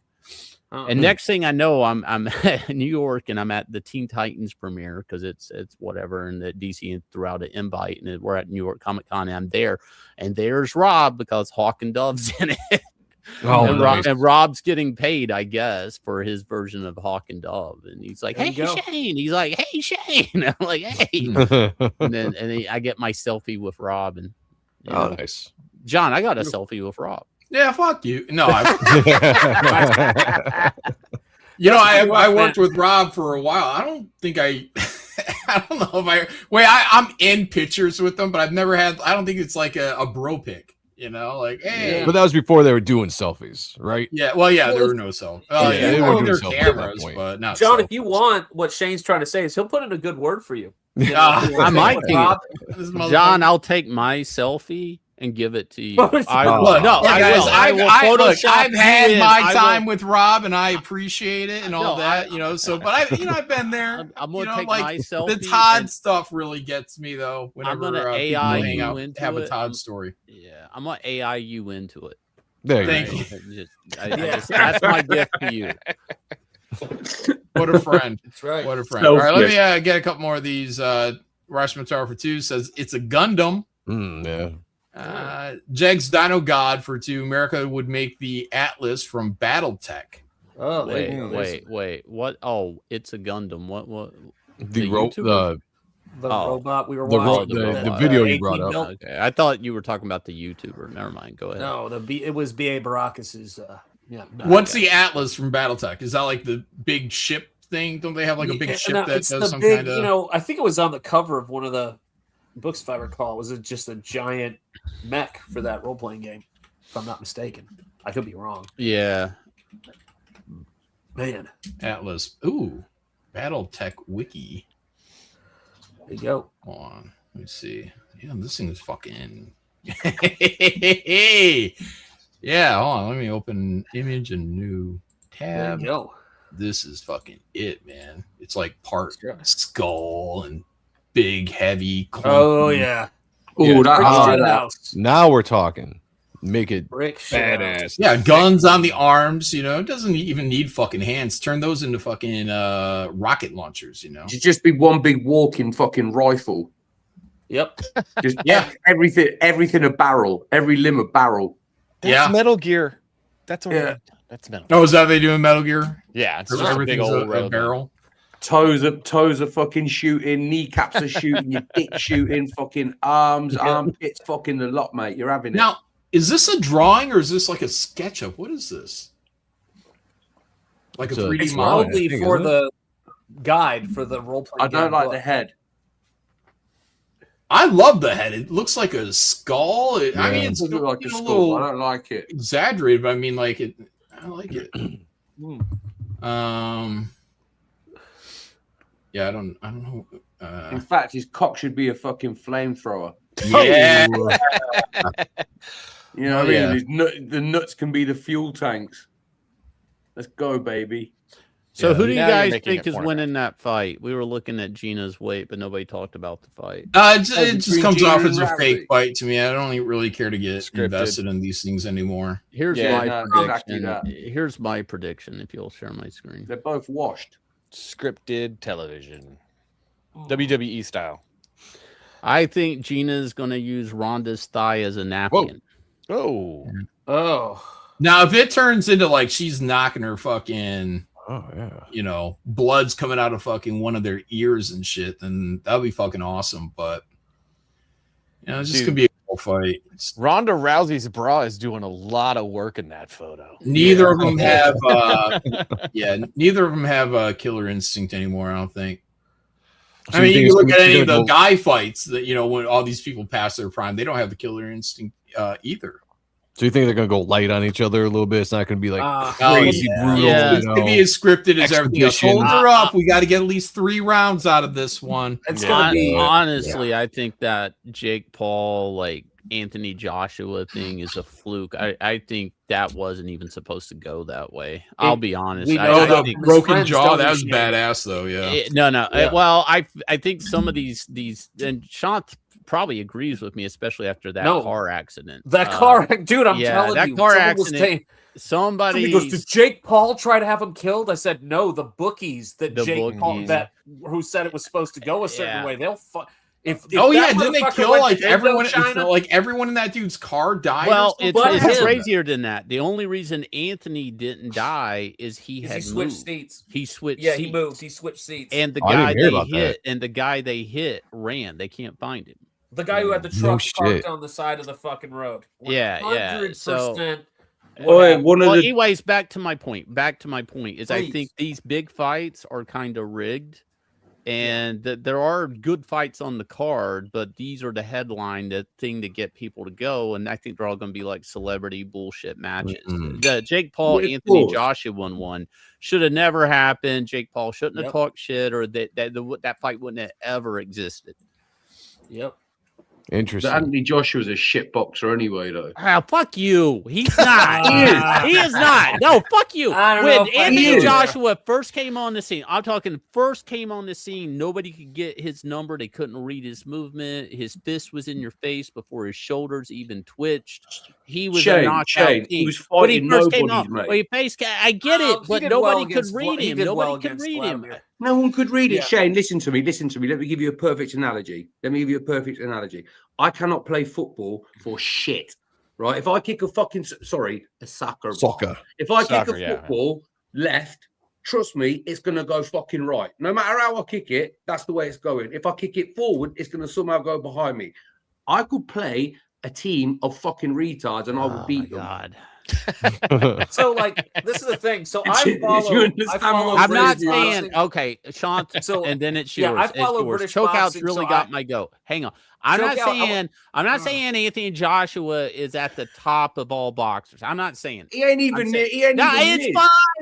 And next thing I know, I'm in New York and I'm at the Teen Titans premiere because it's whatever, and the DC threw out an invite, and we're at New York Comic Con, and I'm there, and there's Rob because Hawk and Dove's in it. Oh, and Rob's getting paid, I guess, for his version of Hawk and Dove, and he's like, "Hey Shane," he's like, "Hey Shane," I'm like, "Hey," and I get my selfie with Rob, and nice. John, I got a selfie with Rob. Yeah, fuck you. No, I worked with Rob for a while. I don't think I don't know if I'm in pictures with them, but I've never had. I don't think it's like a bro pic. Like, hey. But that was before they were doing selfies, right? Yeah. Well, yeah, there were no selfies. Oh, yeah, they were their doing cameras, but not. John, selfies. if you want, what Shane's trying to say is he'll put in a good word for you. I might, John. I'll take my selfie and give it to you. I've had my time with Rob, and I appreciate it and all that. So, but I've been there. I'm gonna take my selfie. The Todd stuff really gets me though. Whenever I'm gonna AI you into have it. a Todd story. Yeah, I'm gonna AI you into it. There Thank you go. That's my gift to you. What a friend. That's right. What a friend. All right, let me get a couple more of these. Rashmatar for 2 says it's a Gundam. Yeah. Jegs Dino God for 2. America would make the Atlas from BattleTech. Oh, wait. What? Oh, it's a Gundam. What? The robot we were watching. The video you brought up. Okay. I thought you were talking about the YouTuber. Never mind. Go ahead. No, it was B.A. Baracus's. What's the Atlas from BattleTech? Is that like the big ship thing? Don't they have like a big ship that does some kind of? I think it was on the cover of one of the books, if I recall. Was it just a giant mech for that role-playing game? If I'm not mistaken, I could be wrong. Yeah, man. Atlas. Ooh, BattleTech wiki. There you go. Hold on, let me see. Yeah, this thing is fucking. Yeah, hold on. Let me open image and new tab. There you go. This is fucking it, man. It's like part skull and big, heavy. Clunky. Oh yeah. Oh, now we're talking. Make it badass. Yeah, guns on the arms. It doesn't even need fucking hands. Turn those into fucking rocket launchers. It'd just be one big walking fucking rifle. Yep. Just everything a barrel. Every limb a barrel. That's Metal Gear. That's Metal. Oh, is that they do in Metal Gear? Yeah, it's everything's a barrel. Toes are fucking shooting, kneecaps are shooting, your dick shooting, fucking arms, armpits, fucking the lot, mate. You're having it. Now, is this a drawing or is this like a sketch of what is this? Like a 3D model? Probably for the guide for the role playing. I don't like the head. I love the head. It looks like a skull. I mean, it's like a skull. I don't like it. Exaggerated, but I mean, like it. I like it. Yeah, I don't know. In fact, his cock should be a fucking flamethrower. Yeah. You know what I mean? The nuts can be the fuel tanks. Let's go, baby. So who do you guys think is winning that fight? We were looking at Gina's weight, but nobody talked about the fight. It just comes off as a fake fight to me. I don't really care to get invested in these things anymore. Here's my prediction. Here's my prediction. If you'll share my screen, they're both washed. Scripted television, WWE style. I think Gina's going to use Rhonda's thigh as a napkin. Oh. Now, if it turns into like she's knocking her fucking. Oh yeah. Blood's coming out of fucking one of their ears and shit, then that'll be fucking awesome. But it's just gonna be a cool fight. Ronda Rousey's bra is doing a lot of work in that photo. Neither of them have neither of them have killer instinct anymore, I don't think. So I mean, you look at any of the guy fights that when all these people pass their prime, they don't have the killer instinct either. So you think they're gonna go light on each other a little bit? It's not gonna be like crazy brutal. Yeah, it's gonna be as scripted as everything else. Hold her up. We got to get at least 3 rounds out of this one. It's gonna be honestly. I think that Jake Paul, Anthony Joshua thing is a fluke. I think that wasn't even supposed to go that way. I'll be honest. I think broken jaw, that was badass though. Yeah. No. Well, I think some of these and Sean probably agrees with me, especially after that car accident. That car, dude, I'm telling that you, car accident somebody goes, did Jake Paul try to have him killed? I said no. The bookies that Paul who said it was supposed to go a certain way. They'll if didn't they kill like everyone? Like everyone in that dude's car died. Well, it's crazier than that. The only reason Anthony didn't die is he switched seats. He switched. Yeah, seats. he moved. He switched seats. And the guy they hit ran. They can't find him. The guy who had the truck parked on the side of the fucking road. 100%. So, well, anyways, back to my point. Is I think these big fights are kind of rigged. And there are good fights on the card, but these are the headline, the thing to get people to go. And I think they're all going to be like celebrity bullshit matches. The Jake Paul, Anthony Joshua one should have never happened. Jake Paul shouldn't have talked shit, or that fight wouldn't have ever existed. Yep. Interesting. Anthony Joshua's a shit boxer anyway, though. Fuck you. He's not. He is not. No, fuck you. When Anthony Joshua first came on the scene, I'm talking first came on the scene, nobody could get his number. They couldn't read his movement. His fist was in your face before his shoulders even twitched. He was a knockout. He was fighting nobody's, mate. I get it, but nobody could read him. Nobody could read him. No one could read it. Shane, listen to me. Let me give you a perfect analogy. I cannot play football for shit, right? If I kick a soccer ball. If I kick a football left, trust me, it's going to go fucking right. No matter how I kick it, that's the way it's going. If I kick it forward, it's going to somehow go behind me. I could play a team of fucking retards and I would beat them. So, like, this is the thing. So I follow. I'm not saying Sean. So and then it's yours. I follow British Chokeout's boxing, really got my goat. Hang on. I'm not saying Anthony Joshua is at the top of all boxers. I'm not saying he ain't even.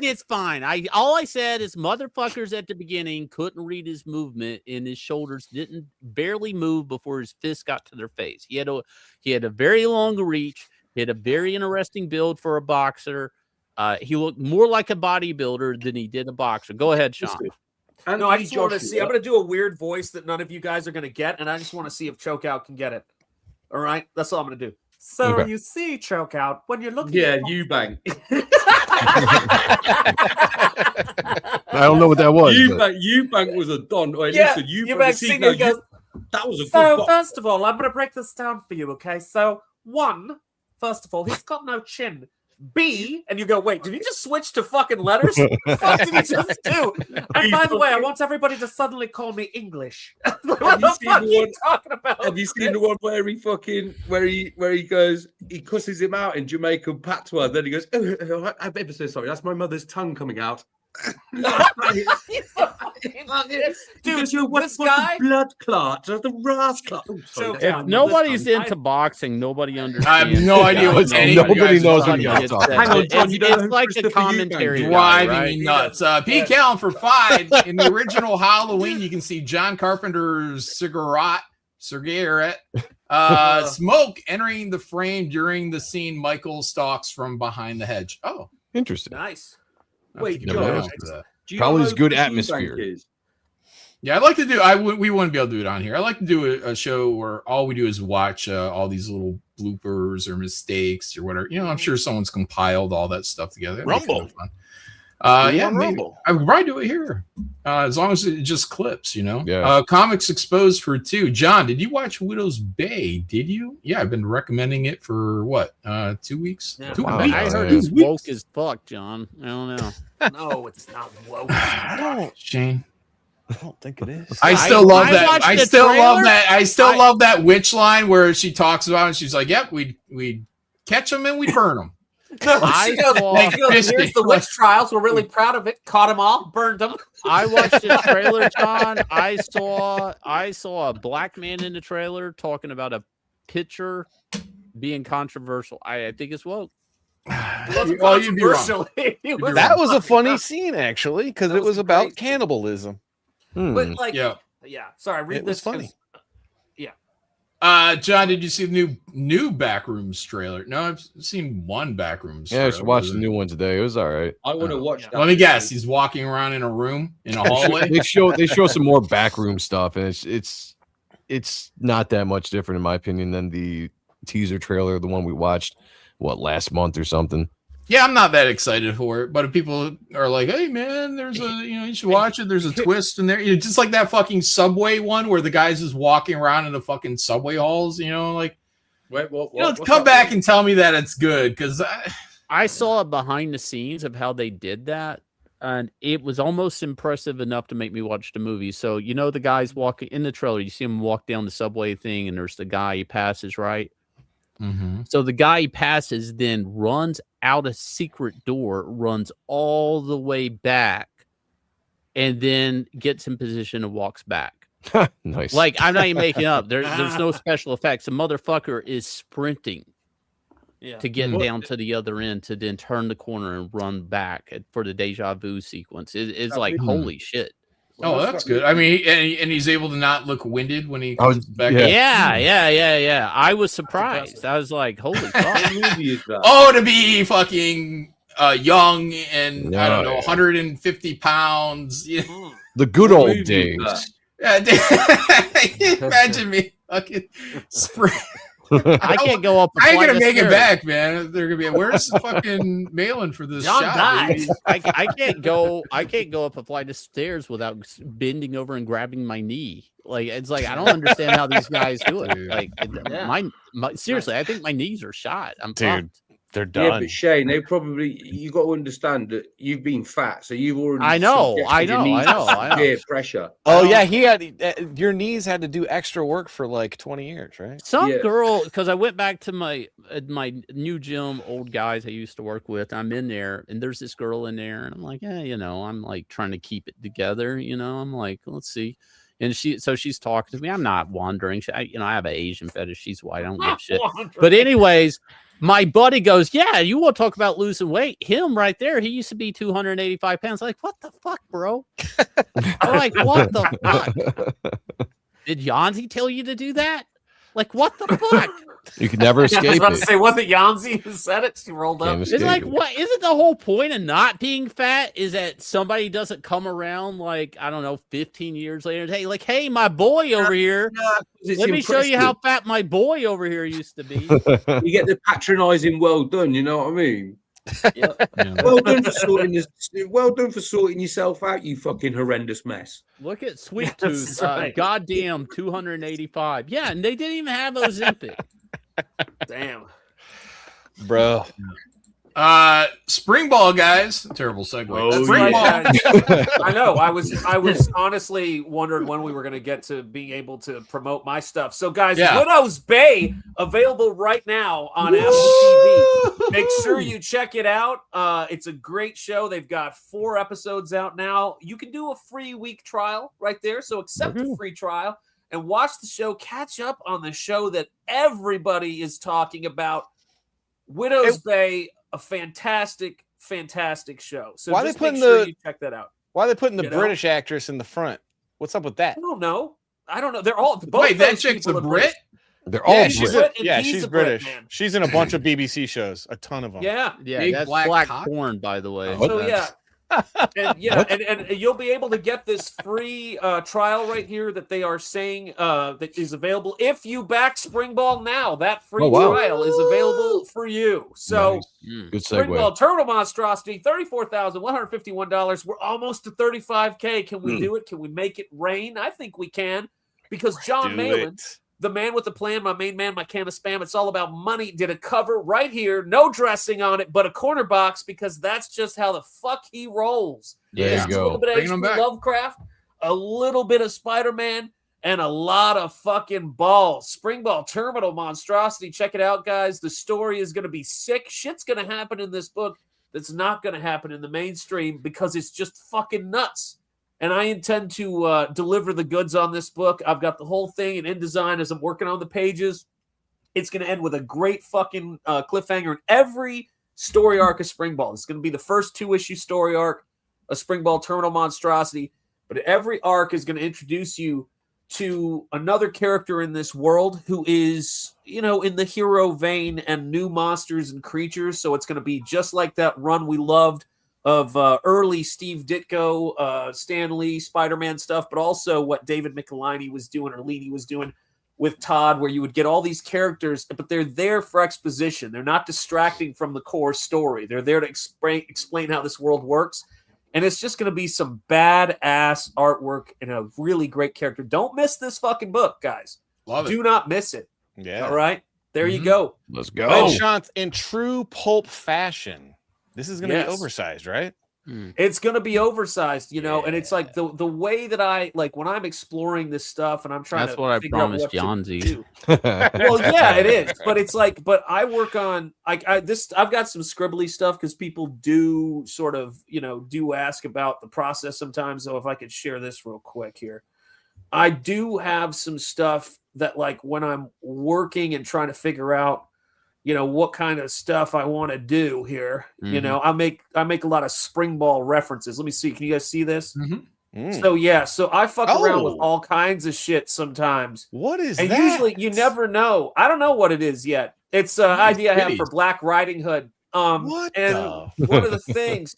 It's fine. All I said is motherfuckers at the beginning couldn't read his movement and his shoulders didn't barely move before his fist got to their face. He had a very long reach. He had a very interesting build for a boxer. He looked more like a bodybuilder than he did a boxer. Go ahead, Sean. No, I just want to see. I'm going to do a weird voice that none of you guys are going to get, and I just want to see if Chokeout can get it. All right? That's all I'm going to do. So you see, Chokeout, when you're looking at Eubank. I don't know what that was. Eubank was a don. Wait, listen, Eubank singing goes, that was a good So, first of all, I'm going to break this down for you, okay? So, first of all, he's got no chin. B, and you go, wait, did he just switch to fucking letters? What the fuck did he just do? And by the way, I want everybody to suddenly call me English. What the fuck are you talking about? Have you seen the one where he goes, he cusses him out in Jamaican patois, then he goes, oh, I'm ever so sorry, that's my mother's tongue coming out. Dude, this guy, blood clot, the rascal. If nobody's into boxing, nobody understands. I have no idea what's nobody knows what you're talking about. Hang on, John, it's like a commentary driving me nuts. Pete Callen for 5 in the original Halloween. You can see John Carpenter's cigarette, smoke entering the frame during the scene. Michael stalks from behind the hedge. Oh, interesting. Nice. Wait, probably is good atmosphere. Yeah, I'd like to do. We wouldn't be able to do it on here. I like to do a show where all we do is watch all these little bloopers or mistakes or whatever. You know, I'm sure someone's compiled all that stuff together. Rumble. Rumble. I would probably do it here, as long as it just clips. You know. Yeah. Comics Exposed for 2. John, did you watch Widow's Bay? Did you? Yeah, I've been recommending it for what? 2 weeks. Yeah. 2 Wow. weeks. I heard it's woke as fuck, John. I don't know. No, it's not woke. Shane. I don't think it is. I still love that. I still love that witch line where she talks about it and she's like, "Yep, we'd catch them and we'd burn them." Here's the witch trials. We're really proud of it. Caught them all, burned them. I watched the trailer, John. I saw a black man in the trailer talking about a picture being controversial. I think it's woke. Well, you'd be wrong. That was a funny scene, actually, because it was about cannibalism. But like, yeah. Sorry, read this. Funny. Yeah. John, did you see the new Backrooms trailer? No, I've seen one Backrooms. Yeah, I just watched the new one today. It was all right. I want to watch that. Let me guess. He's walking around in a room in a hallway. they show some more backroom stuff, and it's not that much different in my opinion than the teaser trailer, the one we watched last month or something. Yeah, I'm not that excited for it, but if people are like, "Hey, man, there's a you should watch it. There's a twist in there." Just like that fucking subway one where the guy's just walking around in the fucking subway halls. Like, wait, come back and tell me that it's good because I saw a behind the scenes of how they did that, and it was almost impressive enough to make me watch the movie. So the guys walking in the trailer, you see him walk down the subway thing, and there's the guy he passes, right? Mm-hmm. So the guy he passes then runs out a secret door, runs all the way back, and then gets in position and walks back. Nice. Like, I'm not even making up. There's no special effects. The motherfucker is sprinting to get down to the other end to then turn the corner and run back for the deja vu sequence. It's like, holy shit. Oh, that's good. I mean, and he's able to not look winded when he comes back. Yeah. I was surprised. I was like, holy fuck. Oh, to be fucking young and I don't know, 150 pounds. The good old days. Imagine me fucking sprint. I can't go up. I ain't gonna make it back, man. They're gonna be. Where's the fucking mailing for this John shot? dies. I can't go. I can't go up a flight of stairs without bending over and grabbing my knee. Like, it's like I don't understand how these guys do it. Like, seriously, I think my knees are shot. I'm fucked. They're done. Yeah, but Shane, you got to understand that you've been fat, so you've already. I know. Pressure. Oh yeah, he had your knees had to do extra work for like 20 years, right? Some girl, because I went back to my new gym, old guys I used to work with. I'm in there, and there's this girl in there, and I'm like, I'm like trying to keep it together. I'm like, let's see. And she's talking to me. I'm not wandering. I have an Asian fetish. She's white. I don't give a shit. But anyways. My buddy goes, yeah, you want to talk about losing weight? Him right there, he used to be 285 pounds. Like, what the fuck, bro? I'm like, what the fuck? Did Yanzi tell you to do that? Like, what the fuck? You can never escape. I was about to say, was it Yanzi who said it? She rolled up. It's like, what? Isn't the whole point of not being fat is that somebody doesn't come around like, I don't know, 15 years later? Hey, my boy over here. Let me show you how fat my boy over here used to be. You get the patronizing well done, you know what I mean? Yeah. Well done for sorting yourself out, you fucking horrendous mess. Look at Sweet Tooth, goddamn 285. Yeah, and they didn't even have Ozempic. Damn, bro. Spring ball, guys. Terrible segue. Spring ball. I know. I was honestly wondering when we were going to get to being able to promote my stuff. So, guys, Widow's Bay available right now on Apple TV. Make sure you check it out. It's a great show. They've got 4 episodes out now. You can do a free week trial right there. So accept a free trial and watch the show. Catch up on the show that everybody is talking about. Widow's Bay. A fantastic show. So why just they putting make sure you check that out. Why are they putting the British actress in the front? What's up with that? I don't know. They're all. Wait, that chick's a Brit? They're all Brit. She's British. She's in a bunch of BBC shows, a ton of them. Yeah, that's black porn, by the way. So and you'll be able to get this free trial right here that they are saying that is available if you back Springball now. That free trial is available for you. So good segue. Springball Turtle Monstrosity, $34,151. We're almost to 35K. Can we do it? Can we make it rain? I think we can, because John Malin, the man with the plan, my main man, my can of spam, it's all about money, did a cover right here, no dressing on it, but a corner box, because that's just how the fuck he rolls. There you go. A little bit of H.P. Lovecraft, a little bit of Spider-Man, and a lot of fucking balls. Springball Terminal Monstrosity. Check it out, guys. The story is going to be sick. Shit's going to happen in this book that's not going to happen in the mainstream because it's just fucking nuts. And I intend to deliver the goods on this book. I've got the whole thing in InDesign as I'm working on the pages. It's going to end with a great fucking cliffhanger in every story arc of Springball. It's going to be the first 2-issue story arc of Springball Terminal Monstrosity. But every arc is going to introduce you to another character in this world who is, in the hero vein and new monsters and creatures. So it's going to be just like that run we loved of early Steve Ditko, Stan Lee, Spider-Man stuff, but also what David Michelinie was doing or Leany was doing with Todd, where you would get all these characters, but they're there for exposition. They're not distracting from the core story. They're there to explain how this world works. And it's just going to be some badass artwork and a really great character. Don't miss this fucking book, guys. Do not miss it. Yeah. All right. There you go. Let's go. And Shant, in true pulp fashion, this is going to be oversized, right? It's going to be oversized, you know, and it's like the way that I like when I'm exploring this stuff and I'm trying That's to what I figure out promised what to Jonzi. do. Well, yeah, it is, but it's like, but I work on I've got some scribbly stuff because people do sort of, you know, do ask about the process sometimes. So if I could share this real quick here, I do have some stuff that like when I'm working and trying to figure out, you know, what kind of stuff I want to do here. You know, I make a lot of spring ball references. Let me see. Can you guys see this? So yeah, so I fuck around with all kinds of shit sometimes. What is and that? Usually you never know. I don't know what it is yet. It's an idea I have for Black Riding Hood. One of the things,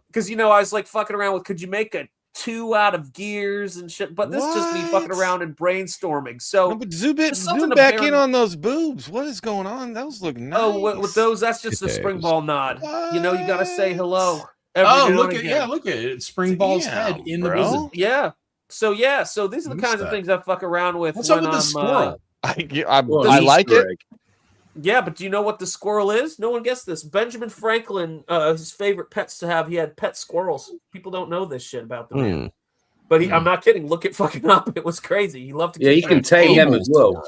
because you know, I was like fucking around with, could you make a 2 out of gears and shit? But this is just me fucking around and brainstorming. So no, but zoom back in on those boobs. What is going on? Those look nice. Oh, with those, that's just a spring ball nod. You know, you got to say hello. Look at it. Spring ball's head in the bosom. Yeah. So these are the kinds of things I fuck around with. What's up with the squirrel? I like it. Yeah, but do you know what the squirrel is? No one gets this. Benjamin Franklin, his favorite pets to have, he had pet squirrels. People don't know this shit about the man. But I'm not kidding. Look it fucking up. It was crazy. He loved to. Yeah, he can tame them as well.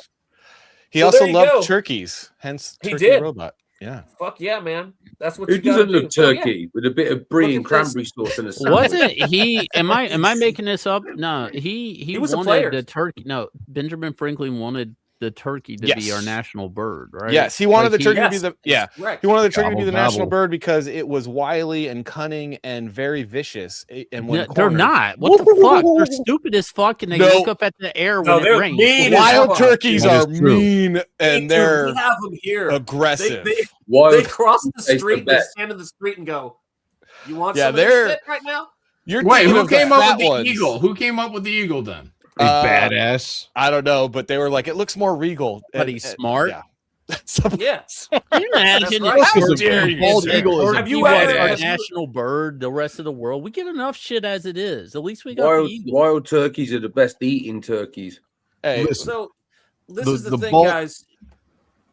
He also loved turkeys, hence Turkey Robot. Yeah. Fuck yeah, man. That's what Who you doesn't love turkey with a bit of brie and cranberry sauce in a sandwich? Wasn't he? Am I making this up? No, he was wanted a player. the turkey. No, Benjamin Franklin wanted the turkey to be our national bird, right? Yes, he wanted the turkey to be the He wanted the turkey to be the national bird because it was wily and cunning and very vicious. And when they're not. What the fuck? They're stupid as fuck, and they look up at the air when it rains. Wild turkeys are mean and they're we have them here. Aggressive. They cross the street, they stand in the street and go, "You want some of this shit right now?" Wait, who came up with the eagle? Who came up with the eagle then? Badass. I don't know, but they were like, it looks more regal. But he's smart. Yeah. Imagine bald eagle is have you ever our national bird, the rest of the world. We get enough shit as it is. At least we got wild turkeys are the best eating turkeys. Hey, so this is the thing, guys.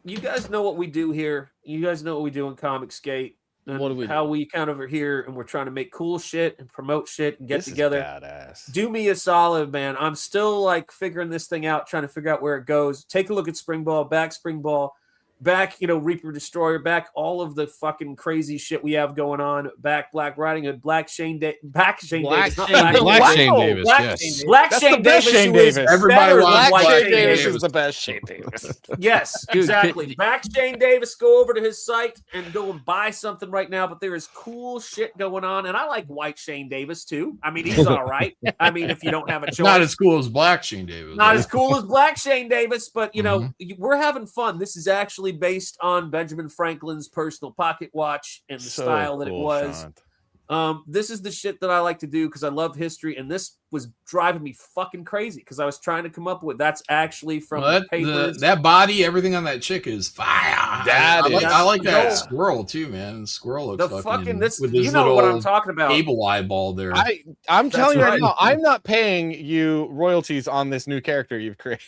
You guys know what we do here. You guys know what we do in Comic Skate. And what do we how we kind of are here and we're trying to make cool shit and promote shit and get together. Badass. Do me a solid, man. I'm still like figuring this thing out, trying to figure out where it goes. Take a look at Spring Ball, back, you know, Reaper Destroyer, back all of the fucking crazy shit we have going on, back Black Riding Hood, Black Shane Davis, Black Shane Davis, yes. Black Shane Davis. Everybody wants Black Shane Davis is the best Shane Davis. Yes, exactly. Back Shane Davis, go over to his site and go and buy something right now, but there is cool shit going on, and I like White Shane Davis too. I mean, he's all right. I mean, if you don't have a choice. Not as cool as Black Shane Davis. Not as cool as Black Shane Davis, but, you know, we're having fun. This is actually based on Benjamin Franklin's personal pocket watch and the style that it was. This is the shit that I like to do because I love history, and this was driving me fucking crazy because I was trying to come up with that's actually from the papers. That body, everything on that chick is fire. I like that squirrel too, man. The squirrel looks fucking this. With his you know what I'm talking about? Cable eyeball there. I'm telling you right now, I'm not paying you royalties on this new character you've created.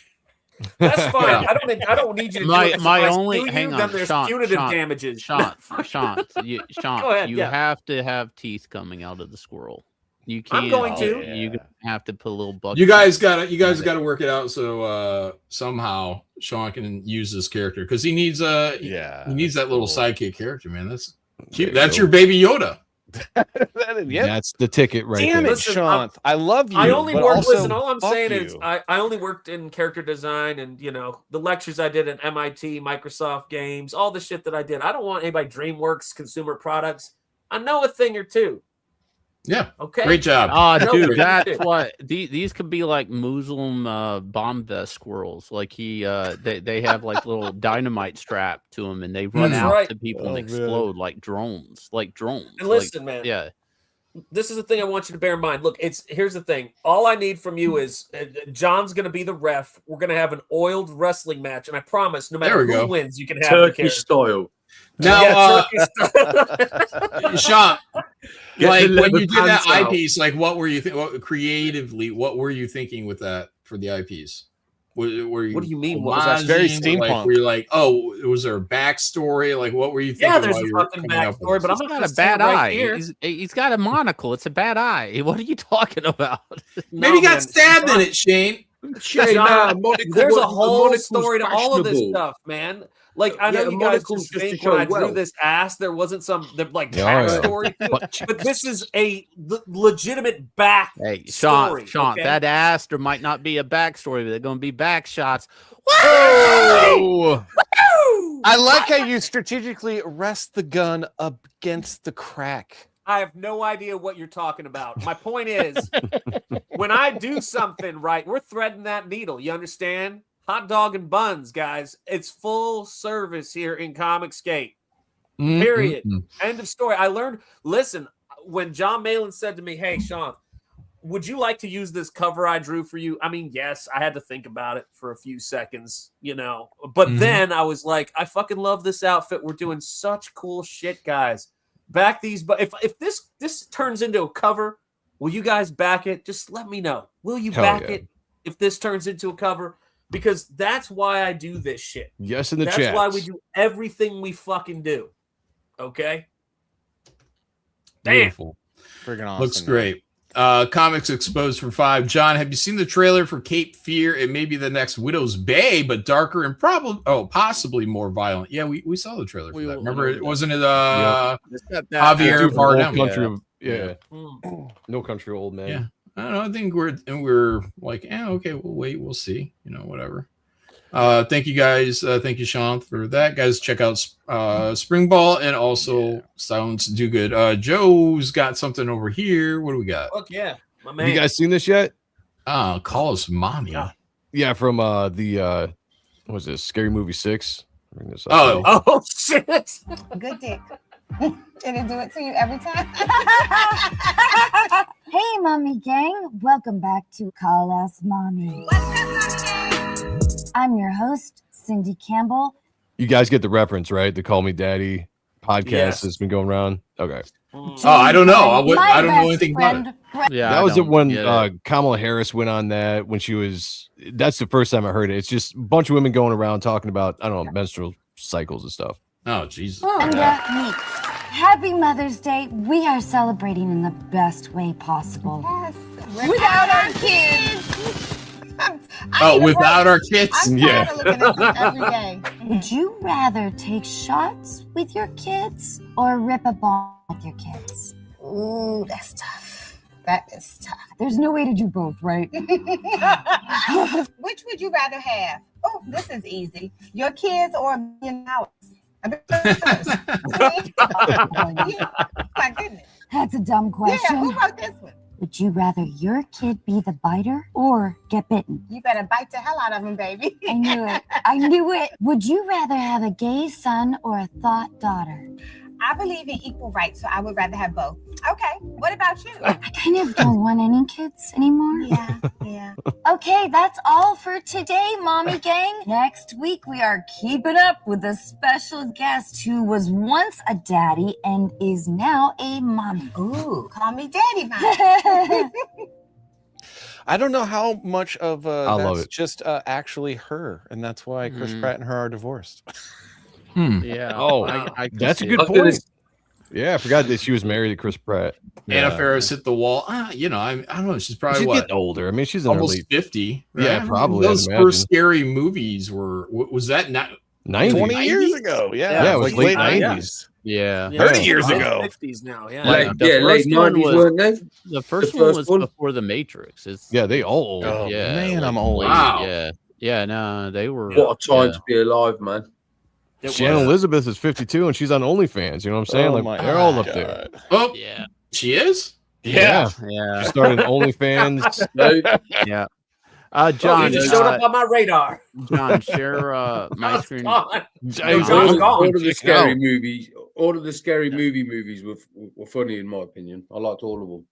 That's fine. I don't need you to do it. My only hang on. Then there's punitive damages. Sean, you have to have teeth coming out of the squirrel. You can't. I'm going to. You have to put a little bucket. You guys got to work it out so somehow Sean can use this character because he needs that little sidekick character, man. That's cute. That's your baby Yoda. That's the ticket right Damn there. it, Sean. I love you. I only worked. Listen, all I'm saying is I only worked in character design and the lectures I did at MIT, Microsoft Games, all the shit that I did. I don't want anybody DreamWorks consumer products. I know a thing or two. Yeah. Okay. Great job. Dude, that's what these could be like Muslim bomb vest squirrels. Like they have like little dynamite strapped to them, and they run out to people and explode like drones. And listen, man. Yeah. this is the thing I want you to bear in mind. Look, here's the thing. All I need from you is John's going to be the ref. We're going to have an oiled wrestling match, and I promise, no matter who wins, you can have Turkish style. Now, Sean, like when you did that eyepiece, like what were you creatively? What were you thinking with that for the eyepiece? What do you mean? What was that? Very steampunk. Like, were you like, oh, was there a backstory? Like, what were you thinking? Yeah, there's a fucking backstory, but I'm not a bad eye. He's got a monocle. It's a bad eye. What are you talking about? Maybe he got stabbed in it, Shane. John, there's a whole story to all of this stuff, man. Like, I know you guys just think when I drew this ass, there wasn't some backstory to it, but this is a legitimate Sean, okay? that ass, there might not be a backstory, but they're going to be back shots. Whoa! I like how you strategically rest the gun against the crack. I have no idea what you're talking about. My point is, when I do something right, we're threading that needle. You understand? Hot dog and buns, guys. It's full service here in Comicsgate. Period. End of story. I learned, listen, when John Malin said to me, hey, Sean, would you like to use this cover I drew for you? I mean, yes, I had to think about it for a few seconds, But then I was like, I fucking love this outfit. We're doing such cool shit, guys. Back these, but if this turns into a cover, will you guys back it? Just let me know. Will you back it if this turns into a cover? Because that's why I do this shit. Yes, in the chat. That's why we do everything we fucking do. Okay? Beautiful. Friggin' awesome. Looks great. Comics Exposed for 5. John, have you seen the trailer for Cape Fear? It may be the next Widow's Bay, but darker and possibly more violent. Yeah, we saw the trailer for that. Remember, wasn't it Javier Bardem? No Country Old Man. Yeah. I don't know. I think we're like, okay, we'll wait, we'll see, whatever. Thank you guys. Thank you, Sean, for that. Guys, check out Spring Ball and also Silence Do Good. Joe's got something over here. What do we got? Fuck yeah, my man. Have you guys seen this yet? Call Us Mommy. Yeah, from the what was this? Scary Movie 6. Bring this up. Oh shit. Good dick. Did it do it to you every time? Hey, Mommy Gang. Welcome back to Call Us Mommy. I'm your host, Cindy Campbell. You guys get the reference, right? The Call Me Daddy podcast that's been going around. Okay. I don't know. I don't know anything about it. Yeah, that was it when Kamala Harris went on that when she was. That's the first time I heard it. It's just a bunch of women going around talking about menstrual cycles and stuff. Oh, Jesus. Happy Mother's Day. We are celebrating in the best way possible. Yes. Without our kids. Without our kids? I'm tired of looking at them every day. Would you rather take shots with your kids or rip a ball with your kids? Ooh, that's tough. That is tough. There's no way to do both, right? Which would you rather have? Oh, this is easy. Your kids or $1 million? My goodness. That's a dumb question. Yeah, who wrote this one? Would you rather your kid be the biter or get bitten? You better bite the hell out of him, baby. I knew it. I knew it. Would you rather have a gay son or a thought daughter? I believe in equal rights, so I would rather have both. Okay, what about you? I kind of don't want any kids anymore. Yeah. Okay, that's all for today, Mommy Gang. Next week, we are keeping up with a special guest who was once a daddy and is now a mommy. Ooh, call me Daddy Mom. I don't know how much of love that's it. just actually her, and that's why Chris Pratt and her are divorced. Yeah. Oh, that's a good point. Yeah, I forgot that she was married to Chris Pratt. Anna Faris hit the wall. I don't know. She's probably getting older. I mean, she's in almost her late 50. Right? Yeah, probably. Those first scary movies was that not 20 years ago? Yeah, it was late 90s. Yeah. 30 years ago. 50s now. Yeah. Late 90s, weren't they? The first one was before The Matrix. They all old. Oh, Yeah, man, like, I'm old. Wow. Yeah, no, they were. What a time to be alive, man. Shannon Elizabeth is 52 and she's on OnlyFans. You know what I'm saying? Oh they're all up there. Oh, Yeah. she is? Yeah. Yeah. She started OnlyFans. Yeah. John, he just showed up on my radar. John, share my screen. All of the scary movies, movies were funny in my opinion. I liked all of them.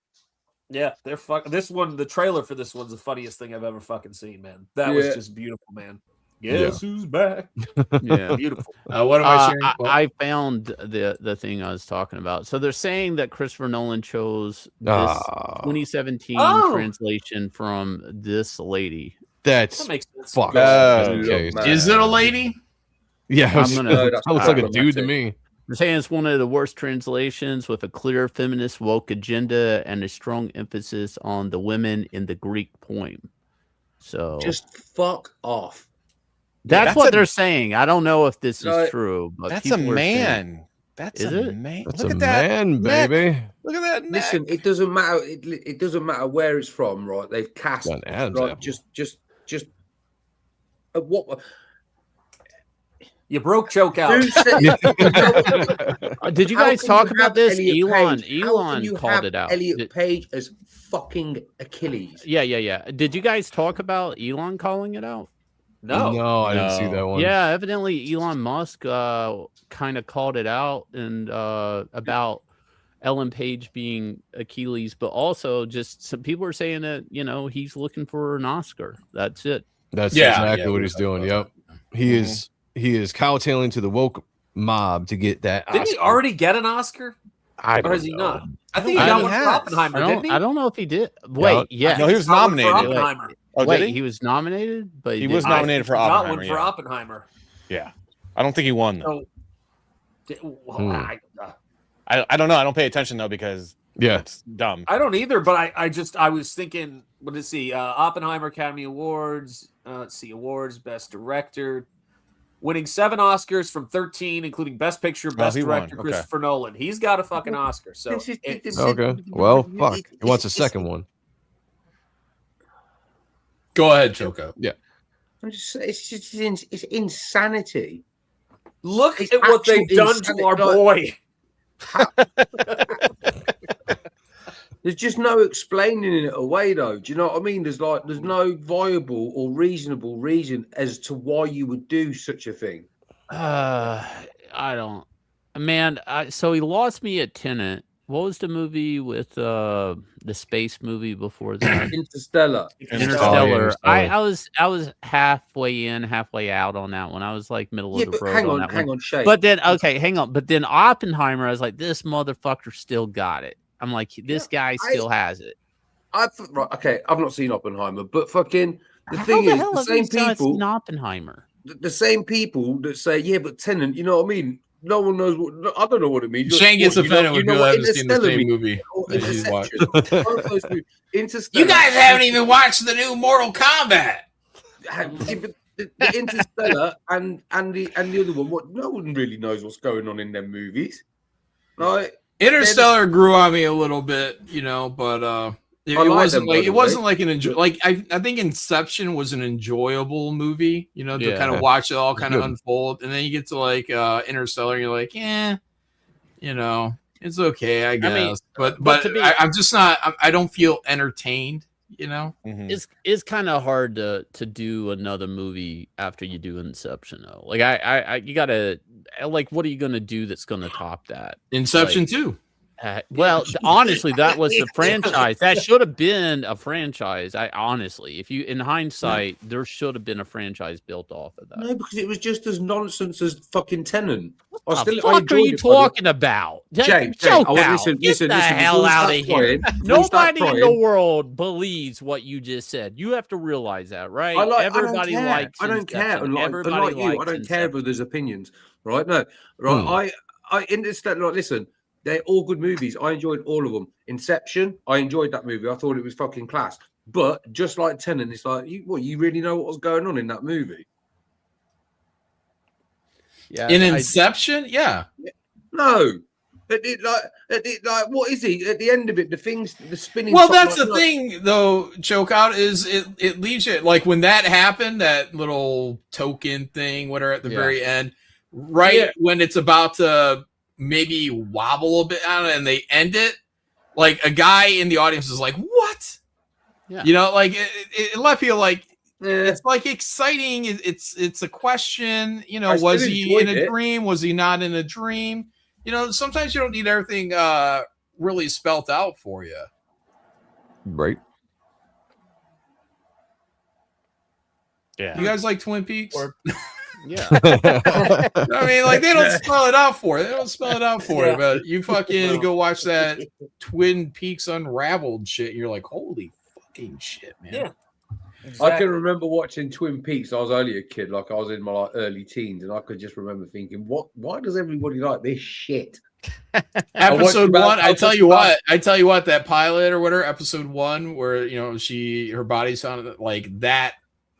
Yeah, they're This one, the trailer for this one's the funniest thing I've ever fucking seen, man. That was just beautiful, man. Guess who's back? Yeah, beautiful. What am I sharing? I found the thing I was talking about. So they're saying that Christopher Nolan chose this 2017 translation from this lady. That makes sense. Fuck. Is it a lady? Yeah, that looks like a dude to me. They're saying it's one of the worst translations with a clear feminist woke agenda and a strong emphasis on the women in the Greek poem. So just fuck off. That's what they're saying. I don't know if this is true, but that's a man. That's a man. That's a man, baby. Look at that. Listen, it doesn't matter. It doesn't matter where it's from, right? They've cast right, just what. You broke choke out. Did you guys talk about this? Elon called it out. Elliot Page as fucking Achilles. Yeah. Did you guys talk about Elon calling it out? No, I didn't see that one. Yeah, evidently Elon Musk kind of called it out and about Ellen Page being Achilles, but also just some people are saying that he's looking for an Oscar. That's it. That's exactly what he's doing. Yep, he is cowtailing to the woke mob to get that. Didn't he already get an Oscar? Or has he not? I think he got one for Oppenheimer. Didn't he? I don't know if he did. Wait, no, he was nominated. Wait, he was nominated, but he was nominated for Oppenheimer. Got one for Oppenheimer. Yeah, I don't think he won though. I don't know. I don't pay attention though because it's dumb. I don't either. But I was thinking. What did see? Oppenheimer Academy Awards. Let's see, awards: Best Director, winning 7 Oscars from 13, including Best Picture, Best Director, Christopher Nolan. He's got a fucking Oscar. So okay. Well, fuck. He wants a second one. Go ahead, Choco. Yeah. It's insanity. Look at what they've done to our boy. There's just no explaining it away, though. Do you know what I mean? There's no viable or reasonable reason as to why you would do such a thing. I don't. Man, so he lost me at Tenet. What was the movie with the space movie before that? Interstellar. I was halfway in, halfway out on that one. I was like middle of the road on that one. Hang on, Shay. But then hang on. But then Oppenheimer, I was like, this motherfucker still got it. I'm like, this guy still has it. I've not seen Oppenheimer, but fucking the same people. Oppenheimer. The same people that say, but Tenet, you know what I mean? No one knows what. I don't know what it means. Shane gets offended when people haven't seen the same movie. You guys haven't even watched the new Mortal Kombat. The Interstellar and the other one. No one really knows what's going on in them movies. Like Interstellar grew on me a little bit, but it wasn't like an enjoy. Like I think Inception was an enjoyable movie, to kind of watch it all kind of unfold, and then you get to like Interstellar, and you're like, it's okay, I guess. I mean, but I'm just not. I don't feel entertained. It's kind of hard to do another movie after you do Inception, though. Like you gotta like, what are you gonna do that's gonna top that? Inception 2. Well, honestly, that was the franchise. That should have been a franchise. If you, in hindsight, there should have been a franchise built off of that. No, because it was just as nonsense as fucking Tenet. What the fuck are you talking about? Jay, listen, get the hell out of here. Nobody in the world believes what you just said. You have to realize that, right? Everybody likes. I don't care. Everybody likes. I don't care whether there's opinions, right? No, right. I Interstellar. Listen. They're all good movies. I enjoyed all of them. Inception, I enjoyed that movie. I thought it was fucking class. But just like Tenet, it's like, you really know what was going on in that movie? Yeah. In Inception? Yeah. No. Like, what is he? At the end of it, the spinning. Well, that's the thing, though, Chokeout, is it leaves you, like, when that happened, that little token thing, whatever, at the very end, when it's about to maybe wobble a bit on it and they end it, like a guy in the audience is like, what? Yeah. Like it left you like, it's like exciting. It's a question. You know, I was still he in enjoyed a it. dream? Was he not in a dream? You know, sometimes you don't need everything really spelt out for you. Right. Yeah. You guys like Twin Peaks? Yeah. I mean, like they don't spell it out for you. They don't spell it out for you, but you fucking go watch that Twin Peaks Unraveled shit. And you're like, holy fucking shit, man. Yeah. Exactly. I can remember watching Twin Peaks. I was only a kid, like I was in my early teens, and I could just remember thinking, why does everybody like this shit? Episode 1, I tell you what, that pilot or whatever, episode 1, where you know her body sounded like that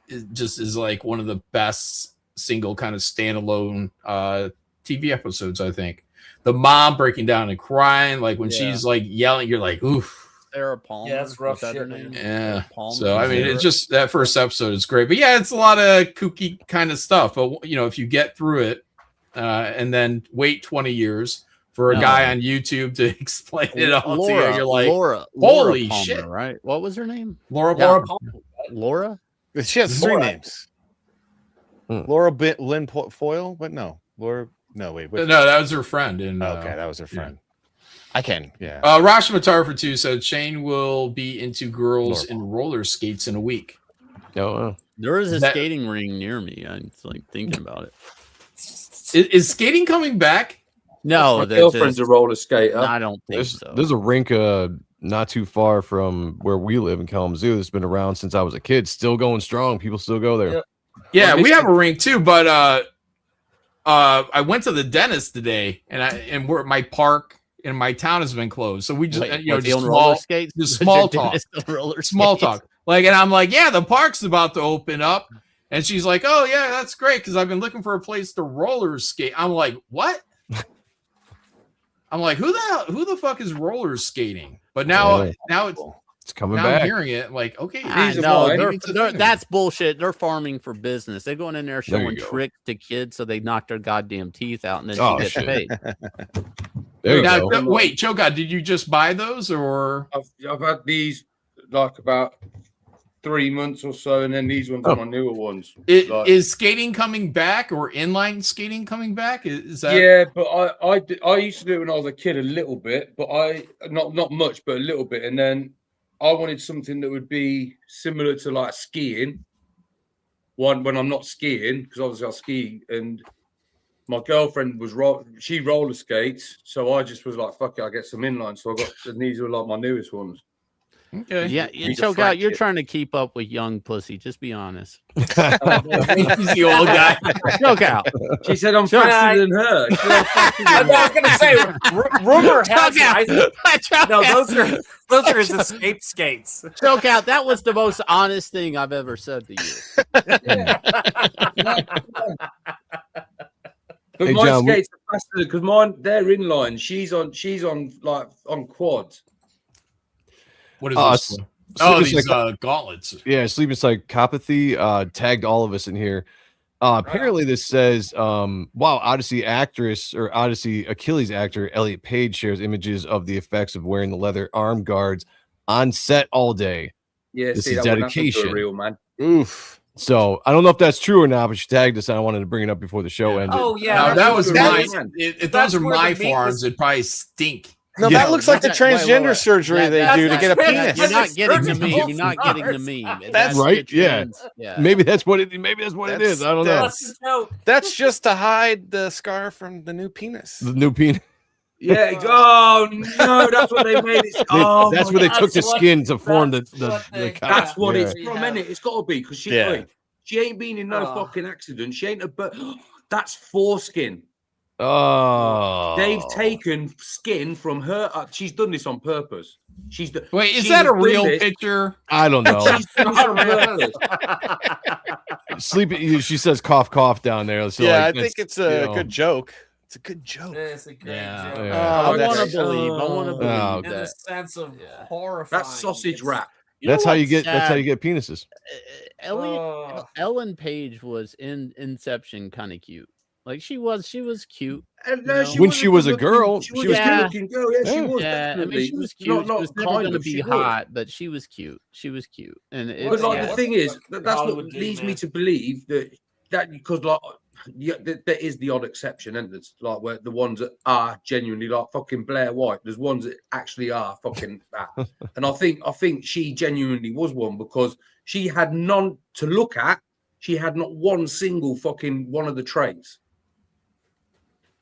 is like one of the best single kind of standalone TV episodes. I think the mom breaking down and crying, like when she's like yelling, you're like, oof. Sarah Palmer. Yeah, that's rough that shit, her name? man. Yeah. So I mean, it's just that first episode is great, but yeah, it's a lot of kooky kind of stuff. But you know, if you get through it and then wait 20 years for a guy on YouTube to explain it all to you, you're like, holy Palmer, shit, right? What was her name? Laura Palmer. Laura. She has 3 names. Laura Lynn Foyle, but no, Laura. No, wait. No, that was her friend. Okay, that was her friend. I can, yeah. Rash Matar too said Shane will be into girls in roller skates in a week. Oh, there is a skating ring near me. I'm like thinking about it. Is skating coming back? No, my girlfriend's a roller skater. I don't think so. There's a rink not too far from where we live in Kalamazoo that's been around since I was a kid. Still going strong. People still go there. Yeah, we have a rink too, but I went to the dentist today, and my park in my town has been closed. So we just just small talk. Small talk. Like, and I'm like, yeah, the park's about to open up. And she's like, oh yeah, that's great, because I've been looking for a place to roller skate. I'm like, what? I'm like, who the fuck is roller skating? But now it's coming now back. I'm hearing it like, okay, that's bullshit. They're farming for business. They're going in there showing tricks to kids so they knock their goddamn teeth out and then she gets paid. Wait, Cho'Gath, did you just buy those, or I've had these like about 3 months or so, and then these ones are my newer ones. Is skating coming back, or inline skating coming back? Is that? Yeah, but I used to do it when I was a kid a little bit, but not much, but a little bit, and then I wanted something that would be similar to like skiing. When I'm not skiing, because obviously I ski, and my girlfriend she roller skates, so I just was like, fuck it, I get some inline. So I got, and these are like my newest ones. Okay. Yeah, Cho'Gath, you're trying to keep up with young pussy. Just be honest. He's the old guy. Cho'Gath. She said I'm faster than her. I was going to say, rumor has it. No, those are his escape skates. Cho'Gath, that was the most honest thing I've ever said to you. But Hey, my John, skates are faster because mine, they're inline. She's on like on quads. What is this? These gauntlets. Yeah, sleeping psychopathy tagged all of us in here. Apparently, this says, wow, Odyssey actress or Odyssey Achilles actor Elliot Page shares images of the effects of wearing the leather arm guards on set all day. Yeah, this see, is that dedication. a real man. Oof. So I don't know if that's true or not, but she tagged us, and I wanted to bring it up before the show ended. Oh yeah, no, that was mine. If those are my forearms, it'd probably stink. No, that looks like the transgender surgery they do to get a penis. You're not getting the meme. You're not getting the meme. That's right. Yeah. Maybe that's what it. Maybe that's what it is. I don't know. That's just to hide the scar from the new penis. The new penis. Yeah. Oh no, that's what they made it. That's where they took the skin to form the That's what it's from, innit? It's got to be, because she ain't been in no fucking accident. She ain't that's foreskin. Oh, they've taken skin from her. She's done this on purpose. Wait, is that a real picture? I don't know. She's done this on purpose. Sleepy. She says cough cough down there. So yeah, I think it's a good joke. It's a good joke. It's a great joke. I want to believe. I want to believe in the sense of horrifying. That's sausage wrap. That's how you get. That's how you get penises. Ellen Page was in Inception, kind of cute. Like she was cute. No, when she was a girl, she was a good-looking girl. Yeah, she was. Yeah, I mean, she was cute. She was never going to be hot, but she was cute. She was cute. And but like the thing is, that's what leads me to believe that because like there is the odd exception, and it's like where the ones that are genuinely like fucking Blair White. There's ones that actually are fucking that, and I think she genuinely was one because she had none to look at. She had not one single fucking one of the traits.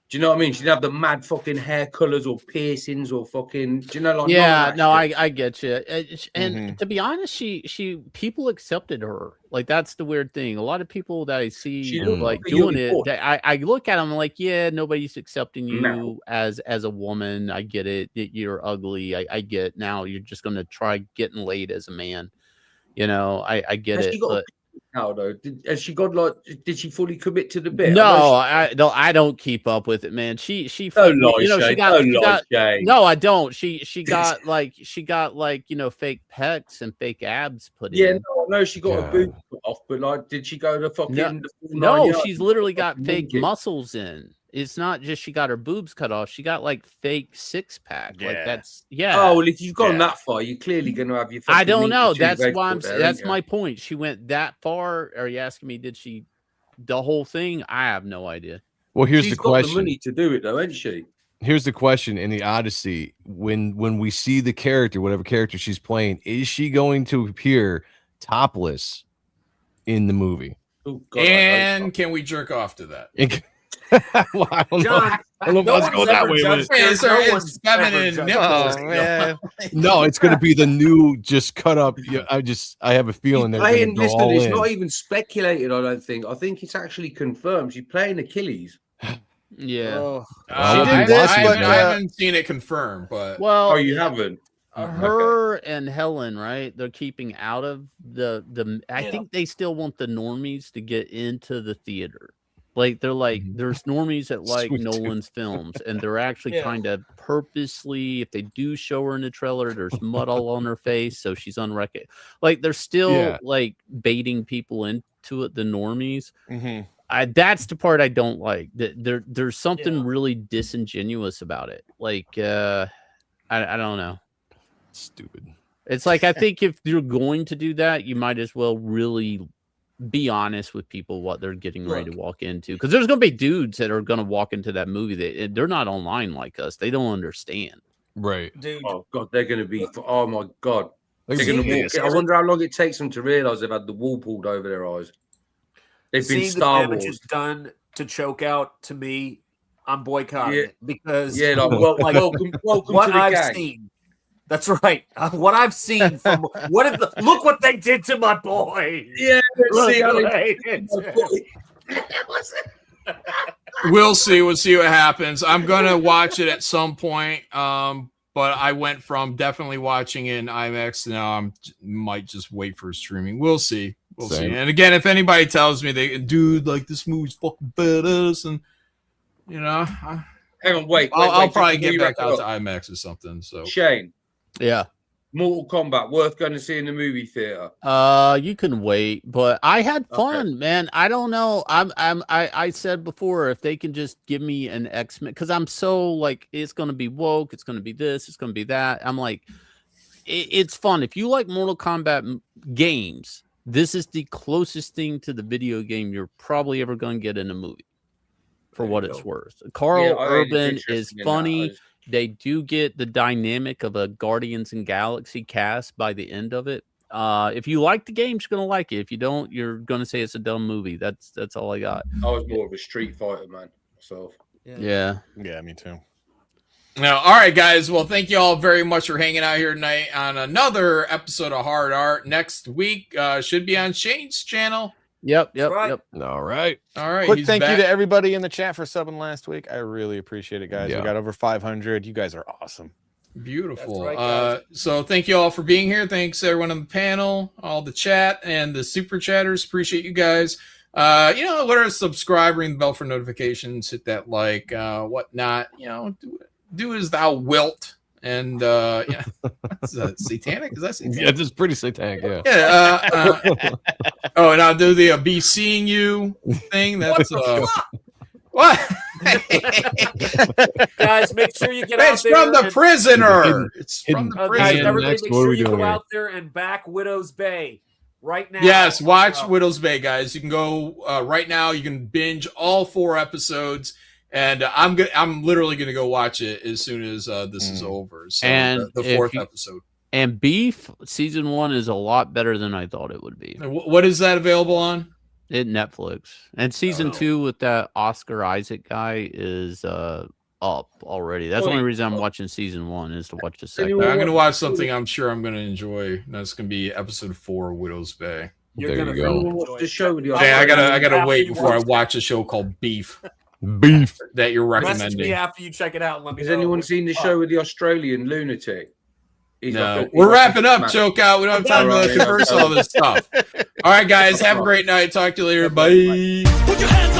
Do you know what I mean? She didn't have the mad fucking hair colors or piercings or fucking. Do you know? Like yeah, no, I get you. And to be honest, she people accepted her. Like that's the weird thing. A lot of people that I see like doing it, I look at them like, yeah, nobody's accepting you as a woman. I get it. You're ugly. I get now. You're just gonna try getting laid as a man. You know, I get it. But now though, has she got like? Did she fully commit to the bit? No, I don't keep up with it, man. She don't lie, she got no, I don't. She got like fake pecs and fake abs put in. Yeah, no, she got her boobs put off, but like, did she go to fucking? No, she's literally got fake muscles in. It's not just she got her boobs cut off. She got like fake 6-pack. Yeah. Like that's Oh, well, if you've gone that far, you're clearly going to have your. I don't know. That's why that's my point. She went that far. Are you asking me? Did she the whole thing? I have no idea. Well, here's She's the question. Got the money to do it though, ain't she? Here's the question in the Odyssey: when we see the character, whatever character she's playing, is she going to appear topless in the movie? Oh, God, and can we jerk off to that? Well, I don't know. I don't know if I was going that way with it. No, it's going to be the new, just cut up. I have a feeling that it's not even speculated. I don't think. I think it's actually confirmed. She's playing Achilles. Yeah, she did this, but I haven't seen it confirmed. But you haven't. Her and Helen, right? They're keeping out of the. I think they still want the normies to get into the theater. Like they're like, there's normies that like Nolan's films, and they're actually trying to purposely, if they do show her in the trailer, there's mud all on her face, so she's unrecognizable. Like they're still like baiting people into it, the normies. That's the part I don't like. There's something really disingenuous about it. Like I don't know. Stupid. It's like I think if you're going to do that, you might as well really be honest with people what they're getting ready to walk into, because there's going to be dudes that are going to walk into that movie. They're not online like us. They don't understand. Right. Dude. Oh God, they're going to be. Oh my God, they're going to walk. I wonder how long it takes them to realize they've had the wool pulled over their eyes. They've been Star Wars. Is done to choke out. To me, I'm boycotting it because welcome what to the I've gang. seen. That's right. What I've seen from look what they did to my boy. Yeah, we'll see. We'll see what happens. I'm gonna watch it at some point. But I went from definitely watching it in IMAX. Now I might just wait for streaming. We'll see. We'll see. And again, if anybody tells me dude, like this movie's fucking badass, and you know, hang on, wait. I'll probably get back out to IMAX or something. So Shane. Yeah. Mortal Kombat, worth going to see in the movie theater. You can wait, but I had fun, man. I don't know. I said before, if they can just give me an X-Men, because I'm so like, it's gonna be woke, it's gonna be this, it's gonna be that. I'm like, it's fun. If you like Mortal Kombat games, this is the closest thing to the video game you're probably ever gonna get in a movie. For what it's worth. Carl Urban is funny. They do get the dynamic of a Guardians and Galaxy cast by the end of it. If you like the game, you're gonna like it. If you don't, you're gonna say it's a dumb movie. That's all I got. I was more of a Street Fighter man myself. Yeah, me too. Now, all right, guys. Well, thank you all very much for hanging out here tonight on another episode of Hard Art. Next week should be on Shane's channel. Yep. All right. Quick thank you to everybody in the chat for subbing last week. I really appreciate it, guys. We got over 500. You guys are awesome. Beautiful. Right, so thank you all for being here. Thanks everyone on the panel, all the chat and the super chatters. Appreciate you guys. Let us subscribe, ring the bell for notifications, hit that like, whatnot. Do as thou wilt. And is that satanic? Is that satanic? Yeah, it's pretty satanic. Yeah. And I'll do the be seeing you thing. That's What? Guys, make sure you get It's out there. from the prisoner. It's from the Guys, prisoner. everybody, make sure you go out there and back Widow's Bay right now. Yes, watch Widow's Bay, guys. You can go right now. You can binge all 4 episodes, and I'm literally gonna go watch it as soon as this is over. So And the 4th episode. And Beef season 1 is a lot better than I thought it would be. What is that available on? Netflix. And season 2 with that Oscar Isaac guy is up already. That's the only reason I'm watching season 1 is to watch the second. I'm going to watch something I'm sure I'm going to enjoy. That's going to be episode 4 of Widow's Bay. You're going to watch the show with you. I gotta wait before I watch a show called Beef. Beef that you're Message recommending. me after you check it out and let me Has know. anyone seen the show with the Australian lunatic? No, we're wrapping up, Choke Out. We don't have time to converse all this stuff. All right, guys, have a great night. Talk to you later. Bye.